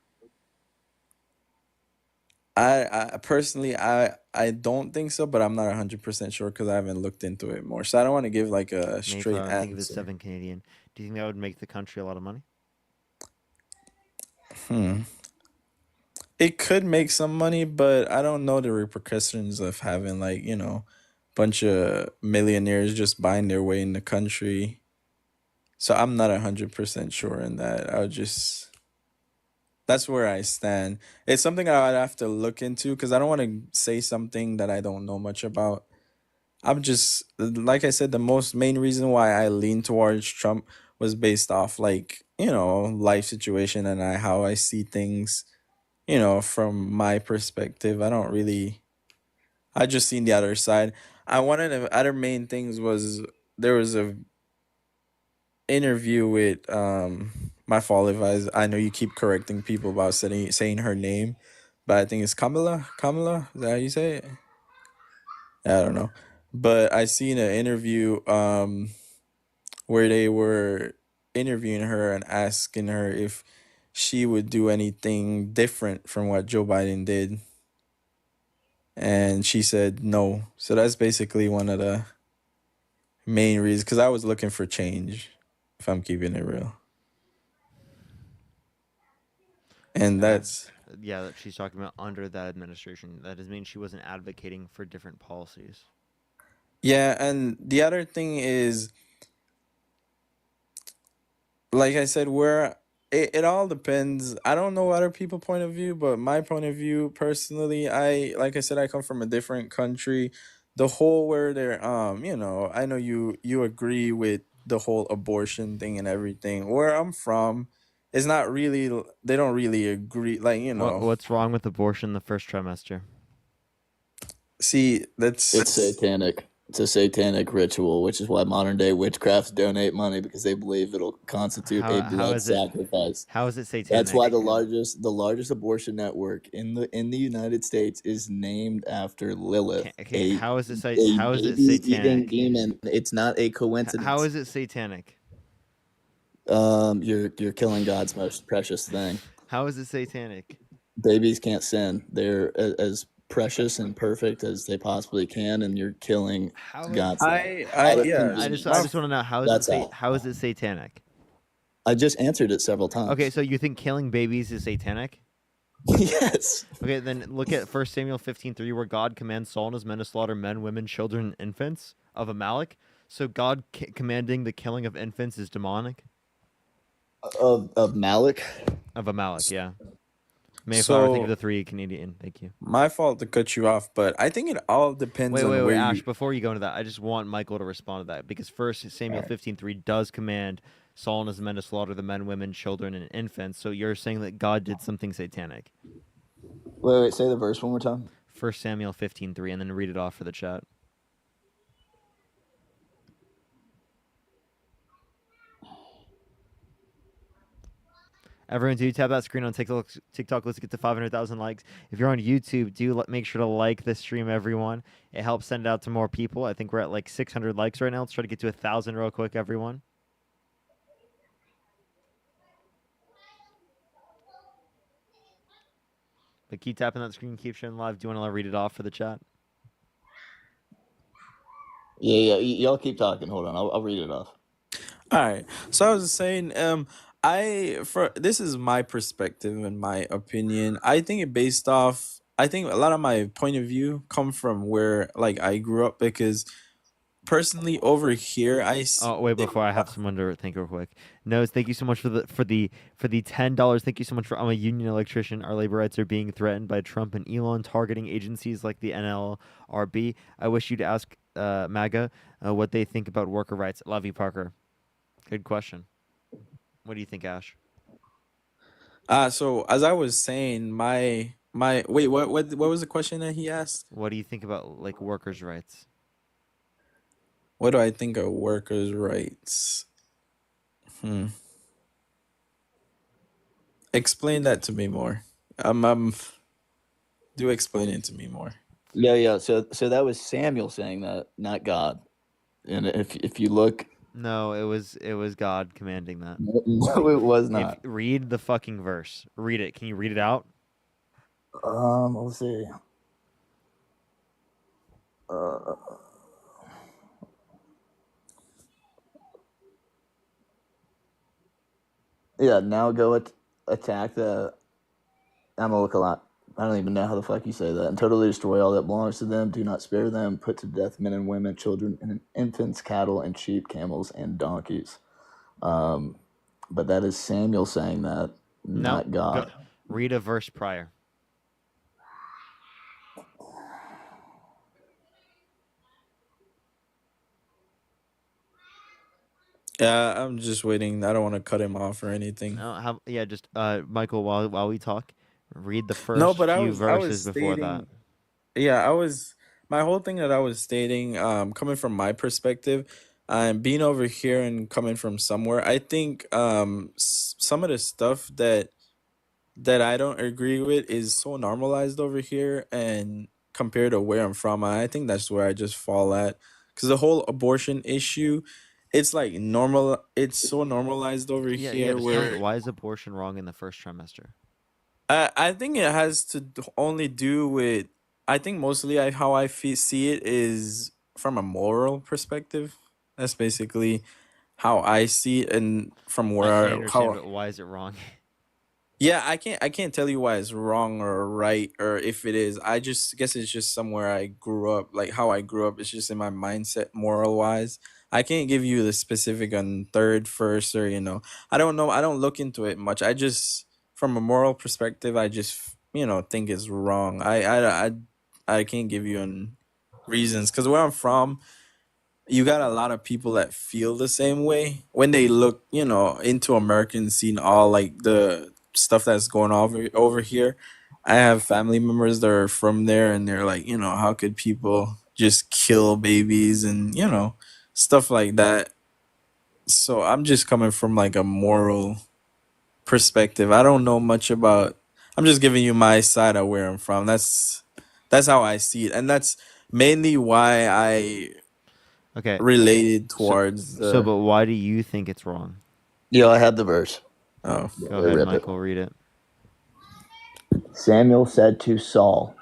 I personally I don't think so, but I'm not 100% sure because I haven't looked into it more. So I don't want to give like a straight Mayflower, think of the answer. 7 Canadian. Do you think that would make the country a lot of money? It could make some money, but I don't know the repercussions of having like, bunch of millionaires just buying their way in the country. So I'm not 100% sure in that. That's where I stand. It's something I'd have to look into because I don't want to say something that I don't know much about. I'm just like I said, the most main reason why I lean towards Trump was based off like, life situation and how I see things, from my perspective. I just seen the other side. One of the other main things was there was a interview with my fault if I know you keep correcting people about saying her name, but I think it's Kamala. Kamala, is that how you say it? I don't know. But I seen an interview where they were interviewing her and asking her if she would do anything different from what Joe Biden did. And she said no. So that's basically one of the main reasons, because I was looking for change, if I'm keeping it real. And that's Yeah, that she's talking about under that administration. That doesn't mean she wasn't advocating for different policies. yeah. And the other thing is, like I said, it all depends. I don't know other people's point of view, but my point of view personally, like I said, I come from a different country. The whole where they're I know you agree with the whole abortion thing and everything. Where I'm from, it's not really, they don't really agree, like, What's wrong with abortion the first trimester? See, It's satanic. It's a satanic ritual, which is why modern day witchcrafts donate money, because they believe it'll constitute a blood sacrifice. How is it satanic? That's why the largest abortion network in the United States is named after Lilith. How is it satanic? Demon. It's not a coincidence. How is it satanic? You're killing God's most precious thing. How is it satanic? Babies can't sin. They're as precious and perfect as they possibly can, and you're killing God's thing. I just want to know how is it satanic? I just answered it several times. Okay, so you think killing babies is satanic? Yes. Okay, then look at 1 Samuel 15:3, where God commands Saul and his men to slaughter men, women, children, and infants of Amalek. So God commanding the killing of infants is demonic? Of Malik? Of Amalek, yeah. Mayflower, think of the three Canadian. Thank you. My fault to cut you off, but I think it all depends on where Ash, before you go into that, I just want Michael to respond to that, because 1 Samuel 15:3 does command Saul and his men to slaughter the men, women, children, and infants. So you're saying that God did something satanic. Wait, say the verse one more time. 1 Samuel 15:3, and then read it off for the chat. Everyone, do tap that screen on TikTok. Let's get to 500,000 likes. If you're on YouTube, make sure to like this stream, everyone. It helps send it out to more people. I think we're at like 600 likes right now. Let's try to get to 1,000 real quick, everyone. But keep tapping that screen, keep sharing live. Do you want to read it off for the chat? Yeah. Y'all keep talking. Hold on, I'll read it off. All right. So I was saying, this is my perspective and my opinion. I think I think a lot of my point of view come from where like I grew up, because personally over here before I have someone to think real quick. Nose, thank you so much for the $10. Thank you so much for I'm a union electrician. Our labor rights are being threatened by Trump and Elon targeting agencies like the NLRB. I wish you'd ask MAGA what they think about worker rights. Love you, Parker. Good question. What do you think, Ash? So as I was saying, my wait, what was the question that he asked? What do you think about like workers' rights? What do I think of workers' rights? Explain that to me more. Do explain it to me more. Yeah. So that was Samuel saying that, not God. And if you look. No, it was God commanding that. No, it was not. Read the fucking verse. Read it. Can you read it out? Let's see. Yeah, now go attack the Amalekite. I don't even know how the fuck you say that. And totally destroy all that belongs to them. Do not spare them. Put to death men and women, children and infants, cattle and sheep, camels and donkeys. But that is Samuel saying that, not God. Read a verse prior. Yeah, I'm just waiting. I don't want to cut him off or anything. No, just Michael, while we talk, read the first few verses before that. Yeah, my whole thing that I was stating, coming from my perspective, being over here and coming from somewhere, I think some of the stuff that I don't agree with is so normalized over here, and compared to where I'm from, I think that's where I just fall at. Because the whole abortion issue, it's like normal. It's so normalized over Yeah, here just tell me, where why is abortion wrong in the first trimester? I think it has to only do with. I think mostly how I see it is from a moral perspective. That's basically how I see it, and from I where understand, how. but why is it wrong? Yeah, I can't tell you why it's wrong or right or if it is. I just guess it's just somewhere I grew up, like how I grew up. It's just in my mindset, moral wise. I can't give you the specific on third, first, or I don't know. I don't look into it much. I just, from a moral perspective, I just think it's wrong. I can't give you an reasons because where I'm from, you got a lot of people that feel the same way when they look, into American scene, all like the stuff that's going on over here. I have family members that are from there, and they're like, how could people just kill babies and stuff like that. So I'm just coming from like a moral perspective. I don't know much about. I'm just giving you my side of where I'm from. That's how I see it, and that's mainly why I Okay. related So, towards but why do you think it's wrong? Yeah, I have the verse. Oh, Go I ahead, rip it. Michael. Read it. Samuel said to Saul,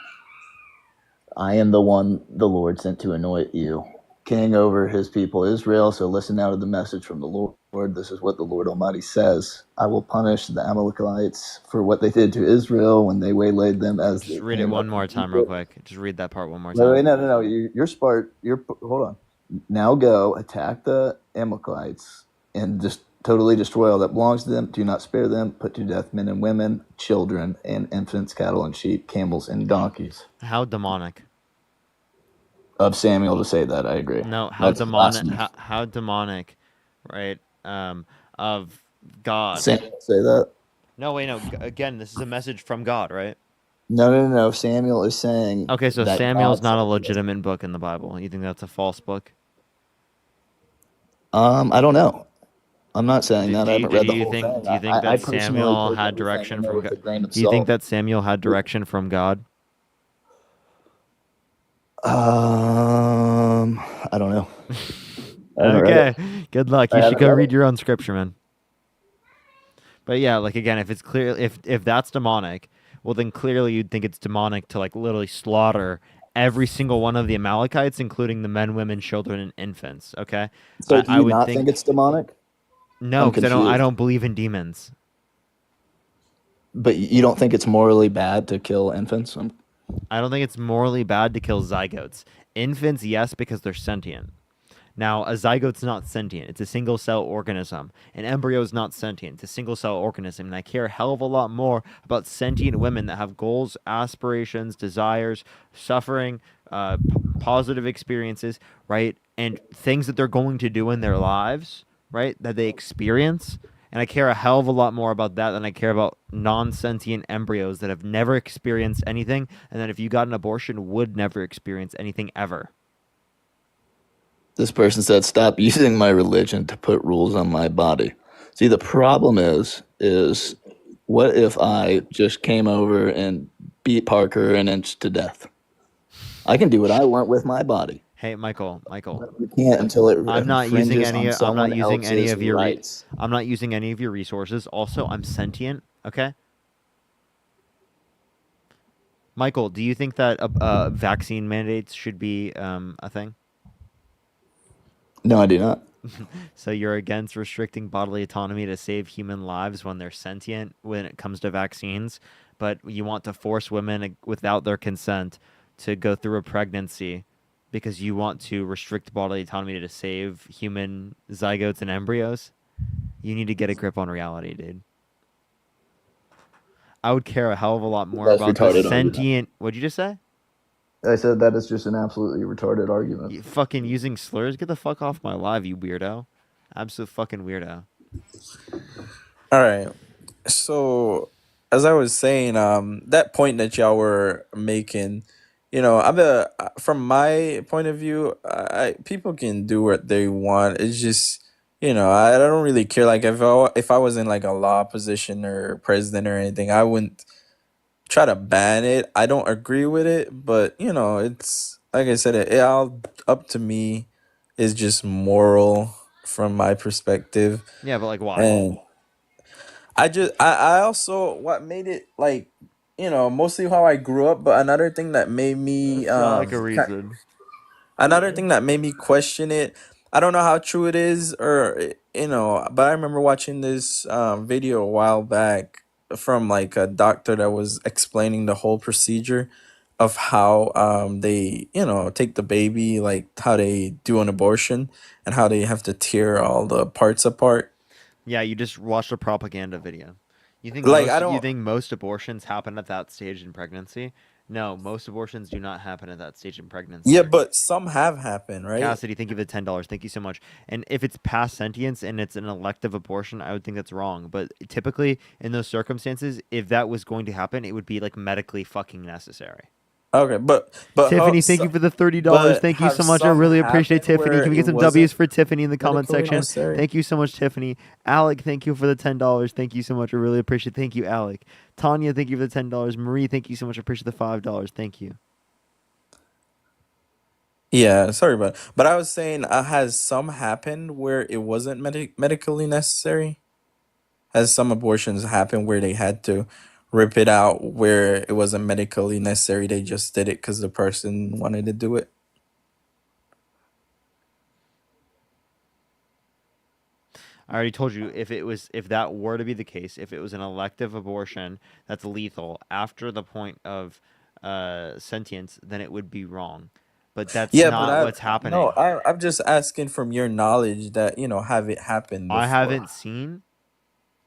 I am the one the Lord sent to anoint you king over his people Israel. So listen now to the message from the Lord. This is what the Lord Almighty says. I will punish the Amalekites for what they did to Israel when they waylaid them as Just they read it came one up more from time, real Egypt. quick. Just read that part one more Wait, time. no. You're smart. Hold on. Now go attack the Amalekites and just totally destroy all that belongs to them. Do not spare them. Put to death men and women, children and infants, cattle and sheep, camels and donkeys. How demonic? Of Samuel to say that, I agree. No, how That's demonic? blasphemous. How demonic? Right? Of God. Samuel say that? No, wait, no. Again, this is a message from God, right? No. Samuel is saying Okay, so that Samuel's God not a said this. legitimate book in the Bible. You think that's a false book? I don't know. I'm not saying that. Do I you haven't do read the you whole think thing. do you think I that personally Samuel take had everything direction in there from with God? a grain of Do you think salt. that Samuel had direction from God? I don't know. I haven't read it. Okay, good luck. I You should haven't go read read it. your own scripture, man. But yeah, like again, if it's clear, if that's demonic, well then clearly you'd think it's demonic to like literally slaughter every single one of the Amalekites, including the men, women, children, and infants. Okay, So do I you would not think think it's demonic? no, I'm because I confused. don't believe in demons. But you don't think it's morally bad to kill infants? I don't think it's morally bad to kill zygotes. Infants, yes, because they're sentient. Now, a zygote's not sentient. It's a single cell organism. An embryo is not sentient. It's a single cell organism. And I care a hell of a lot more about sentient women that have goals, aspirations, desires, suffering, positive experiences, right? And things that they're going to do in their lives, right? That they experience. And I care a hell of a lot more about that than I care about non-sentient embryos that have never experienced anything, and that if you got an abortion would never experience anything ever. This person said, "Stop using my religion to put rules on my body." See, the problem is what if I just came over and beat Parker an inch to death? I can do what I want with my body. Hey, Michael. You can't until it I'm not using infringes any. on I'm not someone using any else's of your. rights. I'm not using any of your resources. Also, I'm sentient. Okay. Michael, do you think that vaccine mandates should be a thing? No, I do not. So you're against restricting bodily autonomy to save human lives when they're sentient when it comes to vaccines, but you want to force women without their consent to go through a pregnancy because you want to restrict bodily autonomy to save human zygotes and embryos? You need to get a grip on reality, dude. I would care a hell of a lot more That's about the retarded argument. sentient. What'd you just say? I said that is just an absolutely retarded argument. You fucking using slurs? Get the fuck off my live, you weirdo. Absolute fucking weirdo. All right. So, as I was saying, that point that y'all were making, from my point of view, people can do what they want. It's just, I don't really care. Like if I was in like a law position or president or anything, I wouldn't try to ban it. I don't agree with it, but it's like I said, it all up to me is just moral from my perspective. Yeah, but like why? And I also what made it like, mostly how I grew up, but another thing that made me That's not like a reason. another thing that made me question it, I don't know how true it is, or but I remember watching this video a while back from like a doctor that was explaining the whole procedure of how they take the baby, like how they do an abortion and how they have to tear all the parts apart. Yeah, you just watched a propaganda video. You think Like I you don't. think most abortions happen at that stage in pregnancy? No, most abortions do not happen at that stage in pregnancy. Yeah, but some have happened, right? Cassidy, thank you for the $10. Thank you so much. And if it's past sentience and it's an elective abortion, I would think that's wrong. But typically, in those circumstances, if that was going to happen, it would be like medically fucking necessary. Okay, but Tiffany, thank you for the $30. but Thank you have so much. I some really appreciate happened Tiffany. where Can we get it some wasn't W's for Tiffany in the comment medically section? necessary? Thank you so much, Tiffany. Alec, thank you for the $10. Thank you so much. I really appreciate it. Thank you, Alec. Tanya, thank you for the $10. Marie, thank you so much. I appreciate the $5. Thank you. Yeah, sorry about it. But I was saying, has some happened where it wasn't medically necessary? Has some abortions happened where they had to rip it out where it wasn't medically necessary? They just did it because the person wanted to do it? I already told you if that were to be the case, if it was an elective abortion that's lethal after the point of sentience, then it would be wrong. But that's Yeah, but not what's happening. no, I'm just asking from your knowledge that, have it happened before. I haven't seen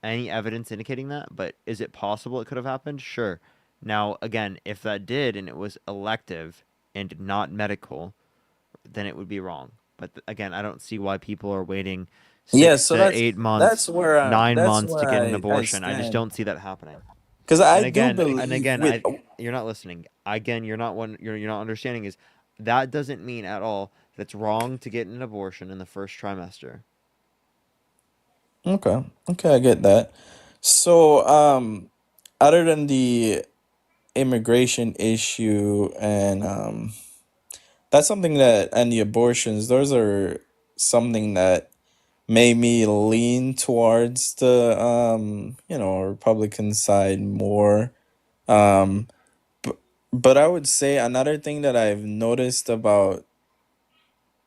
any evidence indicating that, but is it possible it could have happened? Sure. Now, again, if that did and it was elective and not medical, then it would be wrong. But again, I don't see why people are waiting 6 so to 8 months, 9 months to get an I abortion. I just stand. don't see that happening. Because And do believe you're not listening. Again, you're not understanding is that doesn't mean at all that it's wrong to get an abortion in the first trimester. Okay, I get that. So, other than the immigration issue and that's something that, and the abortions, those are something that made me lean towards the Republican side more. But I would say another thing that I've noticed about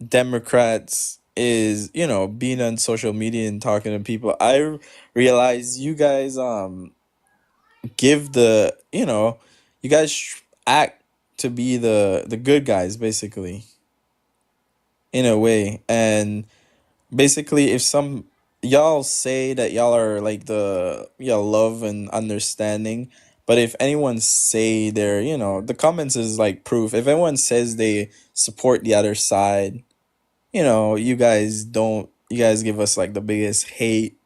Democrats is, being on social media and talking to people. I realize you guys give the, you guys act to be the good guys basically, in a way. And basically if some y'all say that y'all are like y'all love and understanding, but if anyone say they're, the comments is like proof. If anyone says they support the other side, you guys give us like the biggest hate.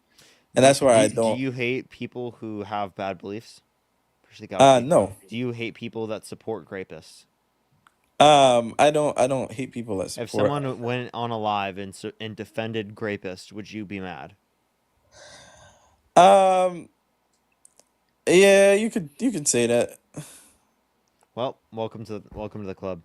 And that's where I Do don't. you hate people who have bad beliefs? No. Do you hate people that support rapists? I don't hate people that support. If someone went on a live and defended rapists, would you be mad? Yeah, you could say that. Well, welcome to the club.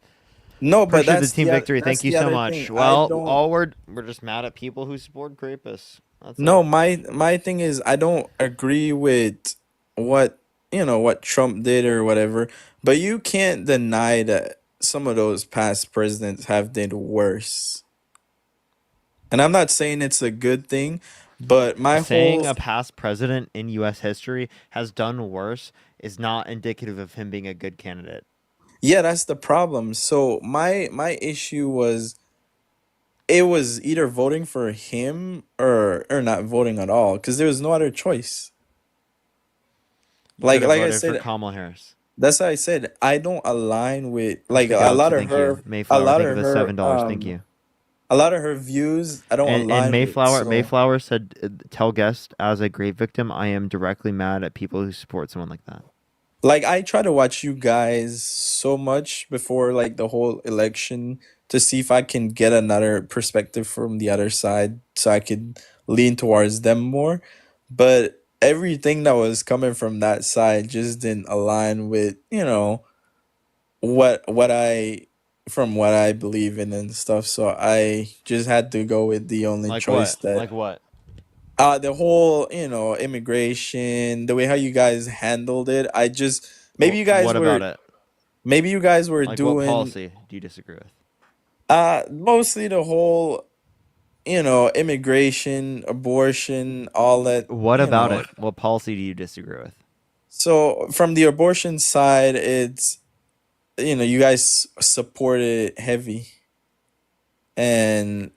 No, but appreciate that's the team victory. that's Thank you the so other much. thing. Well, we're just mad at people who support rapists. That's No, it. my thing is I don't agree with what what Trump did or whatever, but you can't deny that some of those past presidents have did worse. And I'm not saying it's a good thing, but saying a past president in U.S. history has done worse is not indicative of him being a good candidate. Yeah, that's the problem. So my issue was it was either voting for him or not voting at all because there was no other choice. Like I said, for Kamala Harris. That's why I said I don't align with like a lot of her. Mayflower, a lot thank of you for the her. $7. Thank you. A lot of her views I don't align and Mayflower, with. So. Mayflower said, "Tell guest as a great victim, I am directly mad at people who support someone like that." Like I try to watch you guys so much before like the whole election to see if I can get another perspective from the other side so I could lean towards them more. But everything that was coming from that side just didn't align with, what I from what I believe in and stuff. So I just had to go with the only Like choice what? that Like what? the whole, immigration, the way how you guys handled it. I just maybe you guys What about were it? maybe you guys were Like what doing policy do you disagree with? mostly the whole, immigration, abortion, all that, What about it? What policy do you disagree with? So from the abortion side, it's you guys support it heavy, and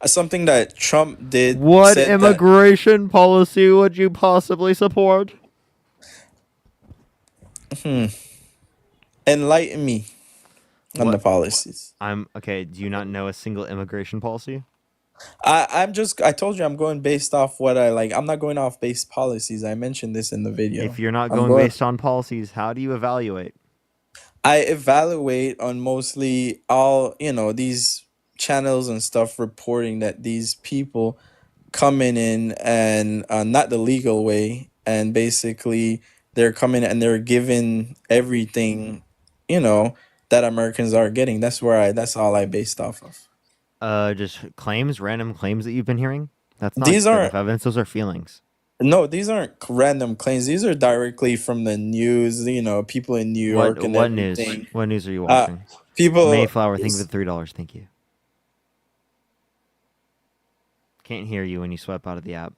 something that Trump did What said that. immigration policy would you possibly support? Enlighten me on the What? policies. I'm okay. Do you not know a single immigration policy? I told you I'm going based off what I like. I'm not going off based policies. I mentioned this in the video. If you're not I'm going going. based on policies, how do you evaluate? I evaluate on mostly all, these channels and stuff reporting that these people coming in and not the legal way, and basically they're coming and they're giving everything, that Americans are getting. That's all I based off of. Just claims, random claims that you've been hearing? That's not These good aren't enough evidence. Those are feelings. No, these aren't random claims. These are directly from the news, people in New York and What news? everything. What news are you watching? People Mayflower, thank you for the $3. Thank you. Can't hear you when you swipe out of the app.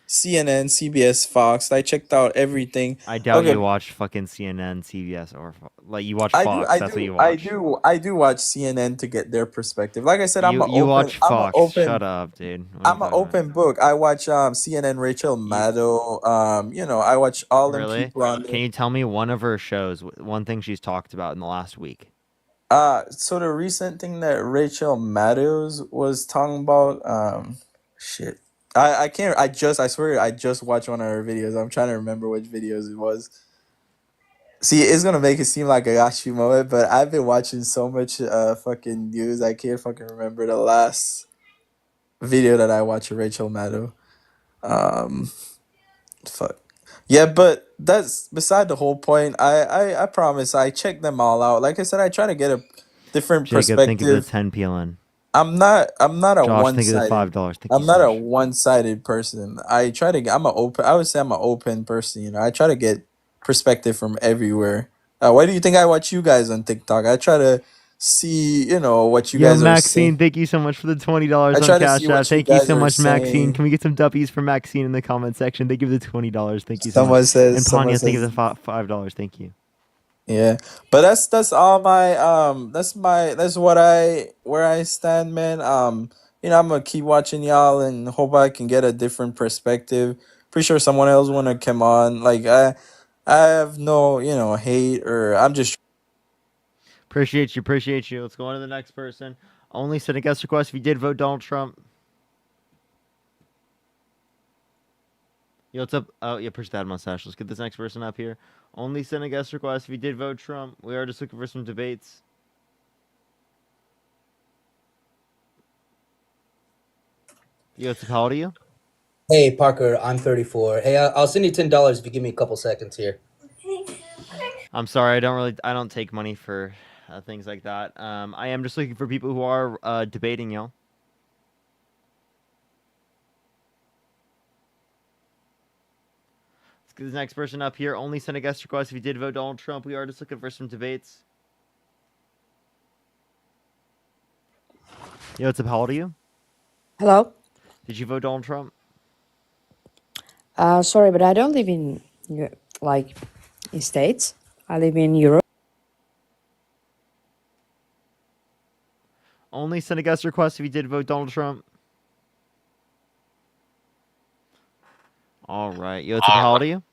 CNN, CBS, Fox. I checked out everything. I doubt Okay. you watch fucking CNN, CBS, or like you watch I Fox. do, That's what you I watch. do watch CNN to get their perspective. Like I said, I'm You watch I'm an Fox. open. Shut up, dude. What are I'm you an talking open book. I watch CNN, Rachel Maddow. I watch all about? them Really? people on Can there. you tell me one of her shows? One thing she's talked about in the last week? So the recent thing that Rachel Maddows was talking about, shit. I can't. I swear I just watched one of her videos. I'm trying to remember which videos it was. See, it's gonna make it seem like a got you moment, but I've been watching so much fucking news. I can't fucking remember the last video that I watched of Rachel Maddow. Fuck. Yeah, but that's beside the whole point. I promise I check them all out. Like I said, I try to get a different Jacob, thank you for the perspective. 10 PLN. I'm not a Josh, thank you for the one-sided. $5. Thank you I'm so not a much. one-sided person. I try to I'm a open I would say I'm an open person, I try to get perspective from everywhere. Why do you think I watch you guys on TikTok? I try to see, what you Yo, guys are saying. Maxine, thank you so much for the $20 I on try to Cash see App. what you Thank you guys so are much, Maxine. saying. Can we get some duppies for Maxine in the comment section? Thank you for the $20. Thank you so Someone much. says And someone Panya, thank you says for the $5. Thank you. Yeah, but that's all my that's what where I stand, man. I'm gonna keep watching y'all and hope I can get a different perspective. Pretty sure someone else wanna come on. Like I have no hate, or I'm just. Appreciate you. Appreciate you. Let's go on to the next person. Only send a guest request if you did vote Donald Trump. Yo, what's up? Oh, yeah, push that mustache. Let's get this next person up here. Only send a guest request if you did vote Trump. We are just looking for some debates. Yo, what's up? How old are you? Hey, Parker, I'm 34. Hey, I'll send you $10 if you give me a couple seconds here. I'm sorry, I don't take money for things like that. I am just looking for people who are debating, y'all. Let's get this next person up here. Only send a guest request if you did vote Donald Trump. We are just looking for some debates. Yo, what's up? How old are you? Hello. Did you vote Donald Trump? Sorry, but I don't live in in States. I live in Europe. Only send a guest request if you did vote Donald Trump. All right. Yo, what's up? How old are you?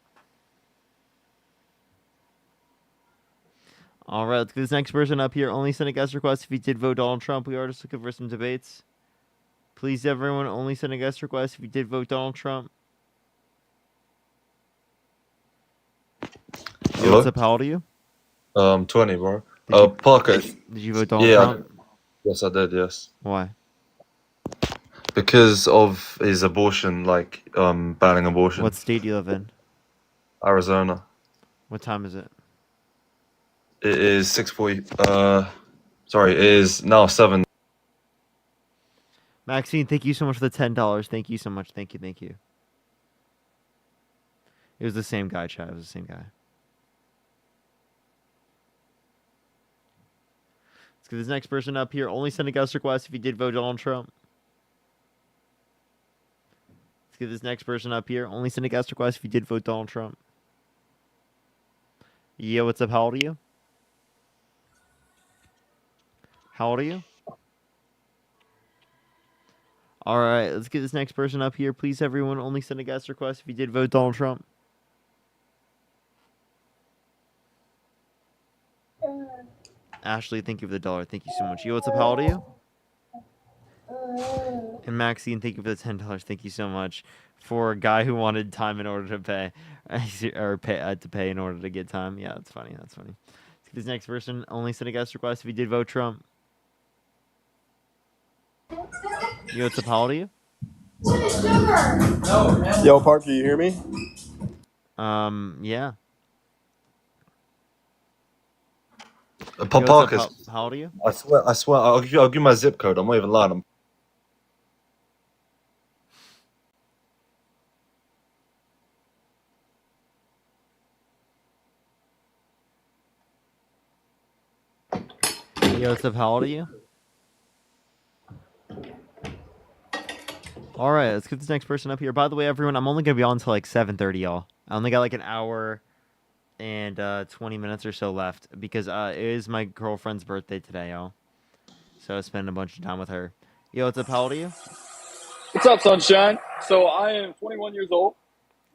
All right. Let's get this next person up here. Only send a guest request if you did vote Donald Trump. We are just looking for some debates. Please, everyone, only send a guest request if you did vote Donald Trump. Yo, what's up? How old are you? 20, bro. Did Parker. Did you vote Donald Trump? Yes, I did. Yes. Why? Because of his abortion, banning abortion. What state do you live in? Arizona. What time is it? It is 6:40. Sorry, it is now 7. Maxine, thank you so much for the $10. Thank you so much. Thank you. Thank you. It was the same guy, Chad. It was the same guy. Let's get this next person up here. Only send a guest request if you did vote Donald Trump. Let's get this next person up here. Only send a guest request if you did vote Donald Trump. Yo, what's up? How old are you? How old are you? All right, let's get this next person up here. Please, everyone, only send a guest request if you did vote Donald Trump. Ashley, thank you for the $1. Thank you so much. Yo, what's up? How old are you? And Maxine, thank you for the $10. Thank you so much. For a guy who wanted time in order to pay, or to pay in order to get time. Yeah, that's funny. That's funny. Let's get this next person. Only send a guest request if you did vote Trump. Yo, what's up? How old are you? Yo, Parker, you hear me? Yeah. Parker, how old are you? I swear, I'll give you my zip code. I'm not even lying. Yo, what's up? How old are you? All right, let's get this next person up here. By the way, everyone, I'm only going to be on until like 7:30, y'all. I only got like an hour and 20 minutes or so left because it is my girlfriend's birthday today, y'all. So I spend a bunch of time with her. Yo, what's up? How old are you? What's up, Sunshine? So I am 21 years old.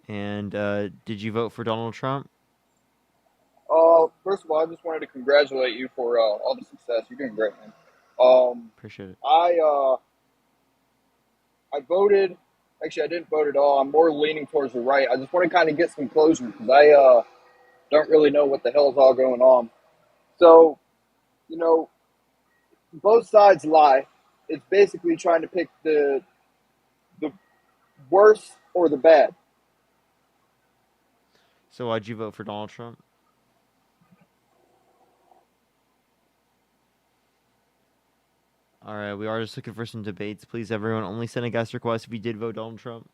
And did you vote for Donald Trump? First of all, I just wanted to congratulate you for all the success. You're doing great, man. Appreciate it. I voted. Actually, I didn't vote at all. I'm more leaning towards the right. I just want to kind of get some closure because I don't really know what the hell's all going on. So, you know, both sides lie. It's basically trying to pick the worst or the bad. So why'd you vote for Donald Trump? All right, we are just looking for some debates. Please, everyone, only send a guest request if you did vote Donald Trump.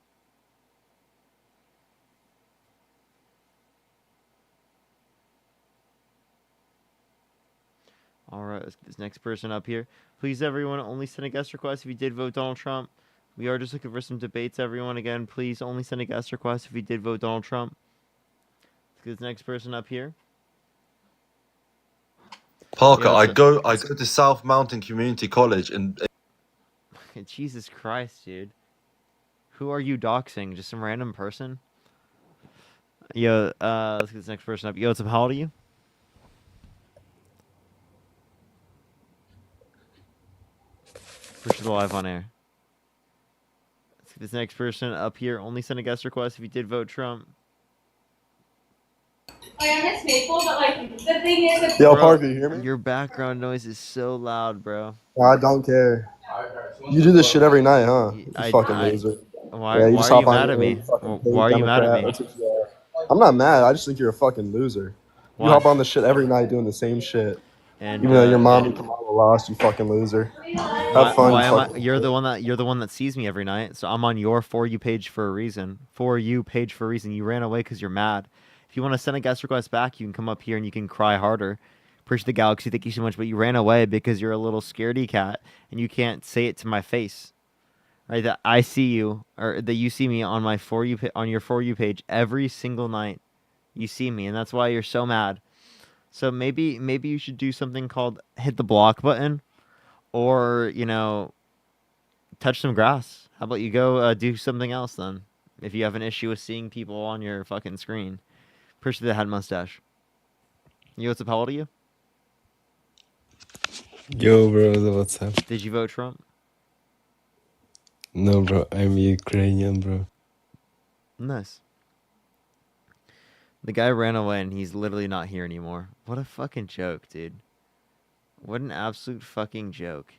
All right, let's get this next person up here. Please, everyone, only send a guest request if you did vote Donald Trump. We are just looking for some debates, everyone. Again, please only send a guest request if you did vote Donald Trump. Let's get this next person up here. Parker, I go to South Mountain Community College and Jesus Christ, dude. Who are you doxing? Just some random person? Yo, let's get this next person up. Yo, what's up? How old are you? Push the live on air. Let's get this next person up here. Only send a guest request if you did vote Trump. I miss Maple, but like the thing is, Yo, Parker, you hear me? Your background noise is so loud, bro. I don't care. You do this shit every night, huh? You fucking loser. Why Yeah, you are just you hop on mad here at and me? fucking Why are you mad at Democrat. me? That's what you are. I'm not mad. I just think you're a fucking loser. You Why? hop on the shit every night doing the same shit. And even though your mom and Kamala lost, you fucking loser. Have fun. Why am I? Fucking You're the one that sees me every night. So I'm on your For You page for a reason. For You page for a reason. You ran away because you're mad. If you want to send a guest request back, you can come up here and you can cry harder. Appreciate the Galaxy. Thank you so much. But you ran away because you're a little scaredy cat and you can't say it to my face. Right? That I see you, or that you see me on my For You on your For You page every single night. You see me, and that's why you're so mad. So maybe you should do something called hit the block button, or touch some grass. How about you go do something else then? If you have an issue with seeing people on your fucking screen. Appreciate the head mustache. You, what's up? How old are you? Yo, bro, what's up? Did you vote Trump? No, bro, I'm Ukrainian, bro. Nice. The guy ran away and he's literally not here anymore. What a fucking joke, dude. What an absolute fucking joke.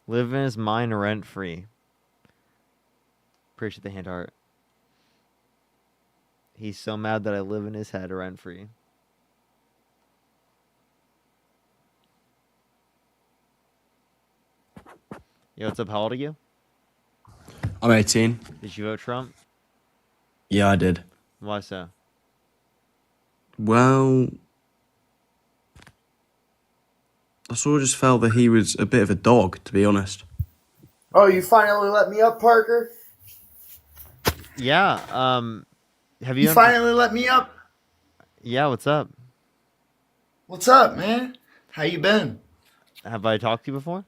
Live in his mind rent-free. Appreciate the hand heart. He's so mad that I live in his head rent-free. Yo, what's up? How old are you? I'm 18. Did you vote Trump? Yeah, I did. Why so? Well, I sort of just felt that he was a bit of a dog, to be honest. Oh, you finally let me up, Parker? Yeah. Have you? You finally let me up? Yeah. What's up? What's up, man? How you been? Have I talked to you before?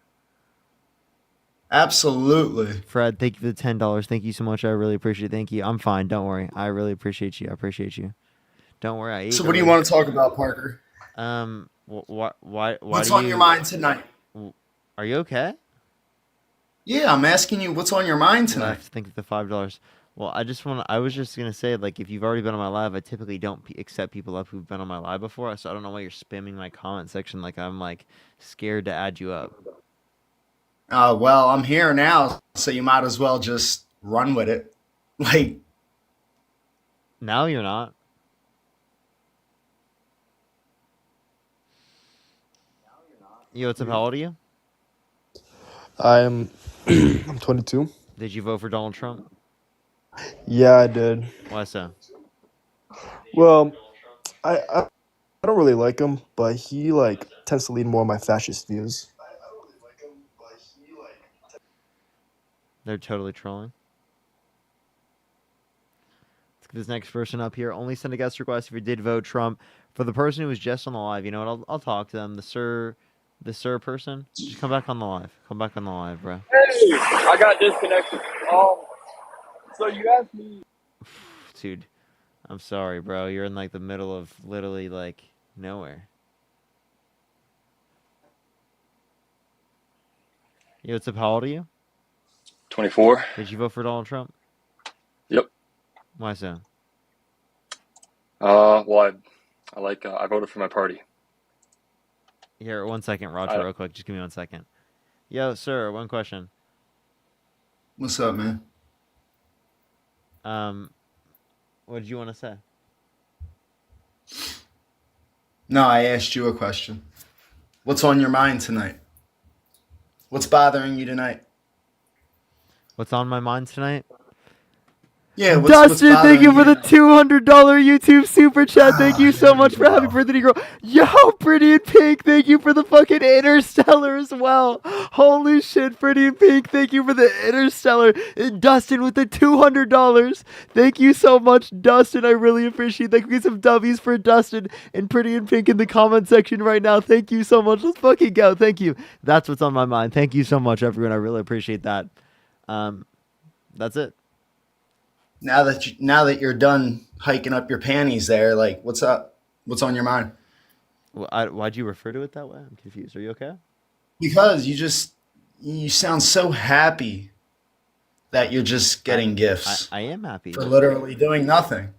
Absolutely. Fred, thank you for the $10. Thank you so much. I really appreciate it. Thank you. I'm fine. Don't worry. I really appreciate you. I appreciate you. Don't worry. I ate So what do you early. want to talk about, Parker? Why What's do on your mind tonight? Are you okay? Yeah, I'm asking you what's on your mind I tonight. have to think of the $5. Well, I was just gonna say, like, if you've already been on my live, I typically don't accept people up who've been on my live before. So I don't know why you're spamming my comment section. Like I'm like scared to add you up. Well, I'm here now, so you might as well just run with it. Like, Now you're not. Yo, what's up? How old are you? I'm 22. Did you vote for Donald Trump? Yeah, I did. Why so? Well, I don't really like him, but he like tends to lean more on my fascist views. They're totally trolling. Let's get this next person up here. Only send a guest request if you did vote Trump. For the person who was just on the live, you know what? I'll talk to them. The sir person. Just come back on the live. Come back on the live, bro. Hey, I got disconnected. So you asked me. Dude, I'm sorry, bro. You're in like the middle of literally like nowhere. Yo, what's up? How old are you? 24. Did you vote for Donald Trump? Yep. Why so? Well, I voted for my party. Here, 1 second, Roger, real quick. Just give me 1 second. Yo, sir, one question. what's up, man? What did you want to say? No, I asked you a question. What's on your mind tonight? What's bothering you tonight? What's on my mind tonight? Yeah, what's Dustin, thank you for the bothering $200 YouTube super chat. Thank you so much for happy birthday, girl. Yo, Pretty and Pink, thank you for the fucking Interstellar as well. Holy shit, Pretty and Pink, thank you for the Interstellar. And Dustin with the $200. Thank you so much, Dustin. I really appreciate that. Can we get some W's for Dustin and Pretty and Pink in the comment section right now? Thank you so much. Let's fucking go. Thank you. That's what's on my mind. Thank you so much, everyone. I really appreciate that. That's it. Now that you're done hiking up your panties there, like, what's up? What's on your mind? Well, why'd you refer to it that way? I'm confused. Are you okay? Because you sound so happy that you're just getting gifts. I am happy. For literally doing nothing.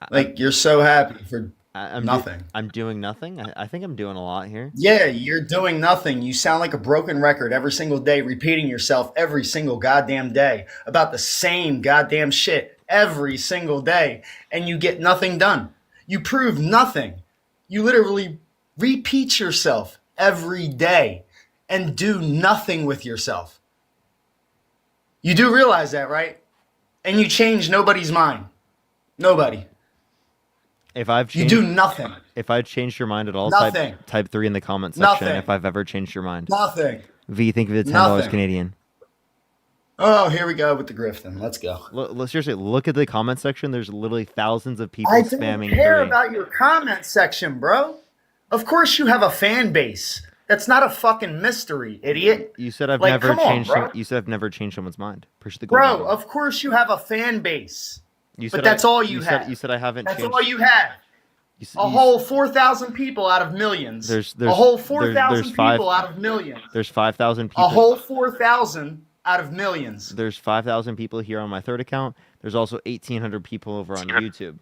Like, you're so happy for nothing. I'm doing nothing? I think I'm doing a lot here. Yeah, you're doing nothing. You sound like a broken record every single day, repeating yourself every single goddamn day about the same goddamn shit every single day, and you get nothing done. You prove nothing. You literally repeat yourself every day and do nothing with yourself. You do realize that, right? And you change nobody's mind. Nobody. If I've changed, you do nothing. If I've changed your mind at all, Nothing. type 3 in the comment section. Nothing. If I've ever changed your mind. Nothing. V, think of it $10 Nothing. Canadian. Oh, here we go with the grifting. Let's go. Seriously, look at the comment section. There's literally thousands of people I spamming don't care 3. about your comment section, bro. Of course you have a fan base. That's not a fucking mystery, idiot. You said I've Like, never come on, changed. bro. You said I've never changed someone's mind. Appreciate the gold Bro, medal. of course you have a fan base. You But said that's all you have. You said I haven't That's changed. all you have. A whole 4,000 people out of millions. There's a whole there's 4,000 five- people out of millions. There's 5,000 people. A whole 4,000 out of millions. There's 5,000 people here on my third account. There's also 1,800 people over on YouTube.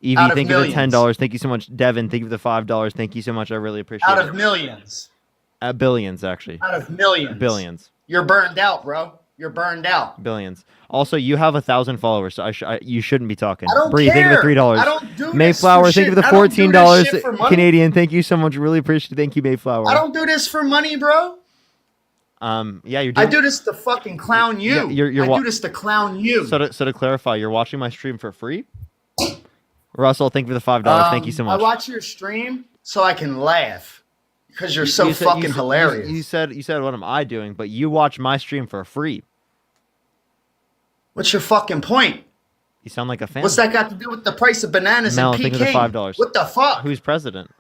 Evie, Out of thank you for the millions. $10. Thank you so much. Devin, thank you for the $5. Thank you so much. I really appreciate Out it. of millions. Billions, actually. Out of millions. Billions. You're burned out, bro. You're burned out. Billions. Also, you have 1,000 followers, so you shouldn't be talking. I don't Bree, thank you for care. $3. I don't do this Mayflower, for thank you for shit. the I don't do this $14 shit for money. Canadian. Thank you so much. Really appreciate it. Thank you, Mayflower. I don't do this for money, bro. Yeah, you're I doing. do this to fucking clown you. You're I do this to clown you. So to clarify, you're watching my stream for free. Russell, thank you for the $5. Thank you so much. I watch your stream so I can laugh because you're so fucking hilarious. You said what am I doing? But you watch my stream for free. What's your fucking point? You sound like a fan. What's that got to do with the price of bananas Mel, and think of the Peking? $5. What the fuck? Who's president?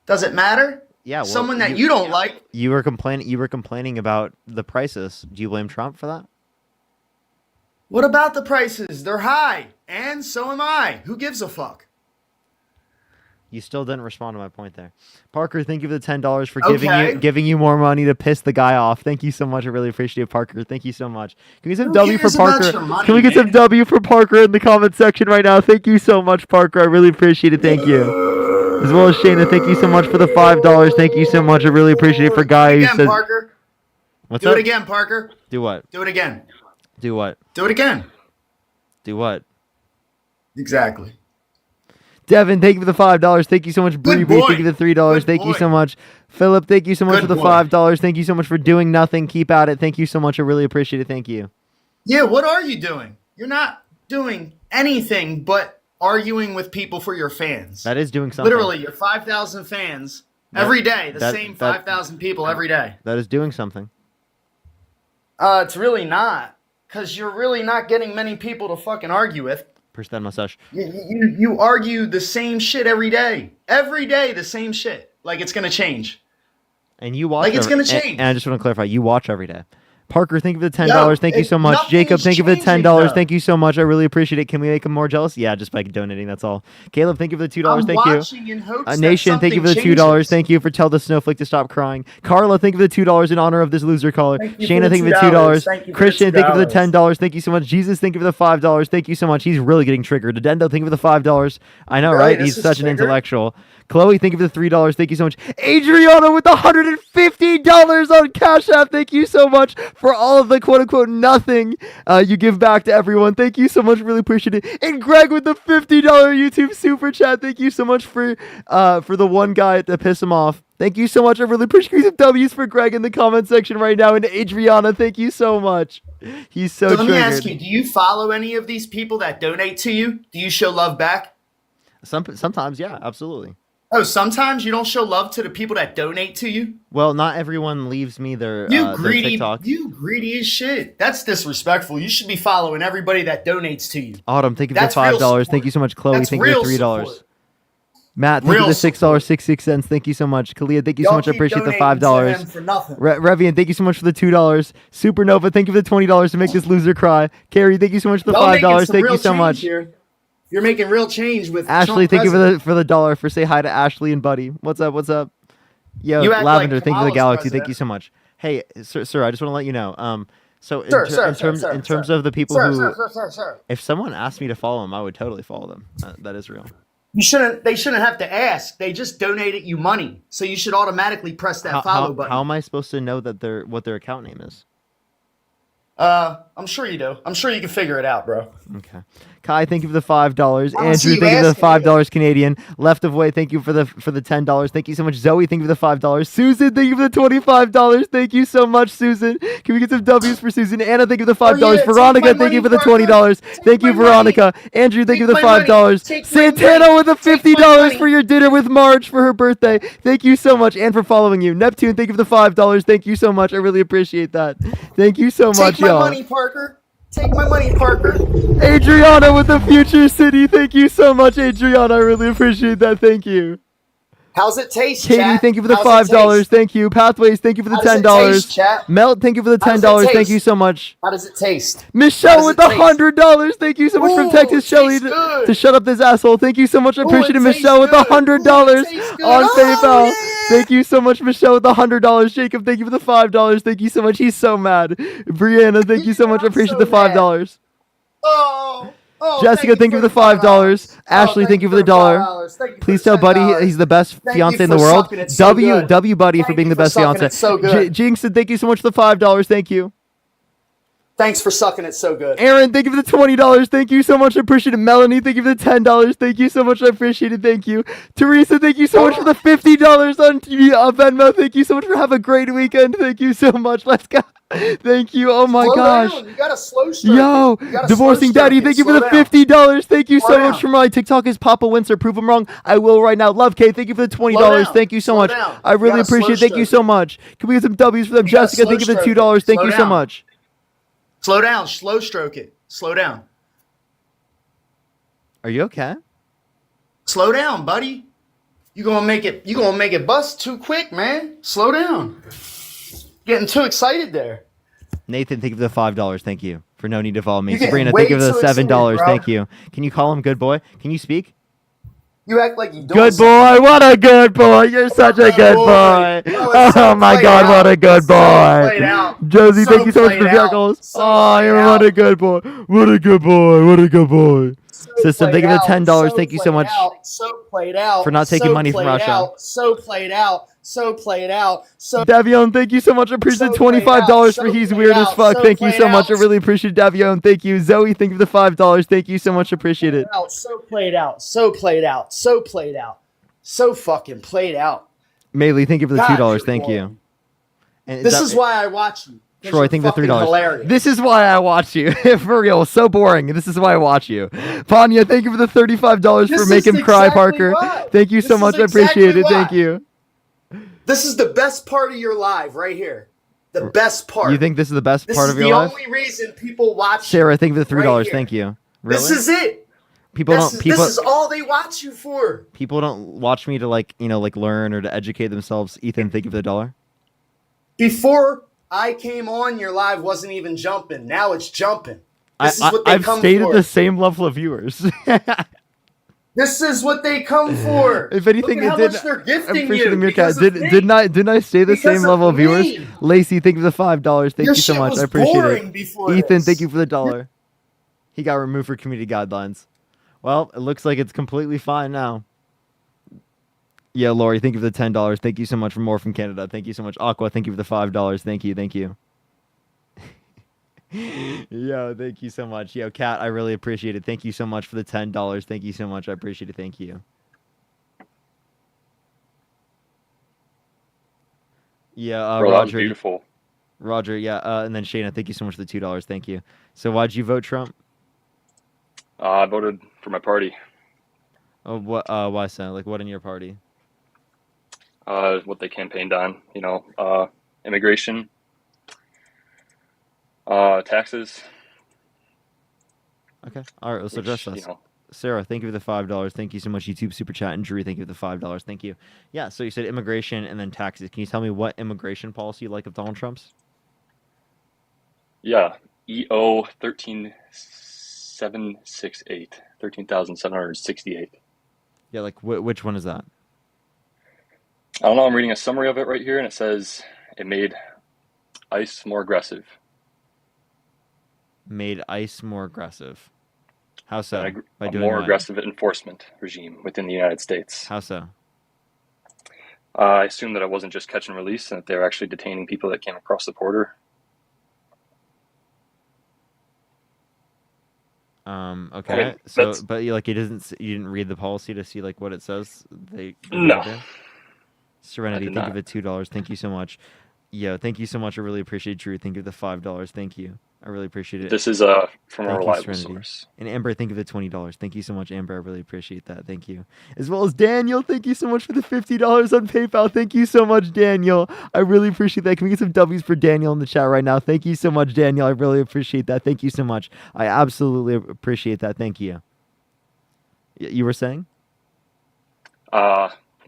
Does it matter? Yeah, well, someone that you don't like. You were complaining about the prices. Do you blame Trump for that? What about the prices? They're high, and so am I. Who gives a fuck? You still didn't respond to my point there. Parker, thank you for the $10 for Okay. giving you more money to piss the guy off. Thank you so much. I really appreciate it, Parker. Thank you so much. Can we get some Who W for cares about Parker? your money, Can we get some W for Parker in the comment section right now? Thank you so much, Parker. I really appreciate it. Thank you. As well as Shayna, thank you so much for the $5. Thank you so much. I really appreciate it for Guy who Again, says. Parker. What's Do up? it again, Parker. Do what? Do it again. Do what? Do it again. Do what? Exactly. Devin, thank you for the $5. Thank you so much. Bree, boy. thank you for the $3. Thank you so much. Philip, thank you so much Good for the boy. $5. Thank you so much for doing nothing. Keep at it. Thank you so much. I really appreciate it. Thank you. Yeah, what are you doing? You're not doing anything but arguing with people for your fans. That is doing something. Literally, your 5,000 fans every day. The same 5,000 people every day. That is doing something. It's really not. Because you're really not getting many people to fucking argue with. Push that mustache. You argue the same shit every day. Every day, the same shit. Like it's going to change. And you watch. Like, it's gonna change. And I just want to clarify, you watch every day. Parker, thank you for the $10. Yo, Thank you so much. nothing's Jacob, thank you for the changing, $10. though. Thank you so much. I really appreciate it. Can we make him more jealous? Yeah, just by donating. That's all. Caleb, thank you for the $2. I'm Thank watching you. in hopes that Nation, thank you for the something $2. changes. Thank you for tell the snowflake to stop crying. Carla, thank you for the $2 in honor of this loser caller. Thank you for Shayna, the thank you for the $2. $2. Thank you for the Christian, thank you for the $2. $10. Thank you so much. Jesus, thank you for the $5. Thank you so much. He's really getting triggered. Addendo, thank you for the $5. I know, Really? right? This He's is such an triggered? intellectual. Chloe, thank you for the $3. Thank you so much. Adriana with the $150 on Cash App. Thank you so much for all of the quote unquote nothing you give back to everyone. Thank you so much. Really appreciate it. And Greg with the $50 YouTube super chat. Thank you so much for the one guy to piss him off. Thank you so much. I really appreciate some W's for Greg in the comment section right now. And Adriana, thank you so much. He's so So let me triggered. ask you, do you follow any of these people that donate to you? Do you show love back? Sometimes, yeah, absolutely. Oh, sometimes you don't show love to the people that donate to you? Well, not everyone leaves me their You greedy, TikToks. you greedy as shit. That's disrespectful. You should be following everybody that donates to you. Autumn, thank you for That's the real $5. Thank support. you so much, Chloe. That's Thank you for real the $3. support. Matt, thank you Real for the $6.66. Thank you so much. Kalia, thank you so Y'all much. I keep appreciate the donating to $5. them for nothing. Revian, thank you so much for the $2. Supernova, thank you for the $20 to make this loser cry. Carrie, thank you so much for the Y'all making $5. some Thank real you so change much. here. You're making real change with Ashley, Trump thank you president. for the dollar for say hi to Ashley and Buddy. What's up? What's up? Yo, You act Lavender, like thank you for the Kamala's galaxy. Thank president. you so much. Hey, sir, I just want to let you know. So Sir, in terms of the people who, Sir. if someone asked me to follow them, I would totally follow them. That is real. They shouldn't have to ask. They just donated you money. So you should automatically press that follow button. How am I supposed to know that what their account name is? I'm sure you do. I'm sure you can figure it out, bro. Okay. Kai, thank you for the $5. I don't see Andrew, you thank you for the asking $5 Canadian. Left of way, thank you for the $10. Thank you so much. Zoe, thank you for the $5. Susan, thank you for the $25. Thank you so much, Susan. Can we get some W's for Susan? Anna, thank you for the $5. yeah, take Veronica, my thank you for money, the $20. Parker. Thank you, my Veronica. Andrew, thank you for the Take my money. $5. Take my Santana money. with the Take my $50 money. for your dinner with Marge for her birthday. Thank you so much. And for following you. Neptune, thank you for the $5. Thank you so much. I really appreciate that. Thank you so much, Take my y'all. money, Parker. Take my money, Parker. Adriana with the Future City. Thank you so much, Adriana. I really appreciate that. Thank you. How's it taste, Katie, chat? thank you for the How's it $5. taste? Thank you. Pathways, thank you for the How does it $10. taste, chat? Melt, thank you for the How does it $10. Thank taste? you so much. How does it taste? How Michelle does with it the taste? $100. Thank you so much from Ooh, Texas it Shelly tastes good. to shut up this asshole. Thank you so much. I Ooh, appreciate it it. Michelle with the tastes good. $100 Ooh, it tastes good. on Oh, PayPal. yeah. Thank you so much, Michelle with the $100. Jacob, thank you for the $5. Thank you so much. He's so mad. Brianna, thank you so much. I appreciate the $5. Oh, Jessica, thank you for the $5. Ashley, thank you for the $1. Please tell Buddy he's the best Thank fiance you in the for world. sucking it so good. W Buddy for Thank being you the for best sucking fiance. it so good. Jinxon, thank you so much for the $5. Thank you. Thanks for sucking it so good. Aaron, thank you for the $20. Thank you so much. I appreciate it. Melanie, thank you for the $10. Thank you so much. I appreciate it. Thank you. Teresa, thank you so much for the $50 on Venmo. Thank you so much for having a great weekend. Thank you so much. Let's go. Thank you. Oh my Slow gosh. down. You gotta slow stroke Yo, it. You gotta Divorcing slow stroke Daddy, it. thank you for Slow the down. $50. Thank you Slow so down. much for my TikTok is Papa Wincer. Prove him wrong. I will right now. Love K, thank you for the $20. down. Thank you so Slow much. down. I You really gotta slow appreciate it. Thank you stroke so much. Can we get some W's for them? You gotta Jessica, thank you for the slow $2. stroke it. Thank Slow you so down. much. Slow down. Slow stroke it. Slow down. Are you okay? Slow down, buddy. You gonna make it bust too quick, man. Slow down. Getting too excited there. Nathan, thank you for the $5. Thank you. For no need to follow me. You're getting Sabrina, way thank you for the too excited, $7. bro. Thank you. Can you call him good boy? Can you speak? You act like you don't. Good boy, what a good boy. You're such a good boy. Oh my God, what a good boy. Josie, thank you so much for miracles. Oh, you're what a good boy. What a good boy. What a good boy. System, thank you for the $10. Thank you so much So played out. for not taking money from Russia. So played out. So played out. So Davion, thank you so much. I appreciate the $25 for he's weird as fuck. Thank you so much. I really appreciate Davion. Thank you. Zoe, thank you for the $5. Thank you so much. Appreciate it. So played out. So played out. So played out. So fucking played out. Maylee, thank you for the God, $2. you're Thank boring. you. And This is why I watch you. 'Cause Troy, you're thank you for the fucking $3. hilarious. This is why I watch you. For real, so boring. This is why I watch you. Panya, thank you for the $35 for This Make is Him Cry, exactly Parker. why. Thank you so This much. is I appreciate exactly it. Thank why. you. This is the best part of your live right here. The best part. You think this is the best This part is of your the life? only reason people watch Sarah, thank you for the $3. right here. Thank you. Really? This is it. People This don't. is, People. this is all they watch you for. People don't watch me to like learn or to educate themselves. Ethan, thank you for the $1. Before I came on, your live wasn't even jumping. Now it's jumping. This is what they I've come stayed at for. the same level of viewers. This is what they come for. If anything, Look at it how did. much they're I gifting appreciate you. the because meerkat. of me. Didn't I stay the Because same level of viewers? me. Lacey, thank you for the $5. Thank Your you so shit much. was I appreciate boring it. before Ethan, this. thank you for the $1. He got removed for community guidelines. Well, it looks like it's completely fine now. Yeah, Lori, thank you for the $10. Thank you so much for more from Canada. Thank you so much. Aqua, thank you for the $5. Thank you. Thank you. Yo, thank you so much. Yo, Kat, I really appreciate it. Thank you so much for the $10. Thank you so much. I appreciate it. Thank you. Yeah, Bro, that was Roger. beautiful. Roger, yeah. And then Shayna, thank you so much for the $2. Thank you. So why'd you vote Trump? I voted for my party. Oh, what? Why so? Like, what in your party? What they campaigned on, immigration, taxes. Okay. All right. Let's address Which, this. Sarah, thank you for the $5. Thank you so much. YouTube super chat. And Drew, thank you for the $5. Thank you. Yeah. So you said immigration and then taxes. Can you tell me what immigration policy you like of Donald Trump's? Yeah, EO 13768, 13,768. Yeah. Like, which one is that? I don't know. I'm reading a summary of it right here, and it says it made ICE more aggressive. Made ICE more aggressive. How so? A more aggressive enforcement regime within the United States. How so? I assume that it wasn't just catch and release, and that they were actually detaining people that came across the border. Okay. I mean, so, but you didn't read the policy to see like what it says. No. Serenity, did thank you not. for the $2. Thank you so much. Yo, thank you so much. I really appreciate it. Drew. Thank you for the $5. Thank you. I really appreciate it. This is from a Thank you, reliable Serenity. source. And Amber, thank you for the $20. Thank you so much, Amber. I really appreciate that. Thank you. As well as Daniel, thank you so much for the $50 on PayPal. Thank you so much, Daniel. I really appreciate that. Can we get some W's for Daniel in the chat right now? Thank you so much, Daniel. I really appreciate that. Thank you so much. I absolutely appreciate that. Thank you. You were saying?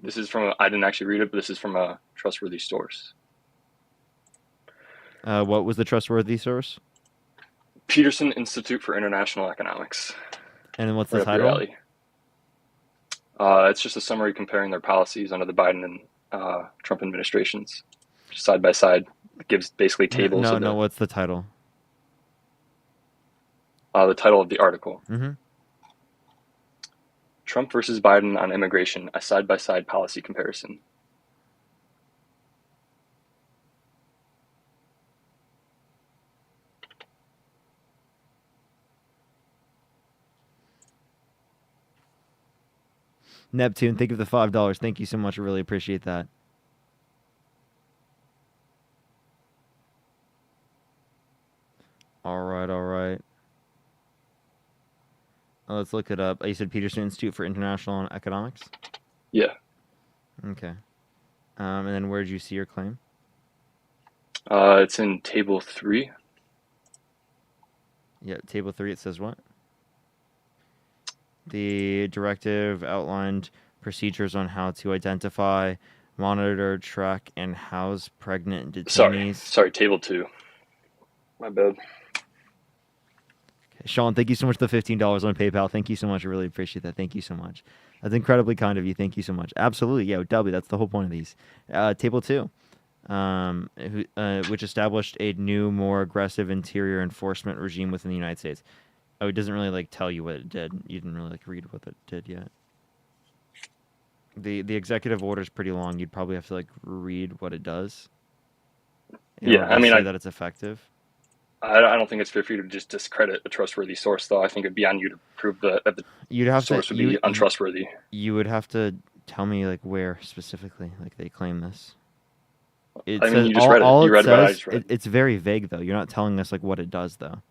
This is from I didn't actually read it, but this is from a trustworthy source. What was the trustworthy source? Peterson Institute for International Economics. And then what's the Right up your title? alley. It's just a summary comparing their policies under the Biden and Trump administrations, just side by side. It gives basically tables. No. What's the title? The title of the article. Mm-hmm. Trump versus Biden on immigration, a side-by-side policy comparison. Neptune, think of the $5. Thank you so much. I really appreciate that. All right, all right. Let's look it up. You said Peterson Institute for International Economics? Yeah. Okay. And then where did you see your claim? It's in Table 3. Yeah, Table 3, it says what? The directive outlined procedures on how to identify, monitor, track, and house pregnant detainees. Sorry, Table 2. My bad. Sean, thank you so much for the $15 on PayPal. Thank you so much. I really appreciate that. Thank you so much. That's incredibly kind of you. Thank you so much. Absolutely. Yeah, W. That's the whole point of these. Table 2, which established a new, more aggressive interior enforcement regime within the United States. Oh, it doesn't really like tell you what it did. You didn't really like read what it did yet. The executive order is pretty long. You'd probably have to like read what it does. Yeah, I mean, say that it's effective. I don't think it's fair for you to just discredit a trustworthy source, though. I think it'd be on you to prove that the source would be untrustworthy. You would have to tell me like where specifically like they claim this. It I mean, says, you just read it. You read what I just read. It's very vague though. You're not telling us like what it does though.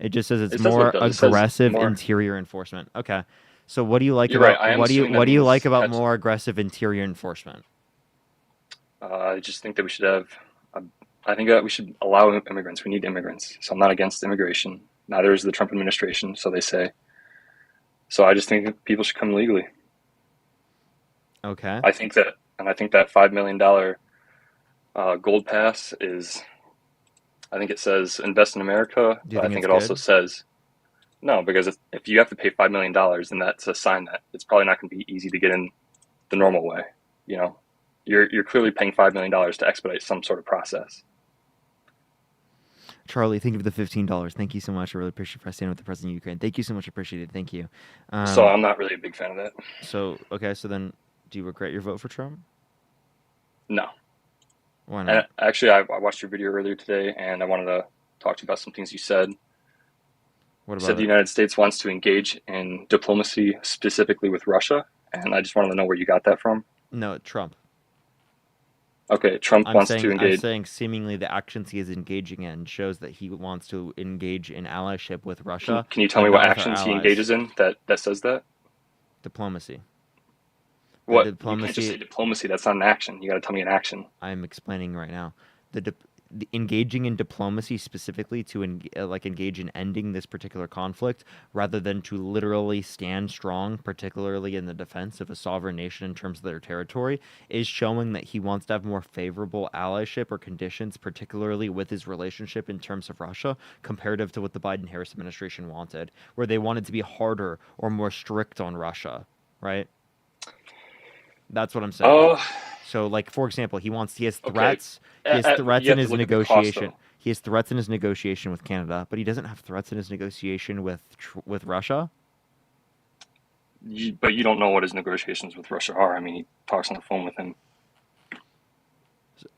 It just says it's It says more what it does. It aggressive says more- interior enforcement. Okay. So what do you like You're about right. I am what do assuming you that like means about more aggressive interior enforcement? I just think that we should have. I think that we should allow immigrants. We need immigrants. So I'm not against immigration. Neither is the Trump administration, so they say. So I just think that people should come legally. Okay. I think that $5 million gold pass is. I think it says invest in America, Do you but I think think it's it also good? says no, because if you have to pay $5 million, then that's a sign that it's probably not going to be easy to get in the normal way. You know, you're clearly paying $5 million to expedite some sort of process. Charlie, thank you for the $15. Thank you so much. I really appreciate it. Standing with the president of Ukraine. Thank you so much. I appreciate it. Thank you. So I'm not really a big fan of that. So okay. So then, do you regret your vote for Trump? No. Why not? And actually, I watched your video earlier today, and I wanted to talk to you about some things you said. What You about said the United States wants to engage in diplomacy specifically with Russia, and I just wanted to know where you got that from. No, Trump. Okay, Trump wants to engage. I'm saying seemingly the actions he is engaging in shows that he wants to engage in allyship with Russia. Can you tell but me what not with our actions he allies. engages in that says that? Diplomacy. What? The You can't just diplomacy. say diplomacy. That's not an action. You got to tell me an action. I'm explaining right now. The engaging in diplomacy specifically to engage in ending this particular conflict rather than to literally stand strong, particularly in the defense of a sovereign nation in terms of their territory, is showing that he wants to have more favorable allyship or conditions, particularly with his relationship in terms of Russia, comparative to what the Biden-Harris administration wanted, where they wanted to be harder or more strict on Russia, right? That's what I'm saying. Oh. So, like, for example, he has Okay. threats. He has threats you in have his to look at the cost, negotiation. though. He has threats in his negotiation with Canada, but he doesn't have threats in his negotiation with Russia. But you don't know what his negotiations with Russia are. I mean, he talks on the phone with him.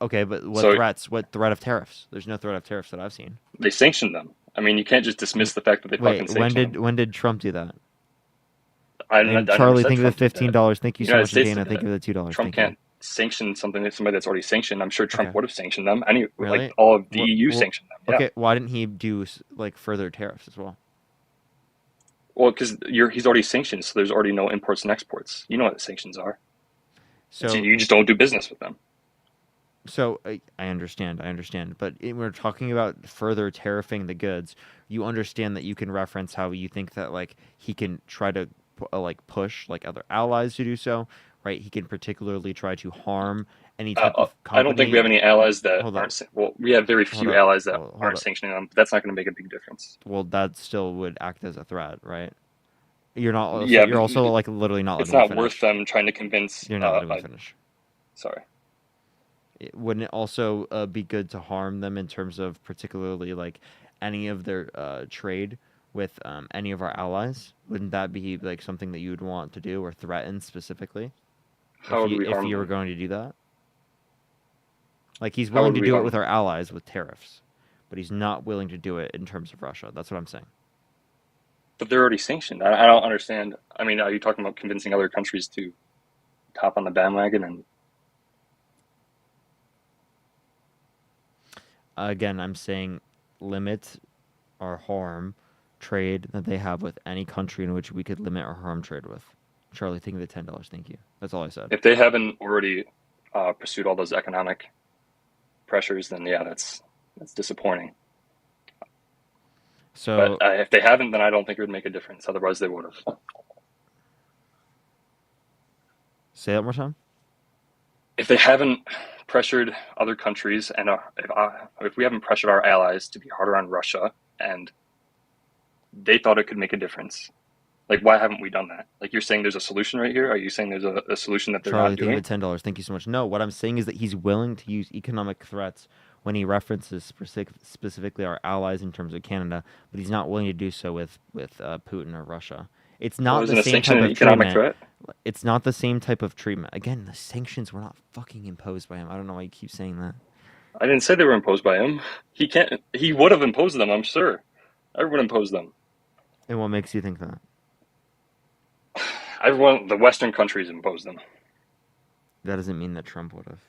Okay, but what So- threats? What threat of tariffs? There's no threat of tariffs that I've seen. They sanctioned them. I mean, you can't just dismiss the fact that they fucking Wait, sanctioned them. when did Trump do that? I And never Charlie, said thank you for Trump the did that. $15. Thank you The so United much, States Dana. did Thank you that. for the $2. Trump Thank can't sanction somebody that's already sanctioned. I'm sure Trump Okay. would have sanctioned them. Really? Like all of the EU sanctioned them. Yeah. Okay, why didn't he do like further tariffs as well? Well, because he's already sanctioned, so there's already no imports and exports. You know what the sanctions are. So You just don't do business with them. So I understand, but we're talking about further tariffing the goods. You understand that you can reference how you think that like he can try to like push like other allies to do so, right? He can particularly try to harm any type of company. I don't think we have any allies that Hold on. aren't. Well, we have very Hold few up. allies that Hold aren't up. sanctioning them. But that's not going to make a big difference. Well, that still would act as a threat, right? You're not. Yeah, You're but also like literally not. It's letting me not worth finish. them trying to convince. You're not letting me finish. Sorry. Wouldn't it also be good to harm them in terms of particularly like any of their trade with any of our allies? Wouldn't that be like something that you would want to do or threaten specifically? How would we harm if you were them? going to do that? Like he's How willing would to we do it harm with them? our allies with tariffs, but he's not willing to do it in terms of Russia. That's what I'm saying. But they're already sanctioned. I don't understand. I mean, are you talking about convincing other countries to hop on the bandwagon? And Again, I'm saying limit or harm trade that they have with any country in which we could limit or harm trade with. Charlie, think of the $10. Thank you. That's all I said. if they haven't already pursued all those economic pressures, then yeah, that's disappointing. So, but if they haven't, then I don't think it would make a difference. Otherwise, they would have. Say that one more time. If they haven't pressured other countries, and if we haven't pressured our allies to be harder on Russia, and they thought it could make a difference, like, why haven't we done that? Like, you're saying there's a solution right here? Are you saying there's a solution that they're Charlie, not doing? think of the $10. Thank you so much. No, what I'm saying is that he's willing to use economic threats when he references specifically our allies in terms of Canada, but he's not willing to do so with Putin or Russia. It's not the same type of treatment. Threat? It's not the same type of treatment. Again, the sanctions were not fucking imposed by him. I don't know why you keep saying that. I didn't say they were imposed by him. He can't. He would have imposed them, I'm sure. Everyone imposed them. And what makes you think that? Everyone, the Western countries imposed them. That doesn't mean that Trump would have.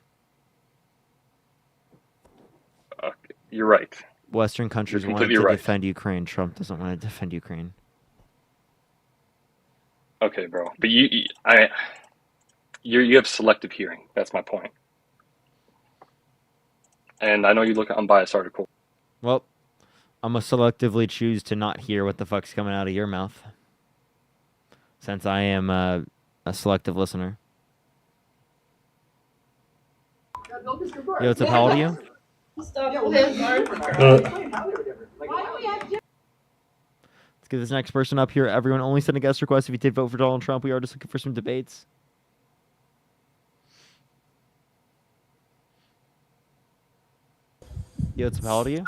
You're right. Western countries wanted to defend Ukraine. Trump doesn't want to defend Ukraine. Okay, bro. But you have selective hearing. That's my point. And I know you look at unbiased article. Well, I'm gonna selectively choose to not hear what the fuck's coming out of your mouth, since I am a selective listener. Yo, what's up? How old are you? Let's get this next person up here. Everyone, only send a guest request if you did vote for Donald Trump. We are just looking for some debates. Yo, what's up? How old are you?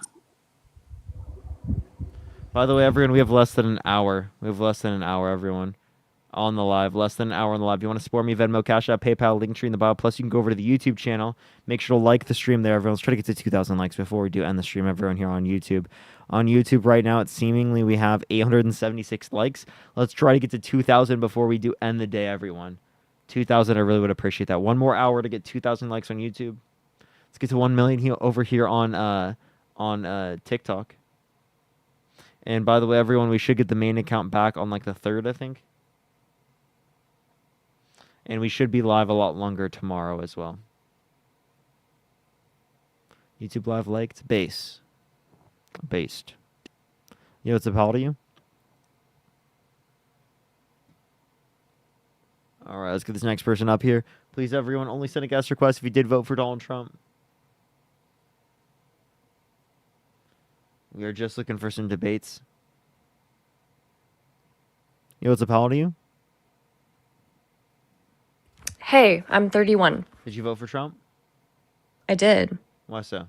By the way, everyone, we have less than an hour. Everyone. On the live. Less than an hour on the live. If you want to support me, Venmo, Cash App, PayPal, Linktree in the bio. Plus, you can go over to the YouTube channel. Make sure to like the stream there, everyone. Let's try to get to 2,000 likes before we do end the stream, everyone, here on YouTube. On YouTube right now, it's seemingly we have 876 likes. Let's try to get to 2,000 before we do end the day, everyone. 2,000, I really would appreciate that. One more hour to get 2,000 likes on YouTube. Let's get to 1 million over here on TikTok. And by the way, everyone, we should get the main account back on like the 3rd, I think. And we should be live a lot longer tomorrow as well. YouTube live liked. Based. Yo, what's up? How old are you? All right, let's get this next person up here. Please, everyone, only send a guest request if you did vote for Donald Trump. We are just looking for some debates. Yo, what's up? How old are you? Hey, I'm 31. Did you vote for Trump? I did. Why so?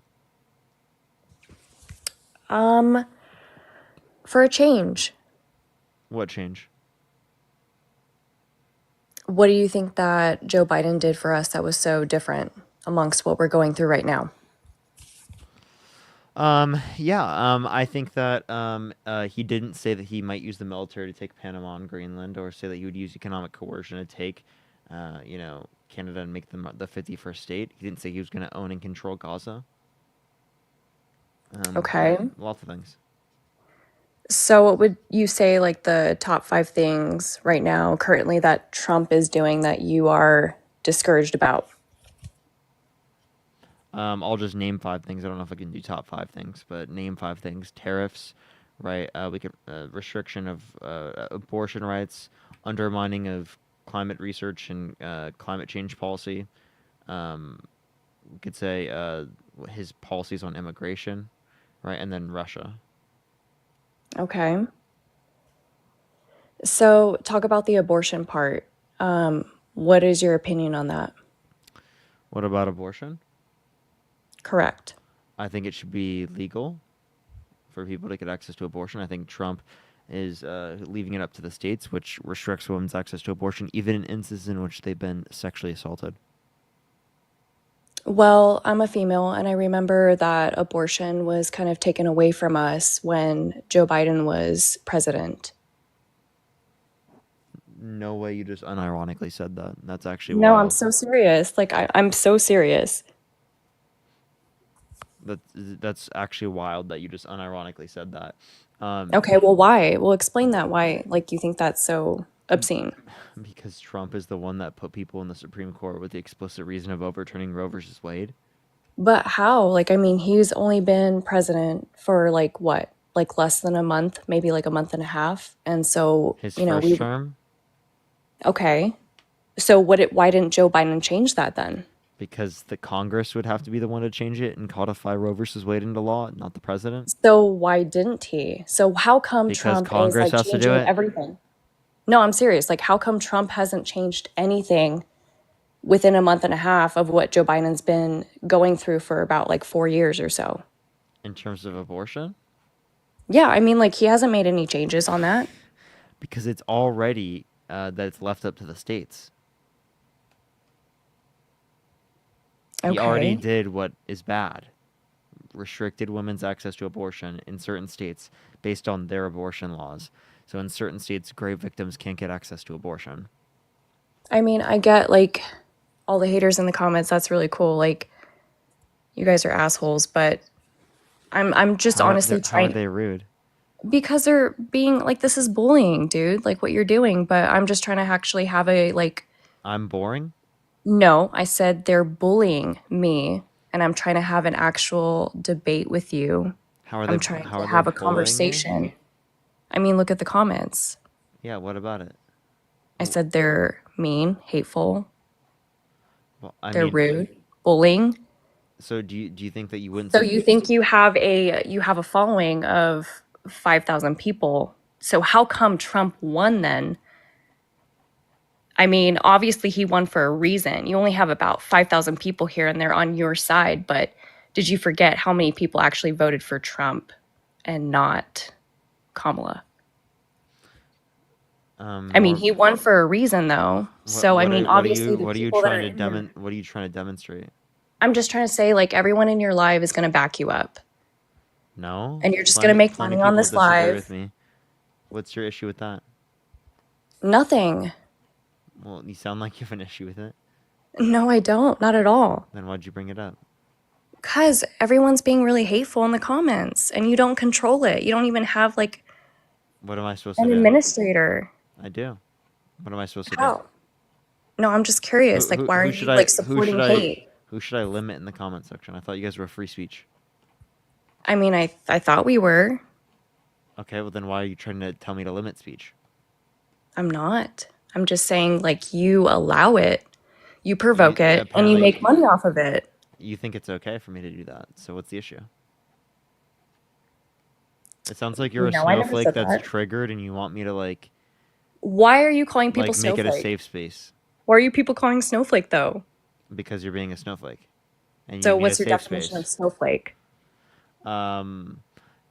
For a change. What change? What do you think that Joe Biden did for us that was so different amongst what we're going through right now? I think that he didn't say that he might use the military to take Panama and Greenland, or say that he would use economic coercion to take, Canada and make them the 51st state. He didn't say he was going to own and control Gaza. Okay. Lots of things. So what would you say, like, the top 5 things right now, currently, that Trump is doing that you are discouraged about? I'll just name 5 things. I don't know if I can do top 5 things, but name 5 things. Tariffs, right? We could restriction of abortion rights, undermining of climate research and climate change policy. We could say his policies on immigration, right? And then Russia. Okay. So talk about the abortion part. What is your opinion on that? What about abortion? Correct. I think it should be legal for people to get access to abortion. I think Trump is leaving it up to the states, which restricts women's access to abortion, even in instances in which they've been sexually assaulted. Well, I'm a female, and I remember that abortion was kind of taken away from us when Joe Biden was president. no way you just unironically said that. That's actually No, I'm wild. so serious. Like I'm so serious. That's actually wild that you just unironically said that. Okay, well, why? Well, explain that. Why? Like, you think that's so obscene? Because Trump is the one that put people in the Supreme Court with the explicit reason of overturning Roe versus Wade. But how? Like, I mean, he's only been president for like what? Like less than a month, maybe like a month and a half. And so, His you know, first term? okay. So why didn't Joe Biden change that then? Because the Congress would have to be the one to change it and codify Roe versus Wade into law, not the president. So why didn't he? So how come Because Trump is Congress like has to do changing it. everything? No, I'm serious. Like, how come Trump hasn't changed anything within a month and a half of what Joe Biden's been going through for about like 4 years or so? In terms of abortion? Yeah, I mean, like, he hasn't made any changes on that. Because it's already that it's left up to the states. He already Okay. did what is bad. Restricted women's access to abortion in certain states based on their abortion laws. So in certain states, grave victims can't get access to abortion. I mean, I get like all the haters in the comments. That's really cool. Like, you guys are assholes, but I'm just honestly How are trying they rude? because they're being like, this is bullying, dude. Like what you're doing. But I'm just trying to actually have a like. I'm boring? No, I said they're bullying me, and I'm trying to have an actual debate with you. How are I'm they? trying How to are have they a bullying you? conversation. I mean, look at the comments. Yeah. What about it? I said they're mean, hateful, Well, I they're mean, rude, bullying. so do you think that you wouldn't? So you think you have a following of 5,000 people. So how come Trump won then? I mean, obviously he won for a reason. You only have about 5,000 people here and they're on your side, but did you forget how many people actually voted for Trump and not Kamala? I mean, he won for a reason though. So I mean, obviously the people that are in there, What are you trying to demonstrate? I'm just trying to say like everyone in your live is going to back you up. No. And you're just going to make money on this disagree live. with me. What's your issue with that? Nothing. Well, you sound like you have an issue with it. No, I don't. Not at all. Then why'd you bring it up? Because everyone's being really hateful in the comments and you don't control it. You don't even have like What am I supposed an to do? administrator. I do. What am I supposed to How? No, I'm just curious. Like, why are you like supporting hate? Who should I limit in the comment section? I thought you guys were free speech. I mean, I thought we were. Okay, well then why are you trying to tell me to limit speech? I'm not. I'm just saying, like, you allow it, you provoke it, and you make money off of it. You think it's okay for me to do that. So what's the issue? It sounds like you're a No, I never snowflake said that's that. triggered and you want me to like Why are you calling people make snowflake? it a safe space. Why are you people calling snowflake though? Because you're being a snowflake. And So need what's a your safe definition of space. snowflake?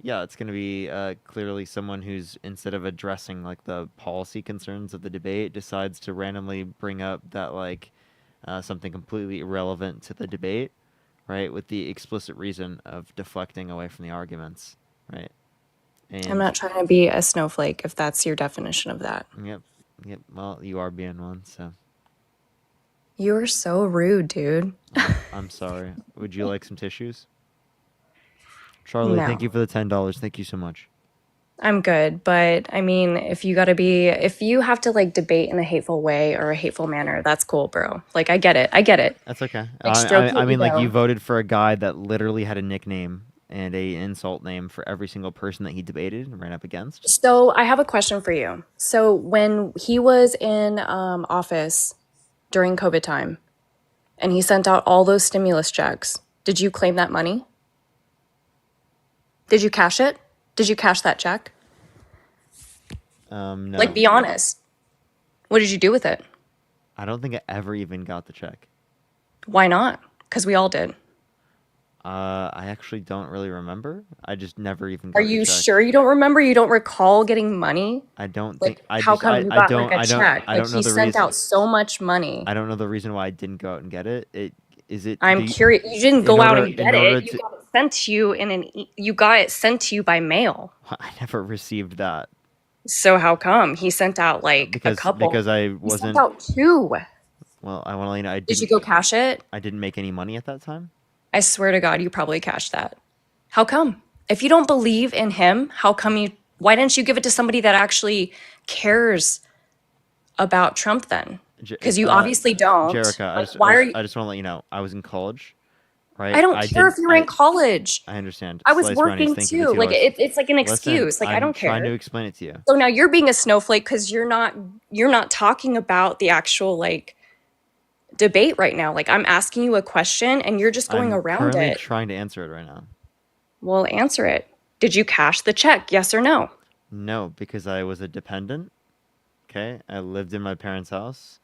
Yeah, it's going to be clearly someone who's, instead of addressing like the policy concerns of the debate, decides to randomly bring up that like something completely irrelevant to the debate, right? With the explicit reason of deflecting away from the arguments, right? And I'm not trying to be a snowflake if that's your definition of that. Yep. Well, you are being one, so You're so rude, dude. I'm sorry. Would you like some tissues? Charlie, No. thank you for the $10. Thank you so much. I'm good, but I mean, if you have to like debate in a hateful way or a hateful manner, that's cool, bro. Like, I get it. That's okay. Like, stroke I your mean, like, ego. you voted for a guy that literally had a nickname and a insult name for every single person that he debated and ran up against. So I have a question for you. So when he was in office during COVID time and he sent out all those stimulus checks, did you claim that money? Did you cash it? Did you cash that check? No. Like, be honest. What did you do with it? I don't think I ever even got the check. Why not? Because we all did. I actually don't really remember. I just never even got Are the you check. sure you don't remember? You don't recall getting money? I don't Like, think. I how just, come I, you I got don't. like a I don't. check? I Like, don't know he the sent reason. out so much money. I don't know the reason why I didn't go out and get it. I'm curious. You didn't go out and get it. You got it sent to you by mail. I never received that. So how come he sent out like a couple? Because I He sent wasn't. out 2. Well, I want to let you know I Did you go cash it? I didn't make any money at that time. I swear to God, you probably cashed that. How come? If you don't believe in him, how come you? Why didn't you give it to somebody that actually cares about Trump then? Because you obviously don't. Jerica, Like, why are you? I just want to let you know I was in college, right? I don't care if you were in college. I understand. I was Slice brownies, working thank you for too. Like $2. it's like an Listen, excuse. Like I don't care. I'm trying to explain it to you. So now you're being a snowflake because you're not talking about the actual like debate right now. Like I'm asking you a question and you're just going I'm around currently it. trying to answer it right now. Well, answer it. Did you cash the check? Yes or no? No, because I was a dependent. Okay, I lived in my parents' house.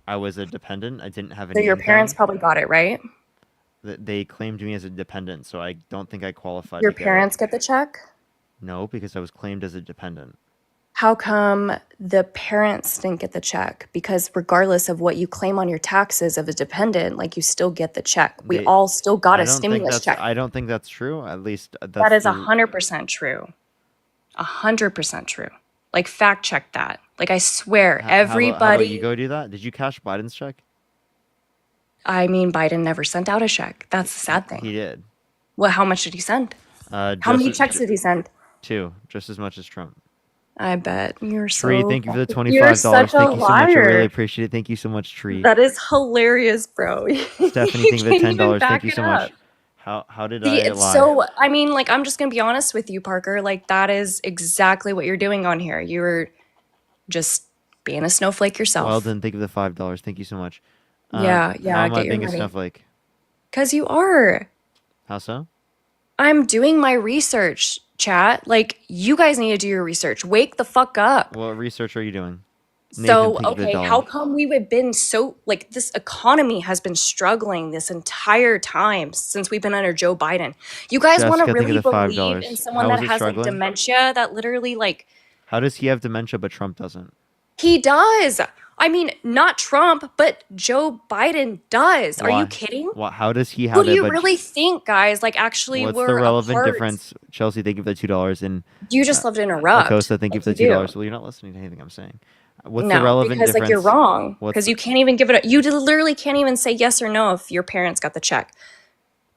I was a dependent. I didn't have any So your income. parents probably got it, right? They claimed me as a dependent, so I don't think I qualified. Your to get parents it. get the check? No, because I was claimed as a dependent. How come the parents didn't get the check? Because regardless of what you claim on your taxes of a dependent, like you still get the check. We all still got a stimulus check. I don't think that's true. At least That is 100% true. 100% true. Like fact check that. Like I swear, everybody. How about you go do that? Did you cash Biden's check? I mean, Biden never sent out a check. That's the sad thing. He did. Well, how much did he send? How many checks did he send? 2, just as much as Trump. I bet you're Tree, so. thank you for the $25. You're such a thank you so much. I liar. really appreciate it. Thank you so much, Tree. That is hilarious, bro. Stephanie, thank you for the $10. Thank you so much. How did I lie? So, I mean, like, I'm just gonna be honest with you, Parker. Like, that is exactly what you're doing on here. You're just being a snowflake yourself. Well, then thank you for the $5. Thank you so much. Yeah. How am I Get your being a money. snowflake? Because you are. How so? I'm doing my research, chat. Like, you guys need to do your research. Wake the fuck up. What research are you doing? So, okay, how come we have been so, like, this economy has been struggling this entire time since we've been under Joe Biden? You guys want to Jessica, thank you really for the believe $5. in someone How that is it has, like, struggling? dementia that literally, like, How does he have dementia but Trump doesn't? he does. I mean, not Trump, but Joe Biden does. Are Why? you kidding? How does he have Who do it? you But really think, guys? Like, actually, what's we're the relevant apart? difference? Chelsea, thank you for the $2. And You just love to interrupt. Akosa, thank you like for the you do. $2. Well, you're not listening to anything I'm saying. What's No, the relevant because difference? like you're wrong. What's Because the- you can't even give it. You literally can't even say yes or no if your parents got the check.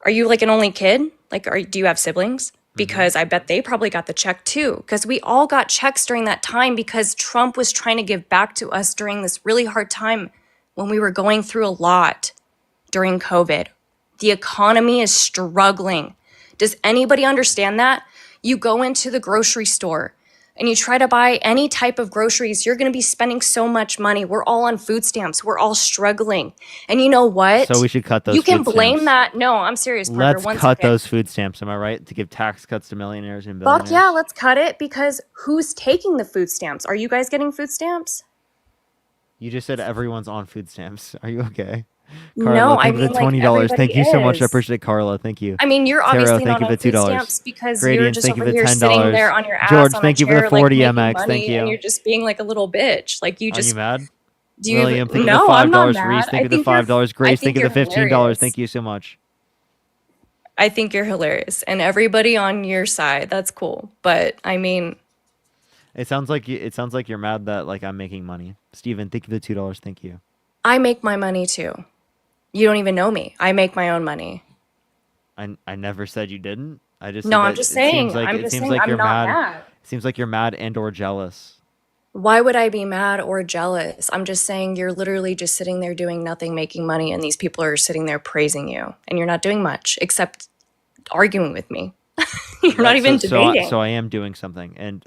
Are you like an only kid? Like, do you have siblings? Because I bet they probably got the check too. Because we all got checks during that time because Trump was trying to give back to us during this really hard time when we were going through a lot during COVID. The economy is struggling. Does anybody understand that? You go into the grocery store and you try to buy any type of groceries, you're going to be spending so much money. We're all on food stamps. We're all struggling. And you know what? So we should cut those. You can food blame stamps. that. No, I'm serious, Parker. Let's One cut second. those food stamps. Am I right? To give tax cuts to millionaires and billionaires. Fuck yeah, let's cut it because who's taking the food stamps? Are you guys getting food stamps? You just said everyone's on food stamps. Are you okay? No, Carla, I thank you mean, for like, the $20. Thank you so much. I everybody appreciate it, Carla. Thank you. I mean, you're Taro, obviously thank not you on for the food $2. stamps because you're Gradients, just thank you over for the here sitting $10. there on your ass George, on thank a you for chair, the like 40 making MX. money, Thank you. and you're just being like a little bitch. Like you Are just you mad? do you William, even, thank you no, for the I'm not $5. mad. Reese, thank you for the $5. I Grace, think thank you for the you're $15. hilarious. Thank you so much. I think you're hilarious, and everybody on your side, that's cool. But I mean, It sounds like you're mad that like I'm making money. Steven, thank you for the $2. Thank you. I make my money too. You don't even know me. I make my own money. I never said you didn't. I just No, said I'm that just it saying. seems like I'm it just seems saying like I'm you're not mad. mad. It seems like you're mad and or jealous. Why would I be mad or jealous? I'm just saying you're literally just sitting there doing nothing, making money, and these people are sitting there praising you, and you're not doing much except arguing with me. You're not even debating. So I am doing something, and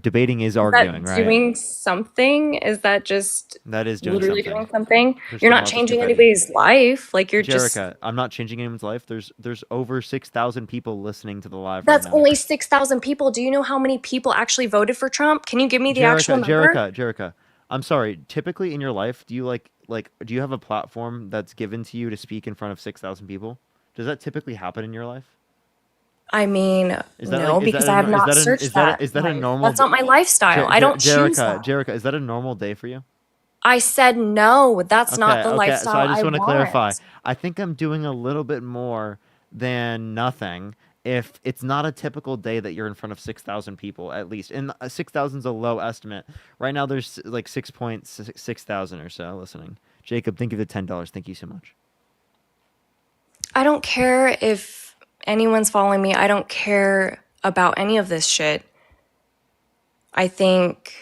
debating is Is arguing, that right? doing something? Is that just That is doing literally something. doing something? There's You're the not Marcus changing confetti. anybody's life. Like you're just. Jerica, I'm not changing anyone's life. There's over 6,000 people listening to the live That's right now. only 6,000 people. Do you know how many people actually voted for Trump? Can you give me the actual number? Jerica, I'm sorry. Typically in your life, do you do you have a platform that's given to you to speak in front of 6,000 people? Does that typically happen in your life? I mean, no, because I have not searched that. Is that a life. normal? That's not my lifestyle. I don't choose that. Jerica, is that a normal day for you? I said no. That's not the lifestyle So I just I want to clarify. want. I think I'm doing a little bit more than nothing if it's not a typical day that you're in front of 6,000 people, at least, and 6,000 is a low estimate. Right now, there's like 6.6 thousand or so listening. Jacob, think of the $10. Thank you so much. I don't care if anyone's following me. I don't care about any of this shit. I think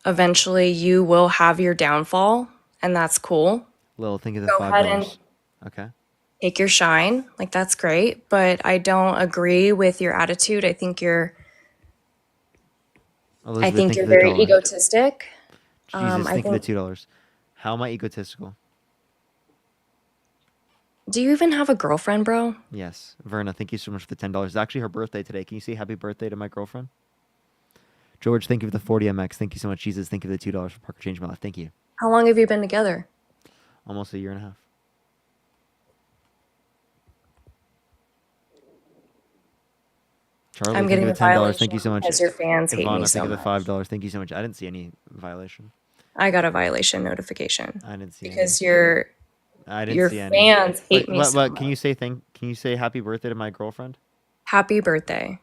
eventually you will have your downfall, and that's cool. Lil, think of the Go ahead and $5. Okay. take your shine. Like, that's great. But I don't agree with your attitude. I think you're Elizabeth, think of the very dollar. egotistic. Jesus, I think of the think. $2. How am I egotistical? Do you even have a girlfriend, bro? Yes. Verna, thank you so much for the $10. It's actually her birthday today. Can you say happy birthday to my girlfriend? George, thank you for the 40 MX. Thank you so much. Jesus, thank you for the $2 for Parker Changed My Life. Thank you. How long have you been together? Almost a year and a half. Charlie, I'm thank you getting for a the $10. violation Thank you so much. because your fans hate me Ivana, so thank you for much. the $5. Thank you so much. I didn't see any violation. I got a violation notification I didn't see because any. I didn't your see any. fans hate me so But much. can you say happy birthday to my girlfriend? Happy birthday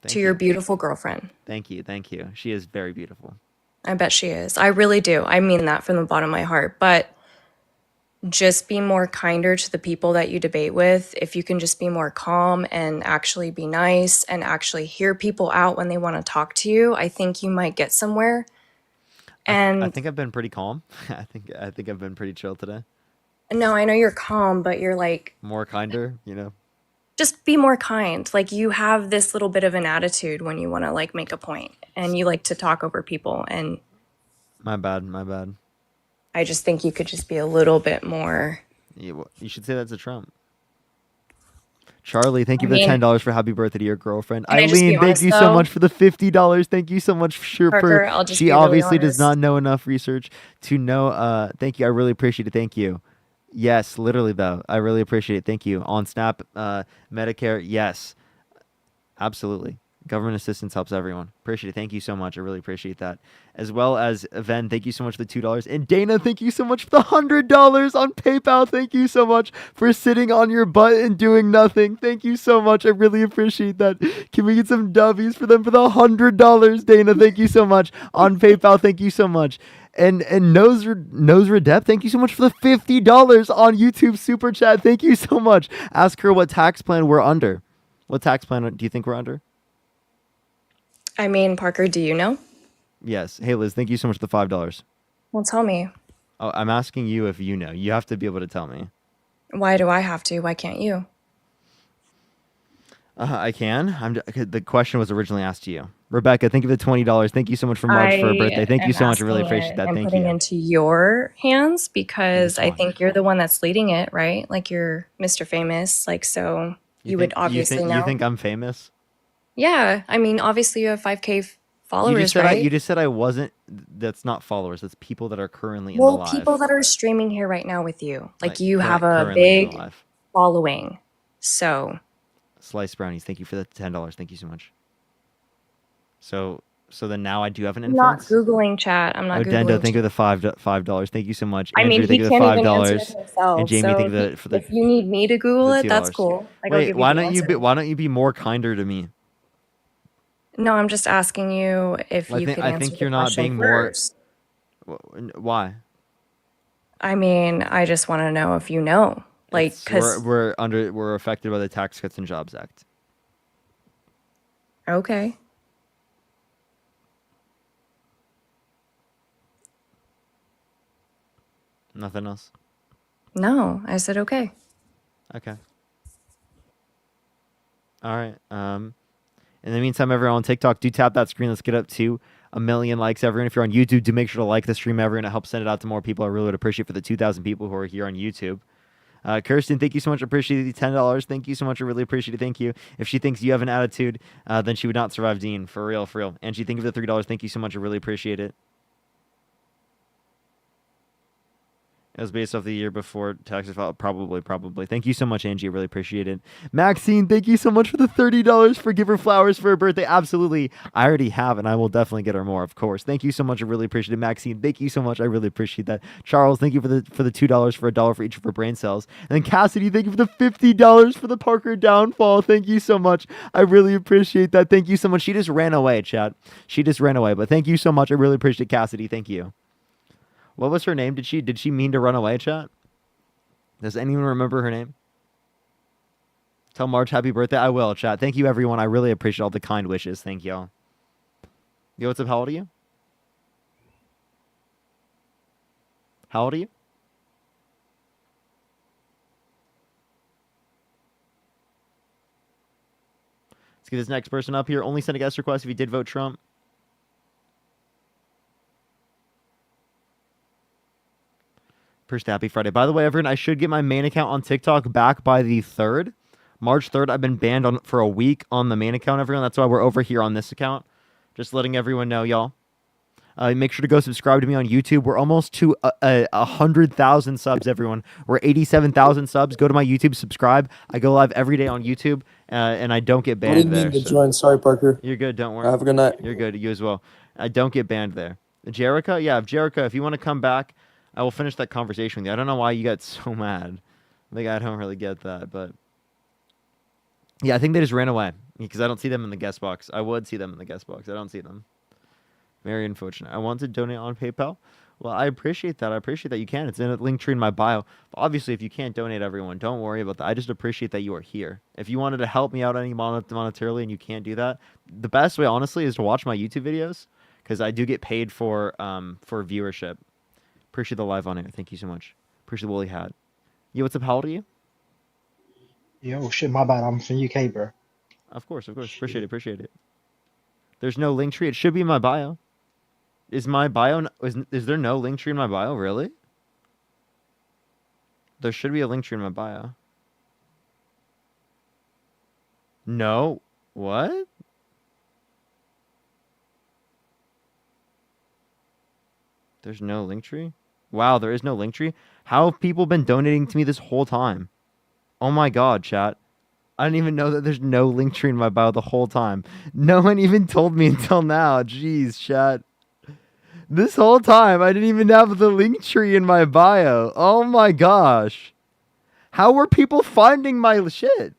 Thank to you. your beautiful girlfriend. Thank you. Thank you. She is very beautiful. I bet she is. I really do. I mean that from the bottom of my heart. But just be more kinder to the people that you debate with. If you can just be more calm and actually be nice and actually hear people out when they want to talk to you, I think you might get somewhere. I And think I've been pretty calm. I think I've been pretty chill today. no, I know you're calm, but you're like, More kinder, you know. just be more kind. Like, you have this little bit of an attitude when you want to like make a point, and you like to talk over people, and My bad. My bad. I just think you could just be a little bit more. You should say that to Trump. Charlie, thank you I for the mean, $10 for happy birthday to your girlfriend. can I just be Eileen, thank honest you so though? much for the $50. Thank you so much Parker, I'll just she be really obviously does honest. not know enough research to know. Thank you. I really appreciate it. Thank you. Yes, literally though. I really appreciate it. Thank you. On Snap, Medicare, yes. Absolutely. Government assistance helps everyone. Appreciate it. Thank you so much. I really appreciate that. As well as Ven, thank you so much for the $2. And Dana, thank you so much for the $100 on PayPal. Thank you so much for sitting on your butt and doing nothing. Thank you so much. I really appreciate that. Can we get some dubbies for them for the $100? Dana, thank you so much. On PayPal, thank you so much. And Nose Redep, thank you so much for the $50 on YouTube Super Chat. Thank you so much. Ask her what tax plan we're under. What tax plan do you think we're under? I mean, Parker, do you know? Yes. Hey, Liz, thank you so much for the $5. Well, tell me. Oh, I'm asking you if you know. You have to be able to tell me. Why do I have to? Why can't you? I can. The question was originally asked to you. Rebecca, thank you for the $20. Thank you so much for March for her birthday. Thank you so much. I really appreciate that. I'm Thank putting you. into your hands because I one. think you're the one that's leading it, right? Like, you're Mr. Famous, like, so you would obviously know. You think I'm famous? Yeah, I mean, obviously you have 5K followers, right? You just said I wasn't. That's not followers. That's people that are currently in the Well, live. people that are streaming here right now with you, like you current- have a currently in the big live. following. So Slice brownies. Thank you for the $10. Thank you so much. So then now I do have an I'm not influence. Googling chat. I'm not Oh, Dendo, Googling thank you chat. for the $5. Thank you so much. I Andrew, mean, he thank you for can't the even answer it $5. himself. And Jamie, So thank you for the if you need me to Google the it, that's $2. cool. Like, I'll Wait, give why you the don't answer. why don't you be more kinder to me? No, I'm just asking you if you could answer I think the you're not question being more. first. Why? I mean, I just want to know if you know, like, because We're affected by the Tax Cuts and Jobs Act. okay, Nothing else. no, I said okay. Okay. All right. In the meantime, everyone on TikTok, do tap that screen. Let's get up to 1 million likes, everyone. If you're on YouTube, do make sure to like the stream, everyone. It helps send it out to more people. I really would appreciate for the 2,000 people who are here on YouTube. Kirsten, thank you so much. I appreciate the $10. Thank you so much. I really appreciate it. Thank you. If she thinks you have an attitude, then she would not survive Dean. For real, for real. Angie, thank you for the $3. Thank you so much. I really appreciate it. It was based off the year before taxes filed. Probably. Thank you so much, Angie. I really appreciate it. Maxine, thank you so much for the $30 for Give Her Flowers for her birthday. Absolutely. I already have, and I will definitely get her more, of course. Thank you so much. I really appreciate it. Maxine, thank you so much. I really appreciate that. Charles, thank you for the $2 for $1 for each of her brain cells. And then Cassidy, thank you for the $50 for the Parker downfall. Thank you so much. I really appreciate that. Thank you so much. She just ran away, chat. She just ran away. But thank you so much. I really appreciate it, Cassidy. Thank you. What was her name? Did she mean to run away, chat? Does anyone remember her name? Tell Marge happy birthday. I will, chat. Thank you, everyone. I really appreciate all the kind wishes. Thank y'all. Yo, what's up? How old are you? How old are you? Let's get this next person up here. Only send a guest request if you did vote Trump. First Happy Friday. By the way, everyone, I should get my main account on TikTok back by the 3rd. March 3rd, I've been banned for a week on the main account, everyone. That's why we're over here on this account. Just letting everyone know, y'all. Make sure to go subscribe to me on YouTube. We're almost to 100,000 subs, everyone. We're 87,000 subs. Go to my YouTube, subscribe. I go live every day on YouTube, and I don't get banned there. I didn't mean to join. Sorry, Parker. You're good. Don't worry. Have a good night. You're good. You as well. I don't get banned there. Jerica? Yeah, Jerica, if you want to come back, I will finish that conversation with you. I don't know why you got so mad. Like, I don't really get that, but... Yeah, I think they just ran away because I don't see them in the guest box. I would see them in the guest box. I don't see them. Very unfortunate. I want to donate on PayPal. Well, I appreciate that. I appreciate that you can. It's in a link tree in my bio. But obviously, if you can't donate, everyone, don't worry about that. I just appreciate that you are here. If you wanted to help me out any monetarily and you can't do that, the best way, honestly, is to watch my YouTube videos because I do get paid for viewership. Appreciate the live on air. Thank you so much. Appreciate the woolly hat. Yo, what's up? How old are you? Yo, shit, my bad. I'm from UK, bro. Of course. Appreciate it. There's no link tree. It should be in my bio. Is my bio... Is there no link tree in my bio? Really? There should be a link tree in my bio. No. What? There's no link tree? Wow, there is no link tree? How have people been donating to me this whole time? Oh my god, chat. I didn't even know that there's no link tree in my bio the whole time. No one even told me until now. Jeez, chat. This whole time, I didn't even have the link tree in my bio. Oh my gosh. How were people finding my shit?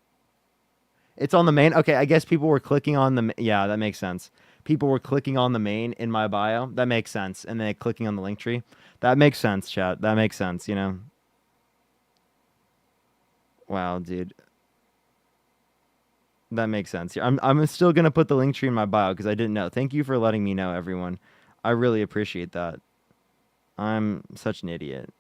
It's on the main. Okay, I guess people were clicking on the... Yeah, that makes sense. People were clicking on the main in my bio. That makes sense. And then clicking on the link tree. That makes sense, chat. That makes sense, you know. Wow, dude. That makes sense. I'm still going to put the link tree in my bio because I didn't know. Thank you for letting me know, everyone. I really appreciate that. I'm such an idiot.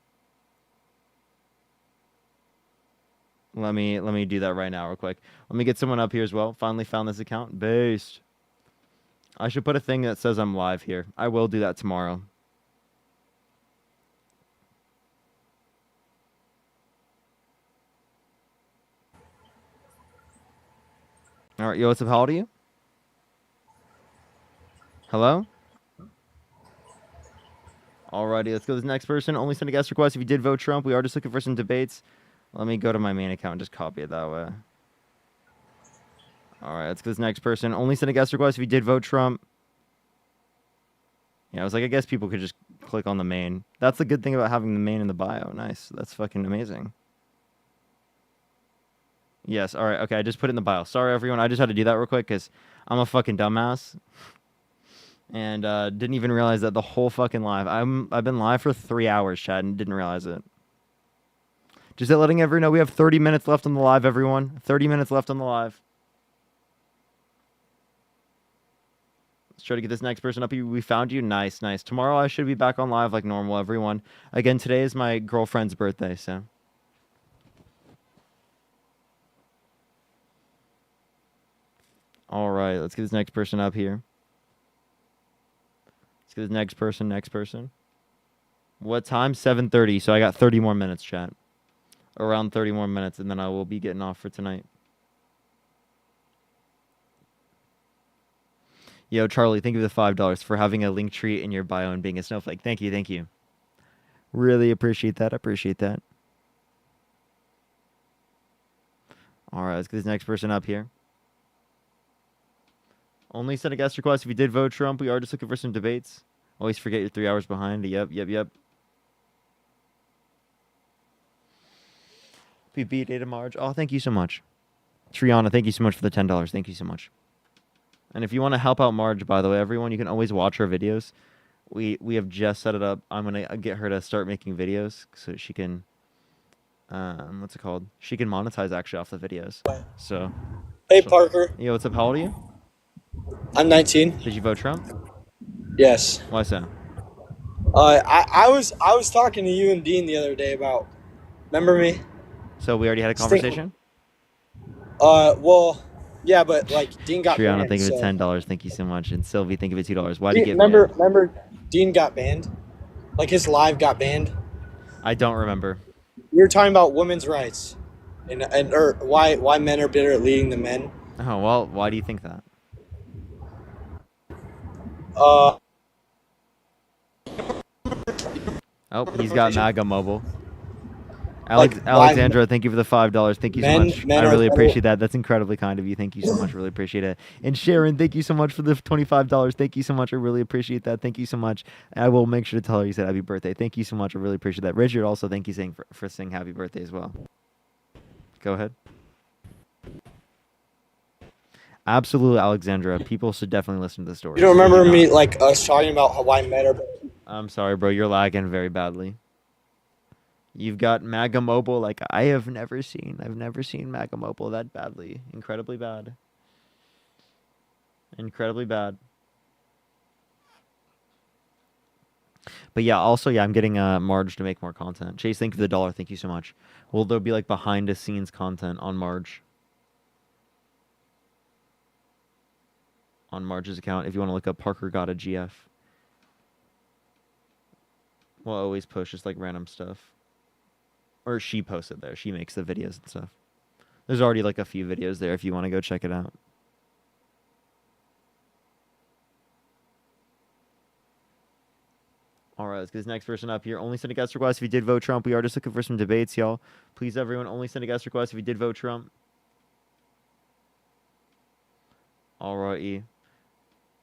Let me do that right now real quick. Let me get someone up here as well. Finally found this account. Based. I should put a thing that says I'm live here. I will do that tomorrow. All right, yo, what's up? How old are you? Hello? Alrighty, let's go to the next person. Only send a guest request if you did vote Trump. We are just looking for some debates. Let me go to my main account and just copy it that way. Alright, let's go to the next person. Only send a guest request if you did vote Trump. Yeah, I was like, I guess people could just click on the main. That's the good thing about having the main in the bio. Nice. That's fucking amazing. Yes, alright, okay, I just put it in the bio. Sorry, everyone, I just had to do that real quick because I'm a fucking dumbass. And didn't even realize that the whole fucking live. I've been live for 3 hours, Chad, and didn't realize it. Just letting everyone know we have 30 minutes left on the live, everyone. 30 minutes left on the live. Let's try to get this next person up. We found you. Nice, nice. Tomorrow I should be back on live like normal, everyone. Again, today is my girlfriend's birthday, so... Alright, let's get this next person up here. Let's get this next person. What time? 7:30, so I got 30 more minutes, chat. Around 30 more minutes, and then I will be getting off for tonight. Yo, Charlie, thank you for the $5 for having a link tree in your bio and being a snowflake. Thank you, thank you. Really appreciate that. Appreciate that. All right, let's get this next person up here. Only send a guest request if you did vote Trump. We are just looking for some debates. Always forget you're 3 hours behind. Yep. We beat Ada Marge. Oh, thank you so much. Triana, thank you so much for the $10. Thank you so much. And if you want to help out Marge, by the way, everyone, you can always watch her videos. We have just set it up. I'm going to get her to start making videos so she can, what's it called? She can monetize actually off the videos. So. Hey, Parker. Yo, what's up? How old are you? I'm 19. Did you vote Trump? Yes. Why so? I was talking to you and Dean the other day about, remember me? So we already had a conversation? Well, yeah, but like Dean got Triana, banned. think of it so. $10. Thank you so much. And Sylvie, think of it $2. Why did you get Remember, banned? remember Dean got banned? Like his live got banned? I don't remember. We were talking about women's rights and or why men are better at leading than men. Oh, well, why do you think that? Oh, he's got MAGA mobile. Alexandra, thank you for the $5. Thank you so much. I really appreciate that. That's incredibly kind of you. Thank you so much. Really appreciate it. And Sharon, thank you so much for the $25. Thank you so much. I really appreciate that. Thank you so much. I will make sure to tell her you said happy birthday. Thank you so much. I really appreciate that. Richard, also thank you for saying happy birthday as well. Go ahead. Absolutely, Alexandra. People should definitely listen to the story. You don't remember me like us talking about why men are better? I'm sorry, bro. You're lagging very badly. You've got MAGA Mobile like I have never seen. I've never seen MAGA Mobile that badly. Incredibly bad. Incredibly bad. But yeah, also, yeah, I'm getting Marge to make more content. Chase, thank you for the $1. Thank you so much. Will there be like behind the scenes content on Marge? On Marge's account, if you want to look up Parker got a GF. We'll always push just like random stuff. Or she posts it there. She makes the videos and stuff. There's already like a few videos there if you want to go check it out. All right, let's get this next person up here. Only send a guest request if you did vote Trump. We are just looking for some debates, y'all. Please, everyone, only send a guest request if you did vote Trump. All right, E.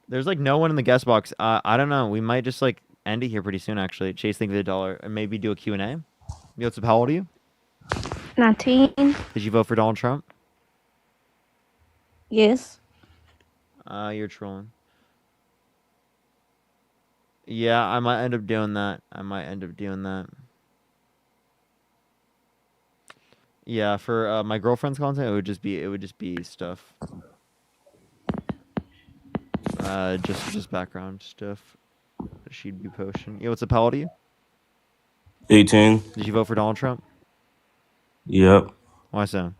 There's like no one in the guest box. I don't know. We might just like end it here pretty soon, actually. Chase, think of the $1 and maybe do a Q&A. Yo, what's up? How old are you? 19. Did you vote for Donald Trump? Yes. You're trolling. Yeah, I might end up doing that. Yeah, for my girlfriend's content, it would just be stuff. Just background stuff that she'd be posting. Yo, what's up? How old are you? 18. Did you vote for Donald Trump? Yep. Why so?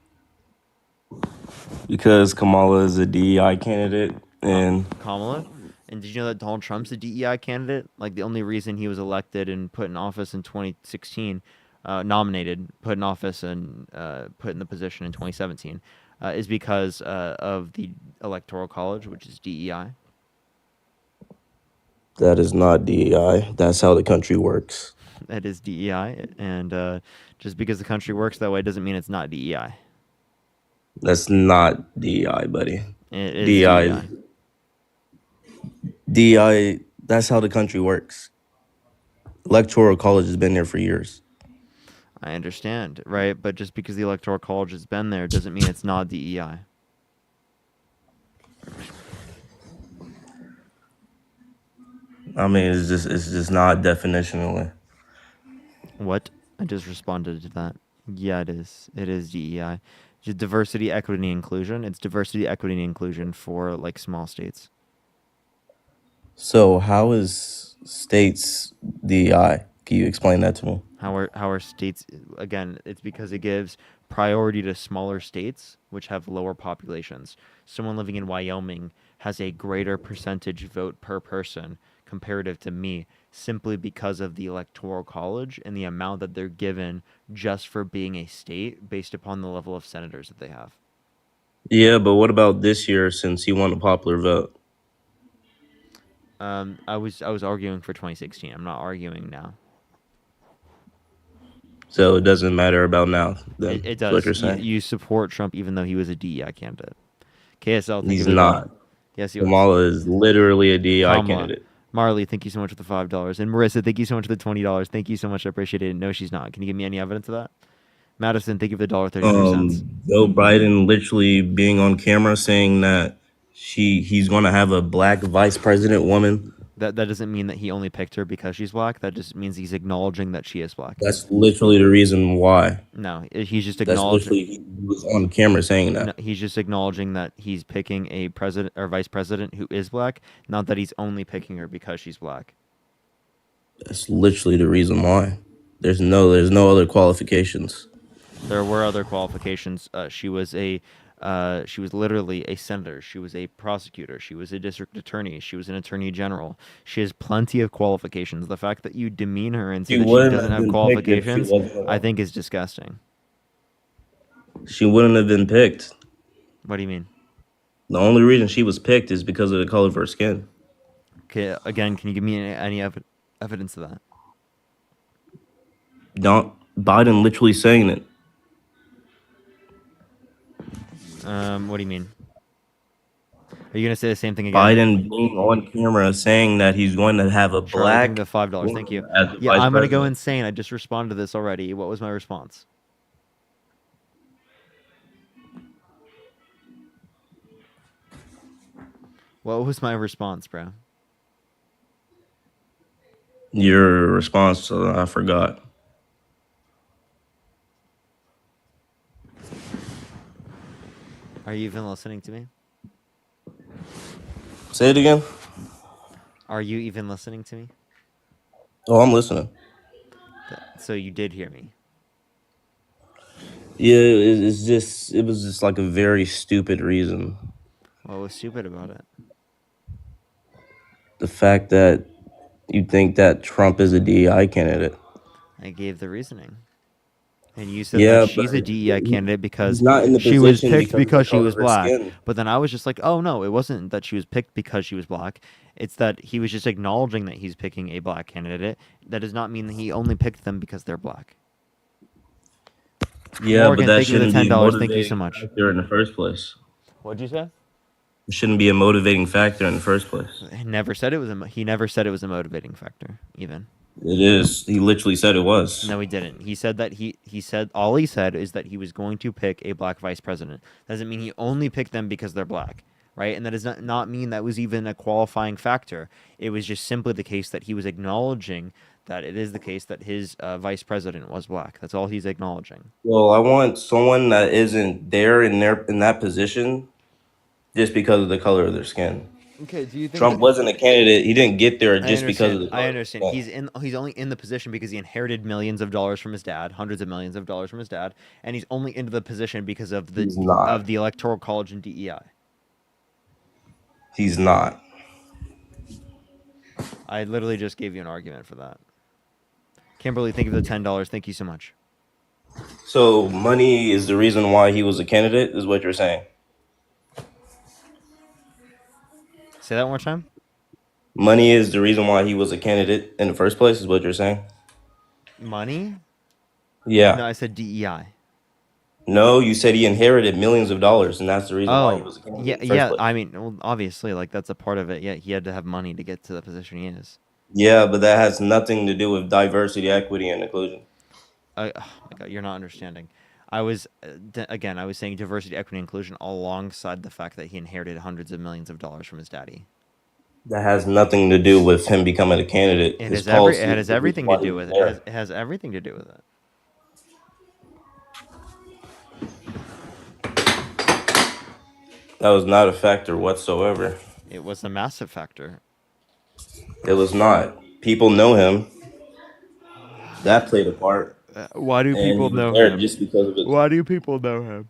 Because Kamala is a DEI candidate and Kamala? And did you know that Donald Trump's a DEI candidate? Like the only reason he was elected and put in office in 2016, nominated, put in office and put in the position in 2017, is because of the Electoral College, which is DEI. that is not DEI. That's how the country works. That is DEI, and just because the country works that way doesn't mean it's not DEI. That's not DEI, buddy. It is DEI. DEI, that's how the country works. Electoral College has been there for years. I understand, right? But just because the Electoral College has been there doesn't mean it's not DEI. I mean, it's just not definitionally. What? I just responded to that. Yeah, it is. It is DEI. Just diversity, equity, and inclusion. It's diversity, equity, and inclusion for like small states. So how is states DEI? Can you explain that to me? How are states, again, it's because it gives priority to smaller states which have lower populations. Someone living in Wyoming has a greater percentage vote per person comparative to me simply because of the Electoral College and the amount that they're given just for being a state based upon the level of senators that they have. Yeah, but what about this year since he won a popular vote? I was arguing for 2016. I'm not arguing now. So it doesn't matter about now. Then It that's what does. you're saying. You support Trump even though he was a DEI candidate. KSL, thank you He's for the dollar. not. Yes, he was. Kamala is literally a DEI Kamala. candidate. Marley, thank you so much for the $5. And Marissa, thank you so much for the $20. Thank you so much. I appreciate it. No, she's not. Can you give me any evidence of that? Madison, thank you for the $1.33. Joe Biden literally being on camera saying that he's going to have a black vice president woman. That doesn't mean that he only picked her because she's black. That just means he's acknowledging that she is black. That's literally the reason why. No, he's just That's acknowledging. literally he was on camera saying that. No, he's just acknowledging that he's picking a president or vice president who is black, not that he's only picking her because she's black. That's literally the reason why. There's no other qualifications. There were other qualifications. She was literally a senator. She was a prosecutor. She was a district attorney. She was an attorney general. She has plenty of qualifications. The fact that you demean her and say that she doesn't have qualifications, I think is disgusting. She wouldn't have been picked. What do you mean? The only reason she was picked is because of the color of her skin. Okay, again, can you give me any evidence of that? Biden literally saying it. What do you mean? Are you gonna say the same thing again? Biden being on camera saying that he's going to have a Charlie, black. the $5. Thank you. As the Yeah, vice I'm gonna go president. insane. I just responded to this already. What was my response? What was my response, bro? Your response, I forgot. Are you even listening to me? Say it again. Are you even listening to me? Oh, I'm listening. So you did hear me. Yeah, it was just like a very stupid reason. What was stupid about it? The fact that you think that Trump is a DEI candidate. I gave the reasoning. And you said Yeah, that she's but a DEI candidate because he's not in the she was position picked because because of the she color was of her black. skin. But then I was just like, oh no, it wasn't that she was picked because she was black. It's that he was just acknowledging that he's picking a black candidate. That does not mean that he only picked them because they're black. Yeah, Morgan, but that thank you for the shouldn't be a $10. motivating Thank you so much. factor in the first place. What'd you say? It shouldn't be a motivating factor in the first place. He never said it was he never said it was a motivating factor, even. It is. He literally said it was. No, he didn't. He said that he said all he said is that he was going to pick a black vice president. Doesn't mean he only picked them because they're black, right? And that does not mean that was even a qualifying factor. It was just simply the case that he was acknowledging that it is the case that his vice president was black. That's all he's acknowledging. Well, I want someone that isn't there in that position just because of the color of their skin. Okay, do you think Trump wasn't a candidate? He didn't get there I just because of the understand. color. I understand. He's only in the position because he inherited millions of dollars from his dad, hundreds of millions of dollars from his dad, and he's only into the position because of the electoral college and DEI. He's not. I literally just gave you an argument for that. Kimberly, thank you for the $10. Thank you so much. So money is the reason why he was a candidate, is what you're saying? Say that one more time. Money is the reason why he was a candidate in the first place, is what you're saying? Money? Yeah. No, I said DEI. No, you said he inherited millions of dollars, and that's the reason why he was a candidate yeah, in the first yeah. place. I mean, well, obviously, like that's a part of it. Yeah, he had to have money to get to the position he is. Yeah, but that has nothing to do with diversity, equity, and inclusion. Oh my God, you're not understanding. I was saying diversity, equity, and inclusion alongside the fact that he inherited hundreds of millions of dollars from his daddy. That has nothing to do with him becoming a candidate. It His has policy it has is the reason everything why to do he's with it. there. It has everything to do with it. That was not a factor whatsoever. It was a massive factor. It was not. People know him. That played a part. Why do And people he was know there him? just because of it. Why do people know him?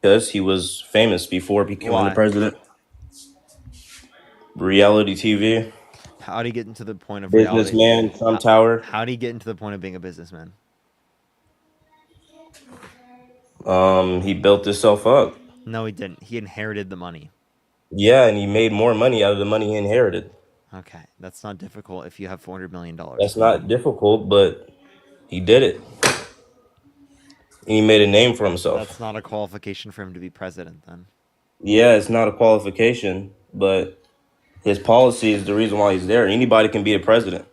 Because he was famous before becoming Why? the president. Reality TV. How do you get into the point of Businessman, reality? Trump Tower. How do you get into the point of being a businessman? He built himself up. No, he didn't. He inherited the money. Yeah, and he made more money out of the money he inherited. Okay, that's not difficult if you have $400 million. That's not difficult, but he did it. and he made a name for himself. That's not a qualification for him to be president, then. Yeah, it's not a qualification, but his policy is the reason why he's there. Anybody can be a president.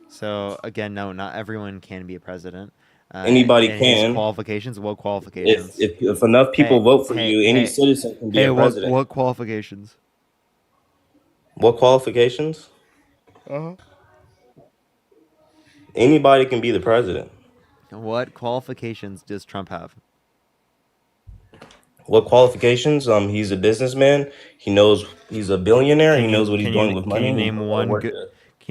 So again, no, not everyone can be a president. Anybody and his can. qualifications, what qualifications? If enough people vote for you, any citizen can be a president. What qualifications? What qualifications? Uh-huh. Anybody can be the president. What qualifications does Trump have? What qualifications? He's a businessman. He knows he's a billionaire. He knows what he's doing with money. Can you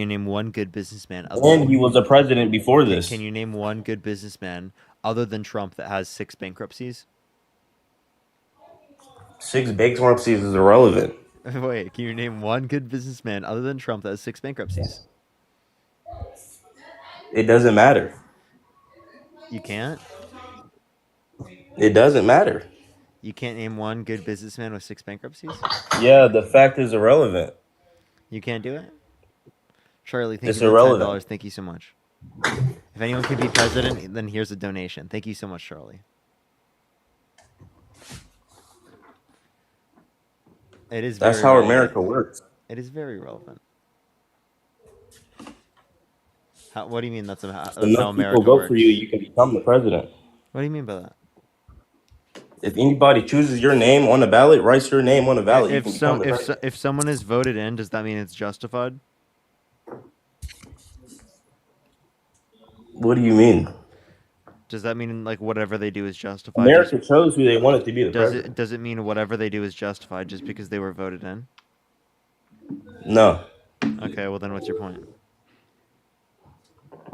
name one good businessman? And he was a president before this. Can you name one good businessman other than Trump that has 6 bankruptcies? 6 bankruptcies is irrelevant. Wait, can you name one good businessman other than Trump that has 6 bankruptcies? It doesn't matter. You can't? It doesn't matter. You can't name one good businessman with 6 bankruptcies? Yeah, the fact is irrelevant. You can't do it? Charlie, thank It's you for the irrelevant. $10. Thank you so much. If anyone can be president, then here's a donation. Thank you so much, Charlie. It is. That's how America works. It is very relevant. What do you mean that's how Enough America people vote works? for you, you can become the president. What do you mean by that? If anybody chooses your name on the ballot, writes your name on the ballot, you can become the president. If someone is voted in, does that mean it's justified? What do you mean? Does that mean like whatever they do is justified? America chose who they wanted to be the president. Does it mean whatever they do is justified just because they were voted in? No. Okay, well then what's your point?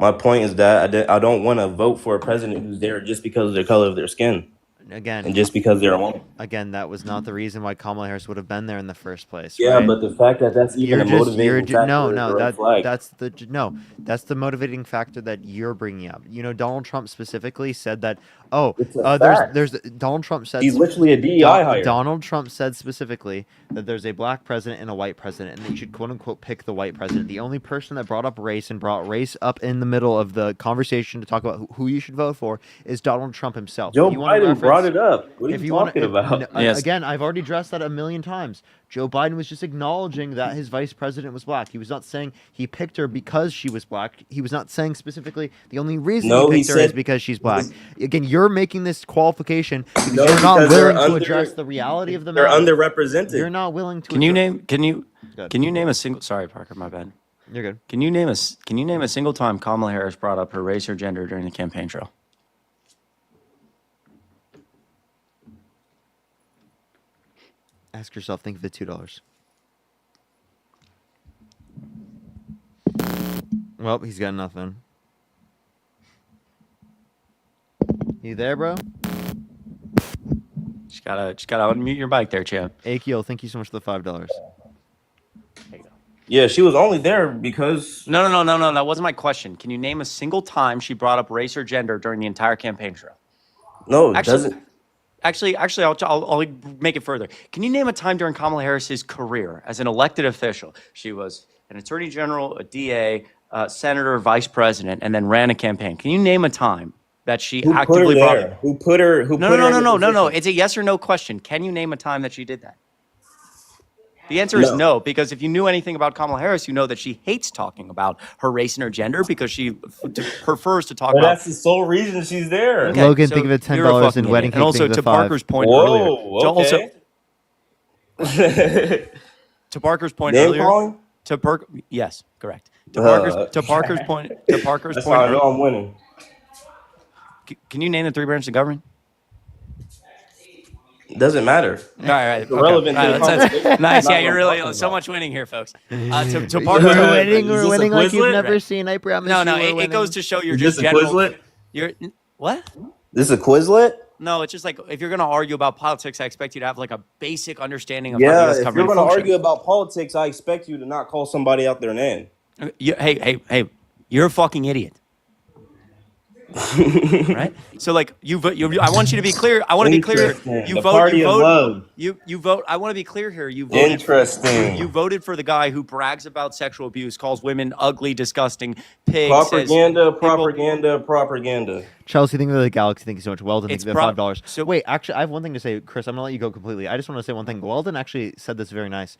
My point is that I don't want to vote for a president who's there just because of the color of their skin. Again, and just because they're a woman. Again, that was not the reason why Kamala Harris would have been there in the first place. Yeah, right? but the fact that that's even a motivating factor. That's the motivating factor that you're bringing up. You know, Donald Trump specifically said that. There's Donald Trump said he's literally a DEI hire. Donald Trump said specifically that there's a black president and a white president, and they should quote unquote pick the white president. The only person that brought up race and brought race up in the middle of the conversation to talk about who you should vote for is Donald Trump himself. Joe Biden brought it up. What are you talking about? Yes. Again, I've already addressed that a million times. Joe Biden was just acknowledging that his vice president was black. He was not saying he picked her because she was black. He was not saying specifically the only reason he picked her is because she's black. Again, you're making this qualification because you're not willing to address the reality of the matter. They're underrepresented. You're not willing to. Can you name a single? Sorry, Parker, my bad. You're good. Can you name a single time Kamala Harris brought up her race or gender during the campaign trail? Ask yourself, think of the $2. Well, he's got nothing. You there, bro? Just gotta unmute your mic there, champ. Akil, thank you so much for the $5. Yeah, she was only there because... No. That wasn't my question. Can you name a single time she brought up race or gender during the entire campaign trail? No, it doesn't. Actually, I'll make it further. Can you name a time during Kamala Harris's career as an elected official? She was an attorney general, a DA, senator, vice president, and then ran a campaign. Can you name a time that she actively brought it? Who put her? No. It's a yes or no question. Can you name a time that she did that? The answer is no, because if you knew anything about Kamala Harris, you know that she hates talking about her race and her gender because she prefers to talk about. That's the sole reason she's there. Okay, Logan, think of it $10 in wedding cake. And also to Parker's point earlier. To Parker's point earlier. Yes, correct. To Parker's point. That's how I know I'm winning. Can you name the 3 branches of government? It doesn't matter. All right. It's irrelevant. Nice. Yeah, you're really so much winning here, folks. To Parker's we're winning like you've never seen. I promise. No. It goes to show you're just general. Quizlet? You're what? This is a Quizlet? No, it's just like if you're going to argue about politics, I expect you to have like a basic understanding of how the U.S. government if you're going to functions. argue about politics, I expect you to not call somebody out their name. Hey, you're a fucking idiot. Right? So like I want you to be clear. I want to be clear. Interesting. You The vote. party You of vote. love. You vote. I want to be clear here. You voted. Interesting. You voted for the guy who brags about sexual abuse, calls women ugly, disgusting pigs. Propaganda, Says people. propaganda. Chelsea, thank you for the galaxy. Thank you so much. Weldon, thank It's you for the pro- $5. so- wait, actually, I have one thing to say, Chris. I'm gonna let you go completely. I just want to say one thing. Weldon actually said this very nice.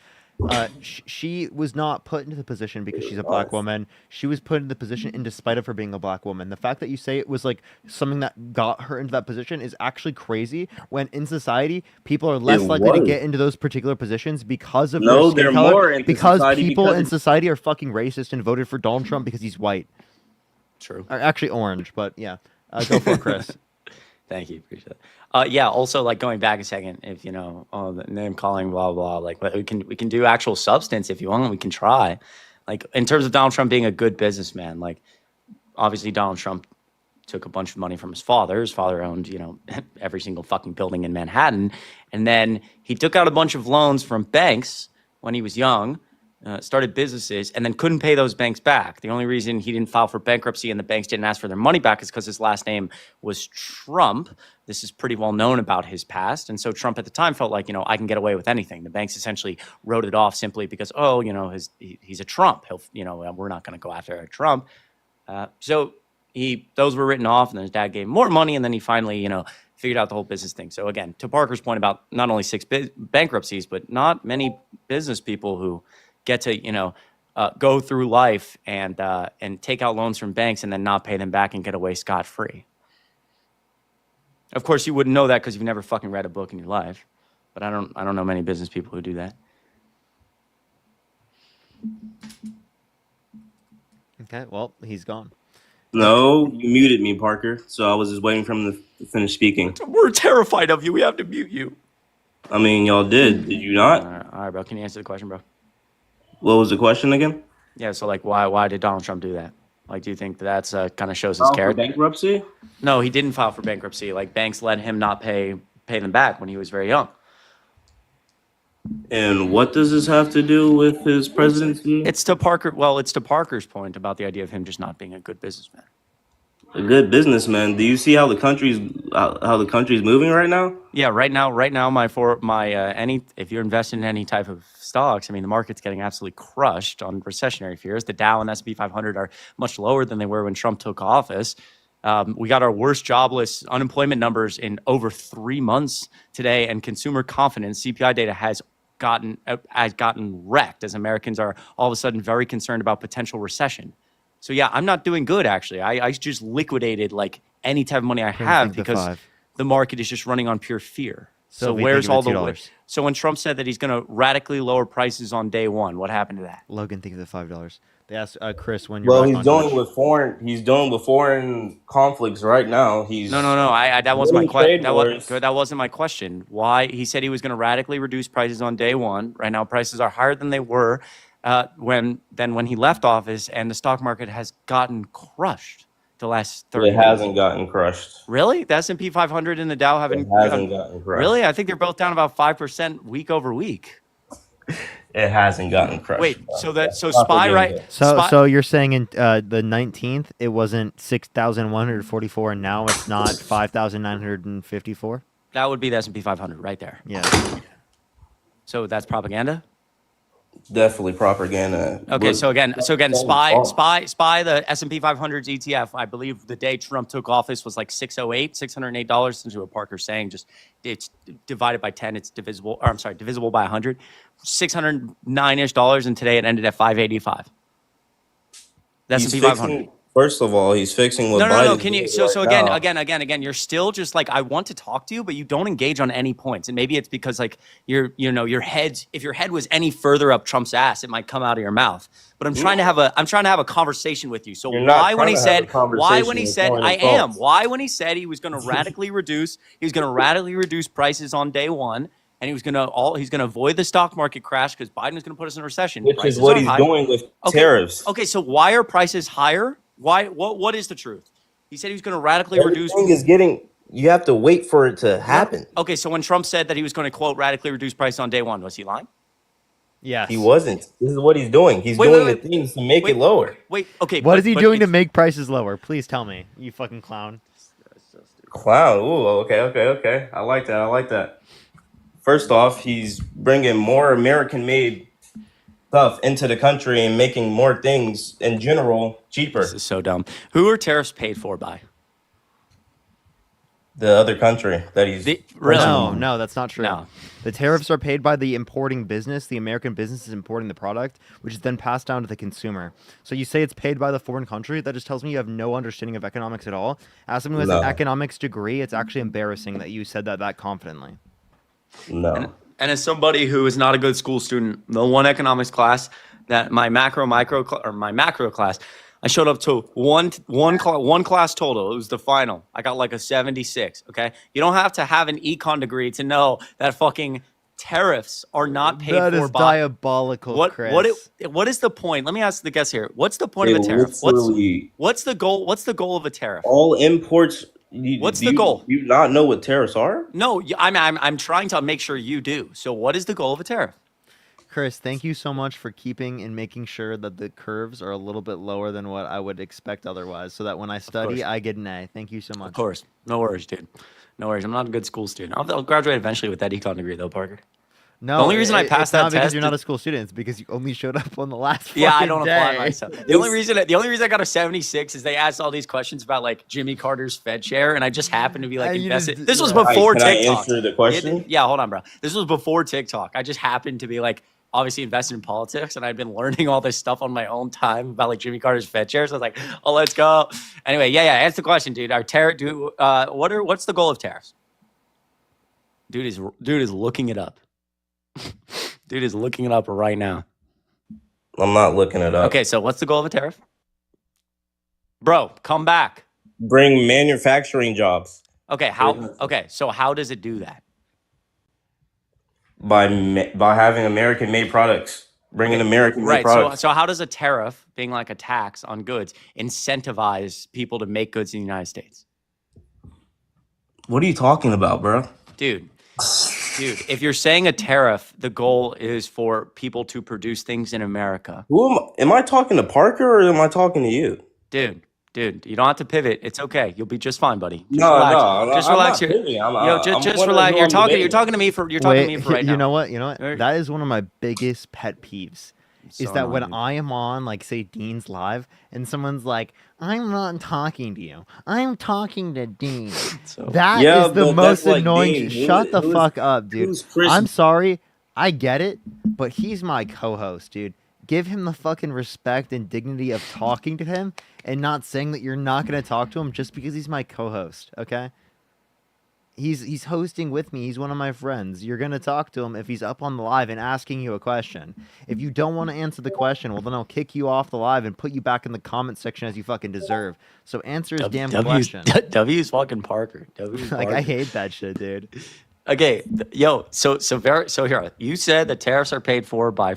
She was not put into the position because she's a black woman. She was put in the position in despite of her being a black woman. The fact that you say it was like something that got her into that position is actually crazy. When in society, people are less likely to get into those particular positions because of their skin they're color. more into Because society people because in society are fucking racist and voted for Donald Trump because he's white. True. Or actually orange, but yeah. Go for it, Chris. Thank you, appreciate it. Yeah. Also, like going back a second, if you know, the name calling, blah blah. Like, we can do actual substance if you want. We can try. Like in terms of Donald Trump being a good businessman, like obviously Donald Trump took a bunch of money from his father. His father owned, every single fucking building in Manhattan, and then he took out a bunch of loans from banks when he was young. Started businesses and then couldn't pay those banks back. The only reason he didn't file for bankruptcy and the banks didn't ask for their money back is because his last name was Trump. This is pretty well known about his past. And so Trump at the time felt like, I can get away with anything. The banks essentially wrote it off simply because, he's a Trump. We're not going to go after Trump. So those were written off, and then his dad gave him more money, and then he finally, figured out the whole business thing. So again, to Parker's point about not only 6 bankruptcies, but not many business people who get to go through life and take out loans from banks and then not pay them back and get away scot-free. Of course, you wouldn't know that because you've never fucking read a book in your life. But I don't know many business people who do that. Okay, well, he's gone. No, you muted me, Parker. So I was just waiting for him to finish speaking. We're terrified of you. We have to mute you. I mean, y'all did. Did you not? All right, bro. Can you answer the question, bro? What was the question again? Yeah, so like why did Donald Trump do that? Like, do you think that's kind of shows his character? Bankruptcy? No, he didn't file for bankruptcy. Like, banks let him not pay them back when he was very young. And what does this have to do with his presidency? It's to Parker's point about the idea of him just not being a good businessman. A good businessman. Do you see how the country's moving right now? Yeah, right now, if you're invested in any type of stocks, I mean, the market's getting absolutely crushed on recessionary fears. The Dow and S&P 500 are much lower than they were when Trump took office. We got our worst jobless unemployment numbers in over 3 months today, and consumer confidence (CPI) data has gotten wrecked as Americans are all of a sudden very concerned about potential recession. So yeah, I'm not doing good actually. I just liquidated like any type of money I have because the market is just running on pure fear. So where's all the So when Trump said that he's going to radically lower prices on day one, what happened to that? Logan, think of the $5. They asked Chris when you're. Well, he's dealing with foreign conflicts right now. No. That wasn't my question. That wasn't my question. Why he said he was going to radically reduce prices on day one. Right now, prices are higher than they were when he left office, and the stock market has gotten crushed the last 30 days. It hasn't gotten crushed. Really? The S&P 500 and the Dow hasn't gotten crushed. Really? I think they're both down about 5% week over week. It hasn't gotten crushed. Wait, so you're saying in the 19th it wasn't 6,144 and now it's not 5,954? That would be the S&P 500 right there. Yeah. So that's propaganda? Definitely propaganda. Okay, so again, spy the S&P 500's ETF. I believe the day Trump took office was like $608. Since what Parker's saying, just it's divided by 10, it's divisible. Or I'm sorry, divisible by 100. $609-ish, and today it ended at 585. The S&P 500. First of all, he's fixing what No. Can you? So again, you're still just like, I want to talk to you, but you don't engage on any points. And maybe it's because like your head. If your head was any further up Trump's ass, it might come out of your mouth. But I'm trying to have a conversation with you. So why when he said he was going to radically reduce prices on day one, and he's going to avoid the stock market crash because Biden is going to put us in a recession, which is what he's doing with tariffs. Okay, so why are prices higher? Why? What is the truth? He said he was going to radically reduce. You have to wait for it to happen. Okay, so when Trump said that he was going to, quote, radically reduce price on day one, was he lying? Yes. He wasn't. This is what he's doing. He's Wait, doing wait, the things to make it lower. Wait, okay. What is he doing to it's- make prices lower? Please tell me, you fucking clown. Clown. Ooh, okay. I like that. First off, he's bringing more American-made stuff into the country and making more things in general cheaper. This is so dumb. Who are tariffs paid for by? The other country that he's really? No, that's not true. No. The tariffs are paid by the importing business. The American business is importing the product, which is then passed down to the consumer. So you say it's paid by the foreign country. That just tells me you have no understanding of economics at all. As someone who has an economics degree, it's actually embarrassing that you said that confidently. No. And as somebody who is not a good school student, the one economics class that my macro class, I showed up to one class total. It was the final. I got like a 76. Okay, you don't have to have an econ degree to know that fucking tariffs are not paid That for is by diabolical, Chris. What is the point? Let me ask the guest here. What's the point of a tariff? What's the goal? What's the goal of a tariff? All imports. What's the goal? You not know what tariffs are? No, I'm trying to make sure you do. So what is the goal of a tariff? Chris, thank you so much for keeping and making sure that the curves are a little bit lower than what I would expect otherwise, so that when I study, I get an A. Thank you so much. Of course. No worries, dude. No worries. I'm not a good school student. I'll graduate eventually with that econ degree, though, Parker. No, the only reason I passed it's that not because test you're not a school student. It's because you only showed up on the last Yeah, I fucking don't day. apply myself. The only reason I got a 76 is they asked all these questions about like Jimmy Carter's Fed chair, and I just happened to be like invested. This was before Can I TikTok. answer the question? Yeah, hold on, bro. This was before TikTok. I just happened to be like obviously invested in politics, and I'd been learning all this stuff on my own time about like Jimmy Carter's Fed chair. So I was like, oh, let's go. Anyway, yeah. Answer the question, dude. What's the goal of tariffs? Dude is looking it up. Dude is looking it up right now. I'm not looking it up. Okay, so what's the goal of a tariff? Bro, come back. Bring manufacturing jobs. Okay, so how does it do that? By having American-made products. Bringing American-made products. So how does a tariff, being like a tax on goods, incentivize people to make goods in the United States? What are you talking about, bro? Dude, if you're saying a tariff, the goal is for people to produce things in America. Am I talking to Parker or am I talking to you? Dude, you don't have to pivot. It's okay. You'll be just fine, buddy. Just No, relax. Just I'm relax. not pivoting. Just relax. You're talking to me for right now. You know what? That is one of my biggest pet peeves. Is that when I am on, like, say, Dean's Live, and someone's like, I'm not talking to you. I'm talking to Dean. That is the most annoying. Shut the fuck up, dude. I'm sorry. I get it, but he's my co-host, dude. Give him the fucking respect and dignity of talking to him and not saying that you're not going to talk to him just because he's my co-host, okay? He's hosting with me. He's one of my friends. You're going to talk to him if he's up on the live and asking you a question. If you don't want to answer the question, well, then I'll kick you off the live and put you back in the comment section as you fucking deserve. So answer his damn question. W's fucking Parker. W's like, Parker. I hate that shit, dude. Okay, so here, you said that tariffs are paid for by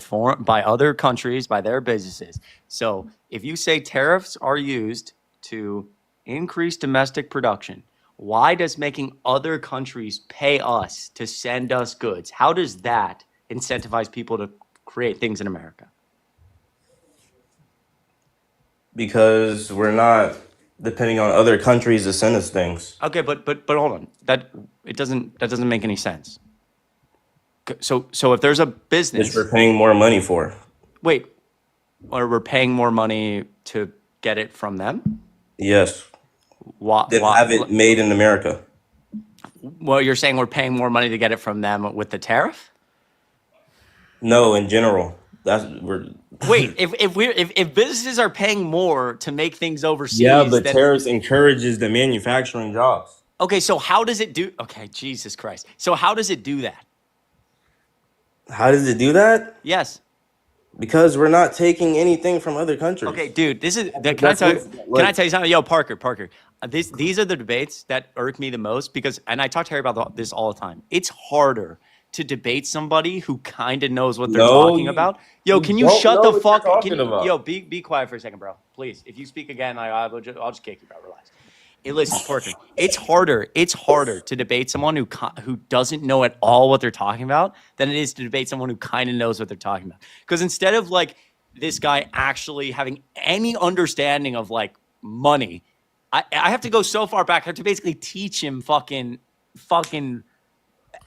other countries, by their businesses. So if you say tariffs are used to increase domestic production, why does making other countries pay us to send us goods? How does that incentivize people to create things in America? Because we're not depending on other countries to send us things. Okay, but hold on. That doesn't make any sense. So if there's a business, which we're paying more money for. Wait, or we're paying more money to get it from them? Yes. Have it made in America. Well, you're saying we're paying more money to get it from them with the tariff? No, in general. Wait, if businesses are paying more to make things overseas, yeah, but tariffs encourages the manufacturing jobs. Okay, so how does it do? Okay, Jesus Christ. So how does it do that? How does it do that? Yes. Because we're not taking anything from other countries. Okay, dude, this is. Can I tell you something? Yo, Parker. These are the debates that irk me the most because, and I talk to Harry about this all the time. It's harder to debate somebody who kind of knows what they're talking about. Yo, can you shut the fuck up? Yo, be quiet for a second, bro. Please. If you speak again, I'll just kick you, bro. Relax. Listen, Parker, it's harder to debate someone who doesn't know at all what they're talking about than it is to debate someone who kind of knows what they're talking about. Because instead of like this guy actually having any understanding of like money, I have to go so far back. I have to basically teach him fucking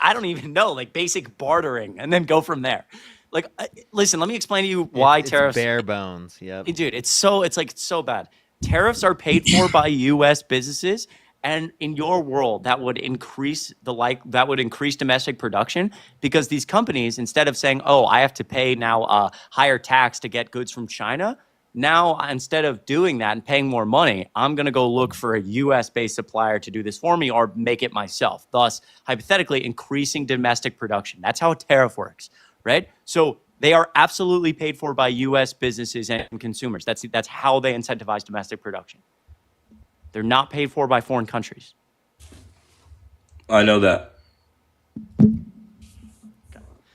I don't even know, like basic bartering, and then go from there. Like, listen, let me explain to you why tariffs. Bare bones. Yep. Dude, it's so bad. Tariffs are paid for by U.S. businesses, and in your world, that would increase domestic production because these companies, instead of saying, "Oh, I have to pay now a higher tax to get goods from China," now instead of doing that and paying more money, I'm going to go look for a U.S.-based supplier to do this for me or make it myself. Thus, hypothetically, increasing domestic production. That's how a tariff works, right? So they are absolutely paid for by U.S. businesses and consumers. That's how they incentivize domestic production. They're not paid for by foreign countries. I know that.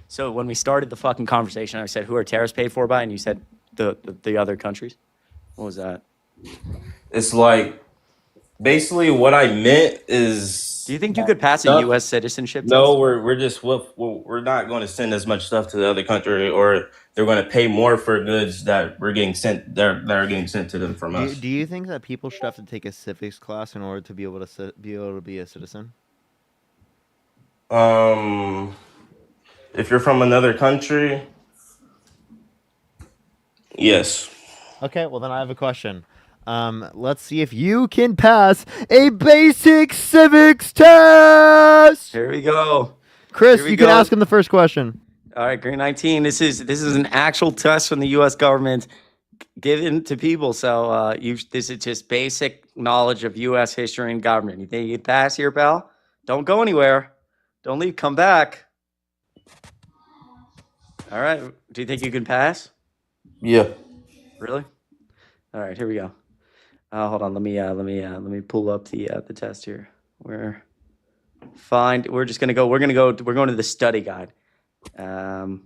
So when we started the fucking conversation, I said, "Who are tariffs paid for by?" And you said the other countries. What was that? It's like basically what I meant is. Do you think you could pass a U.S. citizenship test? No, we're not going to send as much stuff to the other country, or they're going to pay more for goods that we're getting sent that are getting sent to them from us. Do you think that people should have to take a civics class in order to be able to be a citizen? If you're from another country, yes. Okay, well then I have a question. Let's see if you can pass a basic civics test. Here we go. Chris, you can ask him the first question. All right, Green 19. This is an actual test from the U.S. government given to people. So this is just basic knowledge of U.S. history and government. You think you can pass here, pal? Don't go anywhere. Don't leave. Come back. All right. Do you think you can pass? Yeah. Really? All right. Here we go. Hold on. Let me pull up the test here. We're going to the study guide.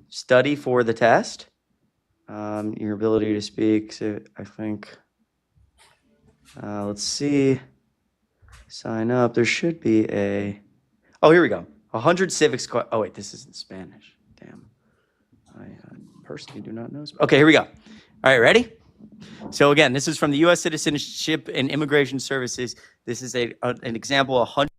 Study for the test. Your ability to speak. So I think. Let's see. Sign up. There should be a. Oh, here we go. 100 civics. Oh wait, this is in Spanish. Damn. I personally do not know. Okay, here we go. All right, ready? So again, this is from the U.S. Citizenship and Immigration Services. This is an example of 100.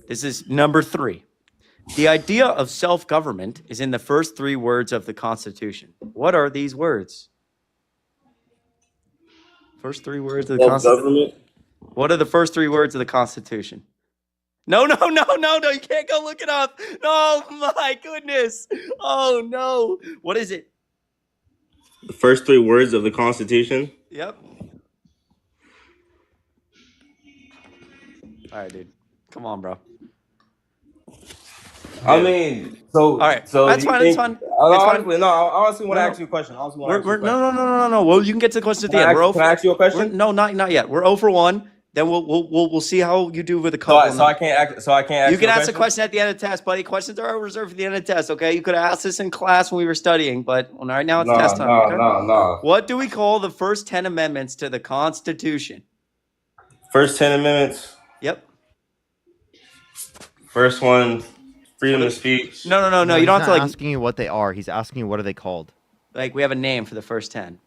This is number 3. The idea of self-government is in the first 3 words of the Constitution. What are these words? First 3 words of the Constitution. What are the first 3 words of the Constitution? No, you can't go look it up. Oh my goodness. Oh no. What is it? The first 3 words of the Constitution? Yep. All right, dude. Come on, bro. I mean, so all right. So that's fine. It's fine. No, I honestly want to ask you a question. No. Well, you can get to the questions at the end. Can I ask you a question? No, not yet. We're 0 for 1. Then we'll see how you do with a couple. So I can't ask. You can ask a question at the end of the test, buddy. Questions are reserved for the end of the test. Okay. You could have asked this in class when we were studying, but right now it's test time. No. What do we call the first 10 amendments to the Constitution? First 10 amendments. Yep. First one. Freedom of speech. No. You don't have to asking you what they are. He's asking you what are they called. Like we have a name for the first 10.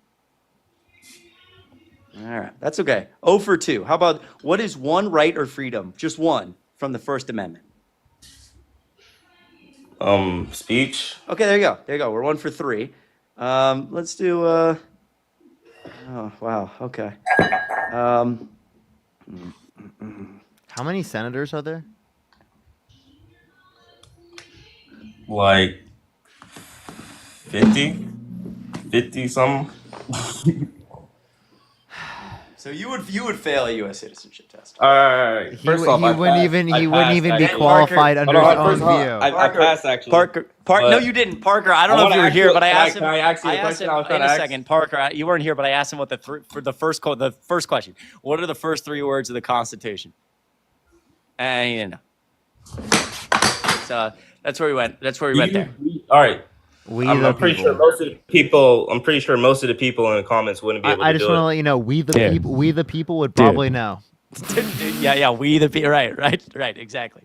All right, that's okay. 0 for 2. How about what is one right or freedom? Just one from the First Amendment. Speech. Okay, there you go. We're 1 for 3. Let's do. Oh wow. Okay. How many senators are there? Like 50 something. So you would fail a U.S. citizenship test. All right. First off, he wouldn't even be qualified under his own view. I passed actually. Parker, no, you didn't. Parker, I don't know if you were here, but I asked him. Can I ask you a question? In a second, Parker, you weren't here, but I asked him what the first question. What are the first 3 words of the Constitution? And you know, that's where we went. That's where we went there. All right. I'm pretty sure most of the people. I'm pretty sure most of the people in the comments wouldn't be able I to just do want to it. let you know, we the people would Dude. probably know. Yeah, we the people. Right, exactly.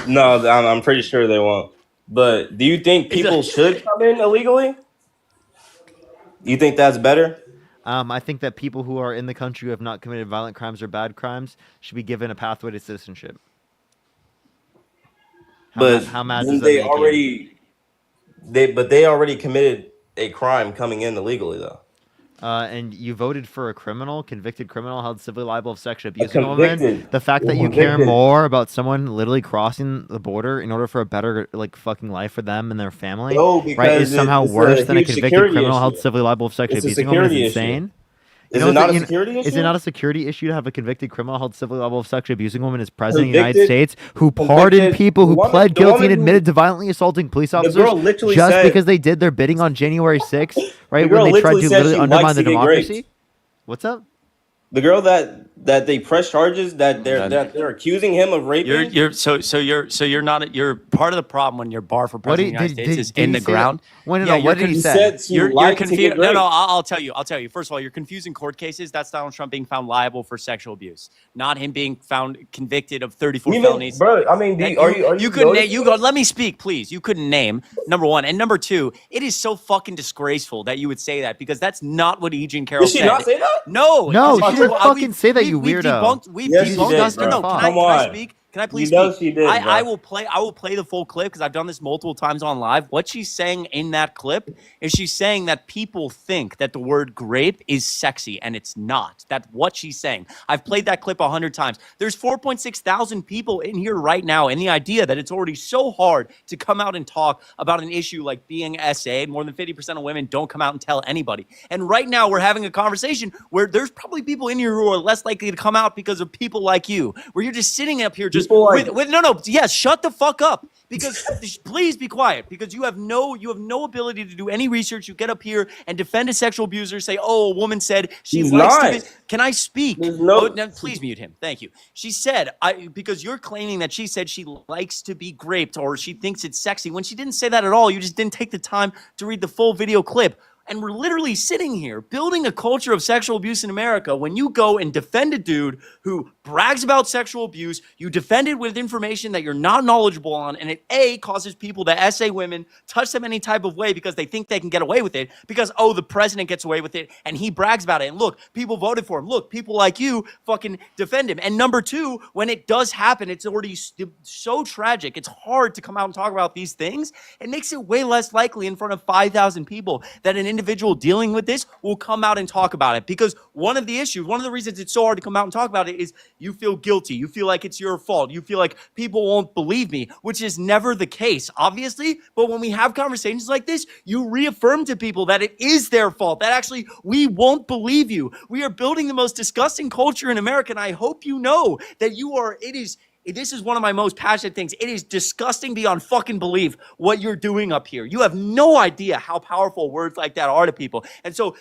No, I'm pretty sure they won't. But do you think people should come in illegally? You think that's better? I think that people who are in the country who have not committed violent crimes or bad crimes should be given a pathway to citizenship. How mad does that they make already they already committed a crime coming in illegally though. And you voted for a convicted criminal held civilly liable of sexual abuse A of a woman. convicted- The fact that a you care convicted- more about someone literally crossing the border in order for a better fucking life for them and their family, No, right, because is somehow it's a worse than a huge convicted security criminal held issue. civilly liable of sexual It's a abuse of a woman is security issue. insane. Is it not a security Is issue? it not a security issue to have a convicted criminal held civilly liable of sexually abusing a woman as president of the United Convicted- States who pardoned convicted- people who the woman- pled the guilty woman and who- admitted to violently assaulting police officers girl literally just said- because they did their bidding on January 6th, right, girl when they tried literally to said literally she undermine likes the to get raped. democracy? What's up? The girl that they press charges that they're accusing him of raping. You're not you're part of the problem when you're bar for president of the United States is in the ground. What did you're he say? You're liked to confused. get No, raped. I'll tell you. First of all, you're confusing court cases. That's Donald Trump being found liable for sexual abuse, not him being found convicted of 34 felonies. Bro, I mean, You couldn't name. You go. Let me speak, please. You couldn't name number one and number two. It is so fucking disgraceful that you would say that because that's not what E. Jean Carroll Did she said. not say that? No, No, it's- she didn't fucking say that, you we've weirdo. We've Yes, she debunked did, us. bro. No, can Come I on. speak? Can I please You know speak? she did, I bro. will play the full clip because I've done this multiple times on live. What she's saying in that clip is she's saying that people think that the word grape is sexy and it's not. That's what she's saying. I've played that clip 100 times. There's 4.6 thousand people in here right now, and the idea that it's already so hard to come out and talk about an issue like being SA, more than 50% of women don't come out and tell anybody. And right now we're having a conversation where there's probably people in here who are less likely to come out because of people like you, where you're just sitting up here just yes, shut the fuck up. Because please be quiet. Because you have no ability to do any research. You get up here and defend a sexual abuser, say, "Oh, a woman said she He's likes not. to be." Can I speak? no- No, please mute him. Thank you. She said, because you're claiming that she said she likes to be graped or she thinks it's sexy when she didn't say that at all. You just didn't take the time to read the full video clip. And we're literally sitting here building a culture of sexual abuse in America when you go and defend a dude who brags about sexual abuse, you defend it with information that you're not knowledgeable on, and it A, causes people to essay women, touch them any type of way because they think they can get away with it because, oh, the president gets away with it and he brags about it. And look, people voted for him. Look, people like you fucking defend him. And number two, when it does happen, it's already so tragic. It's hard to come out and talk about these things. It makes it way less likely in front of 5,000 people that an individual dealing with this will come out and talk about it. Because one of the reasons it's so hard to come out and talk about it is you feel guilty. You feel like it's your fault. You feel like people won't believe me, which is never the case, obviously. But when we have conversations like this, you reaffirm to people that it is their fault, that actually we won't believe you. We are building the most disgusting culture in America, and I hope you know that this is one of my most passionate things. It is disgusting beyond fucking belief what you're doing up here. You have no idea how powerful words like that are to people. And so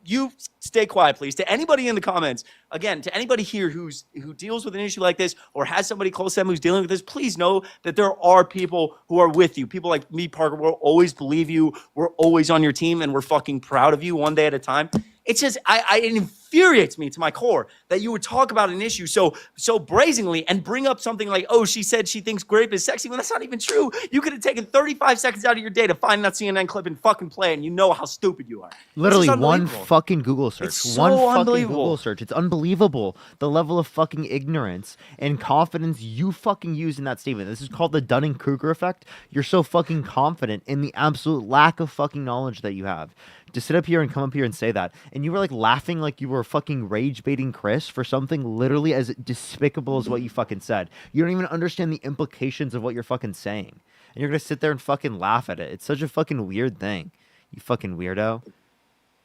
you stay quiet, please. To anybody in the comments, again, to anybody here who deals with an issue like this or has somebody close to them who's dealing with this, please know that there are people who are with you. People like me, Parker, will always believe you. We're always on your team, and we're fucking proud of you one day at a time. It's just, it infuriates me to my core that you would talk about an issue so brazenly and bring up something like, oh, she said she thinks grape is sexy when that's not even true. You could have taken 35 seconds out of your day to find that CNN clip and fucking play it, and you know how stupid you are. Literally one fucking Google search. It's so one fucking unbelievable. Google search. It's unbelievable the level of fucking ignorance and confidence you fucking use in that statement. This is called the Dunning-Kruger effect. You're so fucking confident in the absolute lack of fucking knowledge that you have. To sit up here and come up here and say that. And you were like laughing like you were fucking rage baiting Chris for something literally as despicable as what you fucking said. You don't even understand the implications of what you're fucking saying. And you're going to sit there and fucking laugh at it. It's such a fucking weird thing. You fucking weirdo.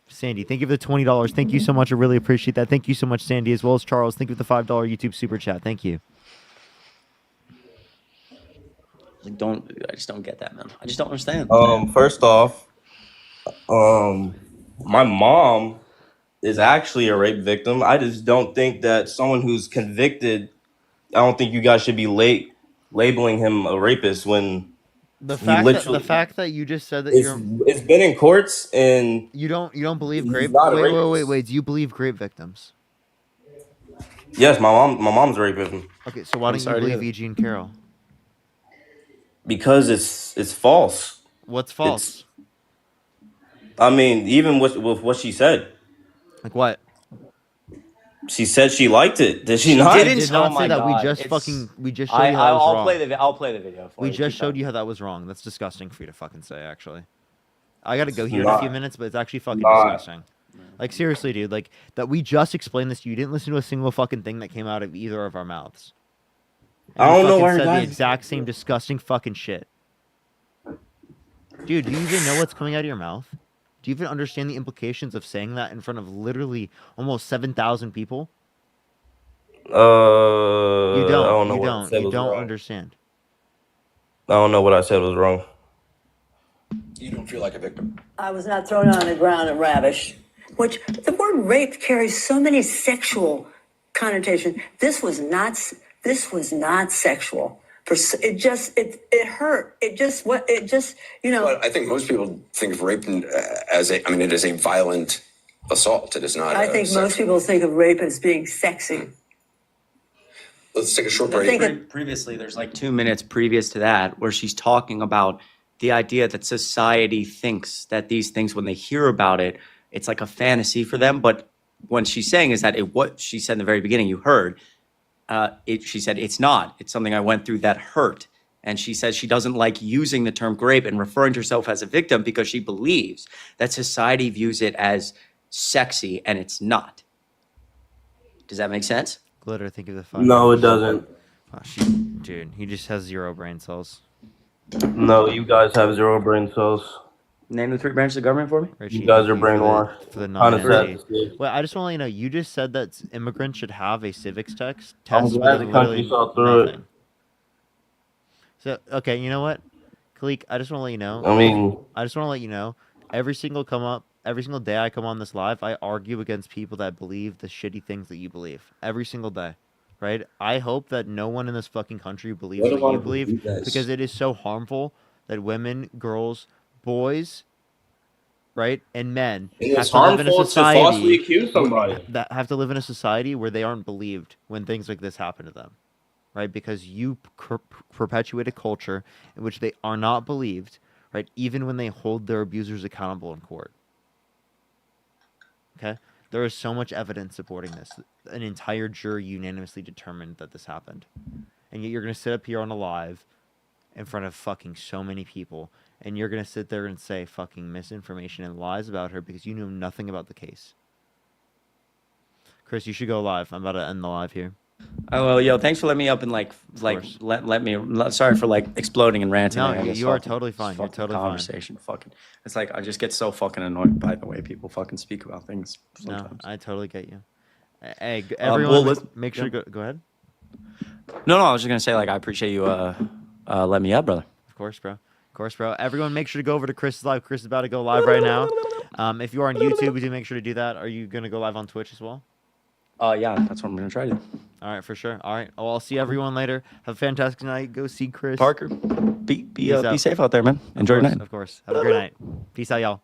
Sandy, thank you for the $20. Thank you so much. I really appreciate that. Thank you so much, Sandy, as well as Charles. Thank you for the $5 YouTube super chat. Thank you. I just don't get that, man. I just don't understand. First off, my mom is actually a rape victim. I just don't think that someone who's convicted, I don't think you guys should be labeling him a rapist when The He literally fact that you just said that it's been in courts and you don't believe he's grape. not a Wait, rapist. wait. Do you believe grape victims? Yes, my mom's a rape victim. Okay, so why I'm don't you sorry to hear believe that. E.G. and Carol? Because it's false. What's false? I mean, even with what she said. Like what? She said she liked it. Did she She not? I didn't. did Oh not say my that. god! We just showed you how that was I'll wrong. play the I'll play the video for We you. just Keep showed going. you how that was wrong. That's disgusting for you to fucking say. Actually, I gotta go here in Not. a few minutes, but it's actually fucking Not. disgusting. Like seriously, dude. Like that we just explained this to you. You didn't listen to a single fucking thing that came out of either of our mouths. And I don't we know fucking where said the guys. exact same disgusting fucking shit. Dude, do you even know what's coming out of your mouth? Do you even understand the implications of saying that in front of literally almost 7,000 people? You I don't. don't know You what I don't. said You was don't wrong. understand. I don't know what I said was wrong. You don't feel like a victim. I was not thrown on the ground and ravished, which the word rape carries so many sexual connotations. This was not sexual. It hurt. It just But I think most people think of rape as it is a violent assault. It is not. I think most people think of rape as being sexy. Let's take a short I break. think Previously, there's like 2 minutes previous to that where she's talking about the idea that society thinks that these things, when they hear about it, it's like a fantasy for them. But what she's saying is that what she said in the very beginning, you heard, she said, it's not. It's something I went through that hurt. And she says she doesn't like using the term grape and referring to herself as a victim because she believes that society views it as sexy and it's not. Does that make sense? Glitter, think of the five. No, it doesn't. Oh, dude, he just has 0 brain cells. No, you guys have 0 brain cells. Name the 3 branches of government for me. Richie, You guys are thank you brainwashed. for the Kinda sad non-entity. to see. Wait, I just want to let you know, you just said that immigrants should have a civics test. I'm But glad then the country literally saw through it. nothing. So okay, you know what, Kalik, I just want to let you know. I just want to let you know. Every single day I come on this live, I argue against people that believe the shitty things that you believe. Every single day, right? I hope that no one in this fucking country believes What what about you believe you guys? because it is so harmful that women, girls, boys, right, and men And have it's to live in a harmful to falsely society accuse somebody. that have to live in a society where they aren't believed when things like this happen to them, right? Because you perpetuate a culture in which they are not believed, right? Even when they hold their abusers accountable in court. Okay, there is so much evidence supporting this. An entire jury unanimously determined that this happened, and yet you're gonna sit up here on a live in front of fucking so many people, and you're gonna sit there and say fucking misinformation and lies about her because you know nothing about the case. Chris, you should go live. I'm about to end the live here. Oh well, yo, thanks for letting me up and sorry for like exploding and ranting. No, I guess you are fucking- totally fine. You're fucking totally fine. conversation. Fucking, it's like I just get so fucking annoyed by the way people fucking speak about things sometimes. No, I totally get you. Hey, well, everyone, make sure yeah. to go ahead. No, I was just gonna say like I appreciate you letting me up, brother. Of course, bro. Of course, bro. Everyone, make sure to go over to Chris's live. Chris is about to go live right now. If you are on YouTube, do make sure to do that. Are you gonna go live on Twitch as well? Yeah, that's what I'm gonna try to do. All right, for sure. All right. Well, I'll see everyone later. Have a fantastic night. Go see Chris. Parker, be Peace out. safe out there, man. Enjoy your night. Of course. Have a great night. Peace out, y'all.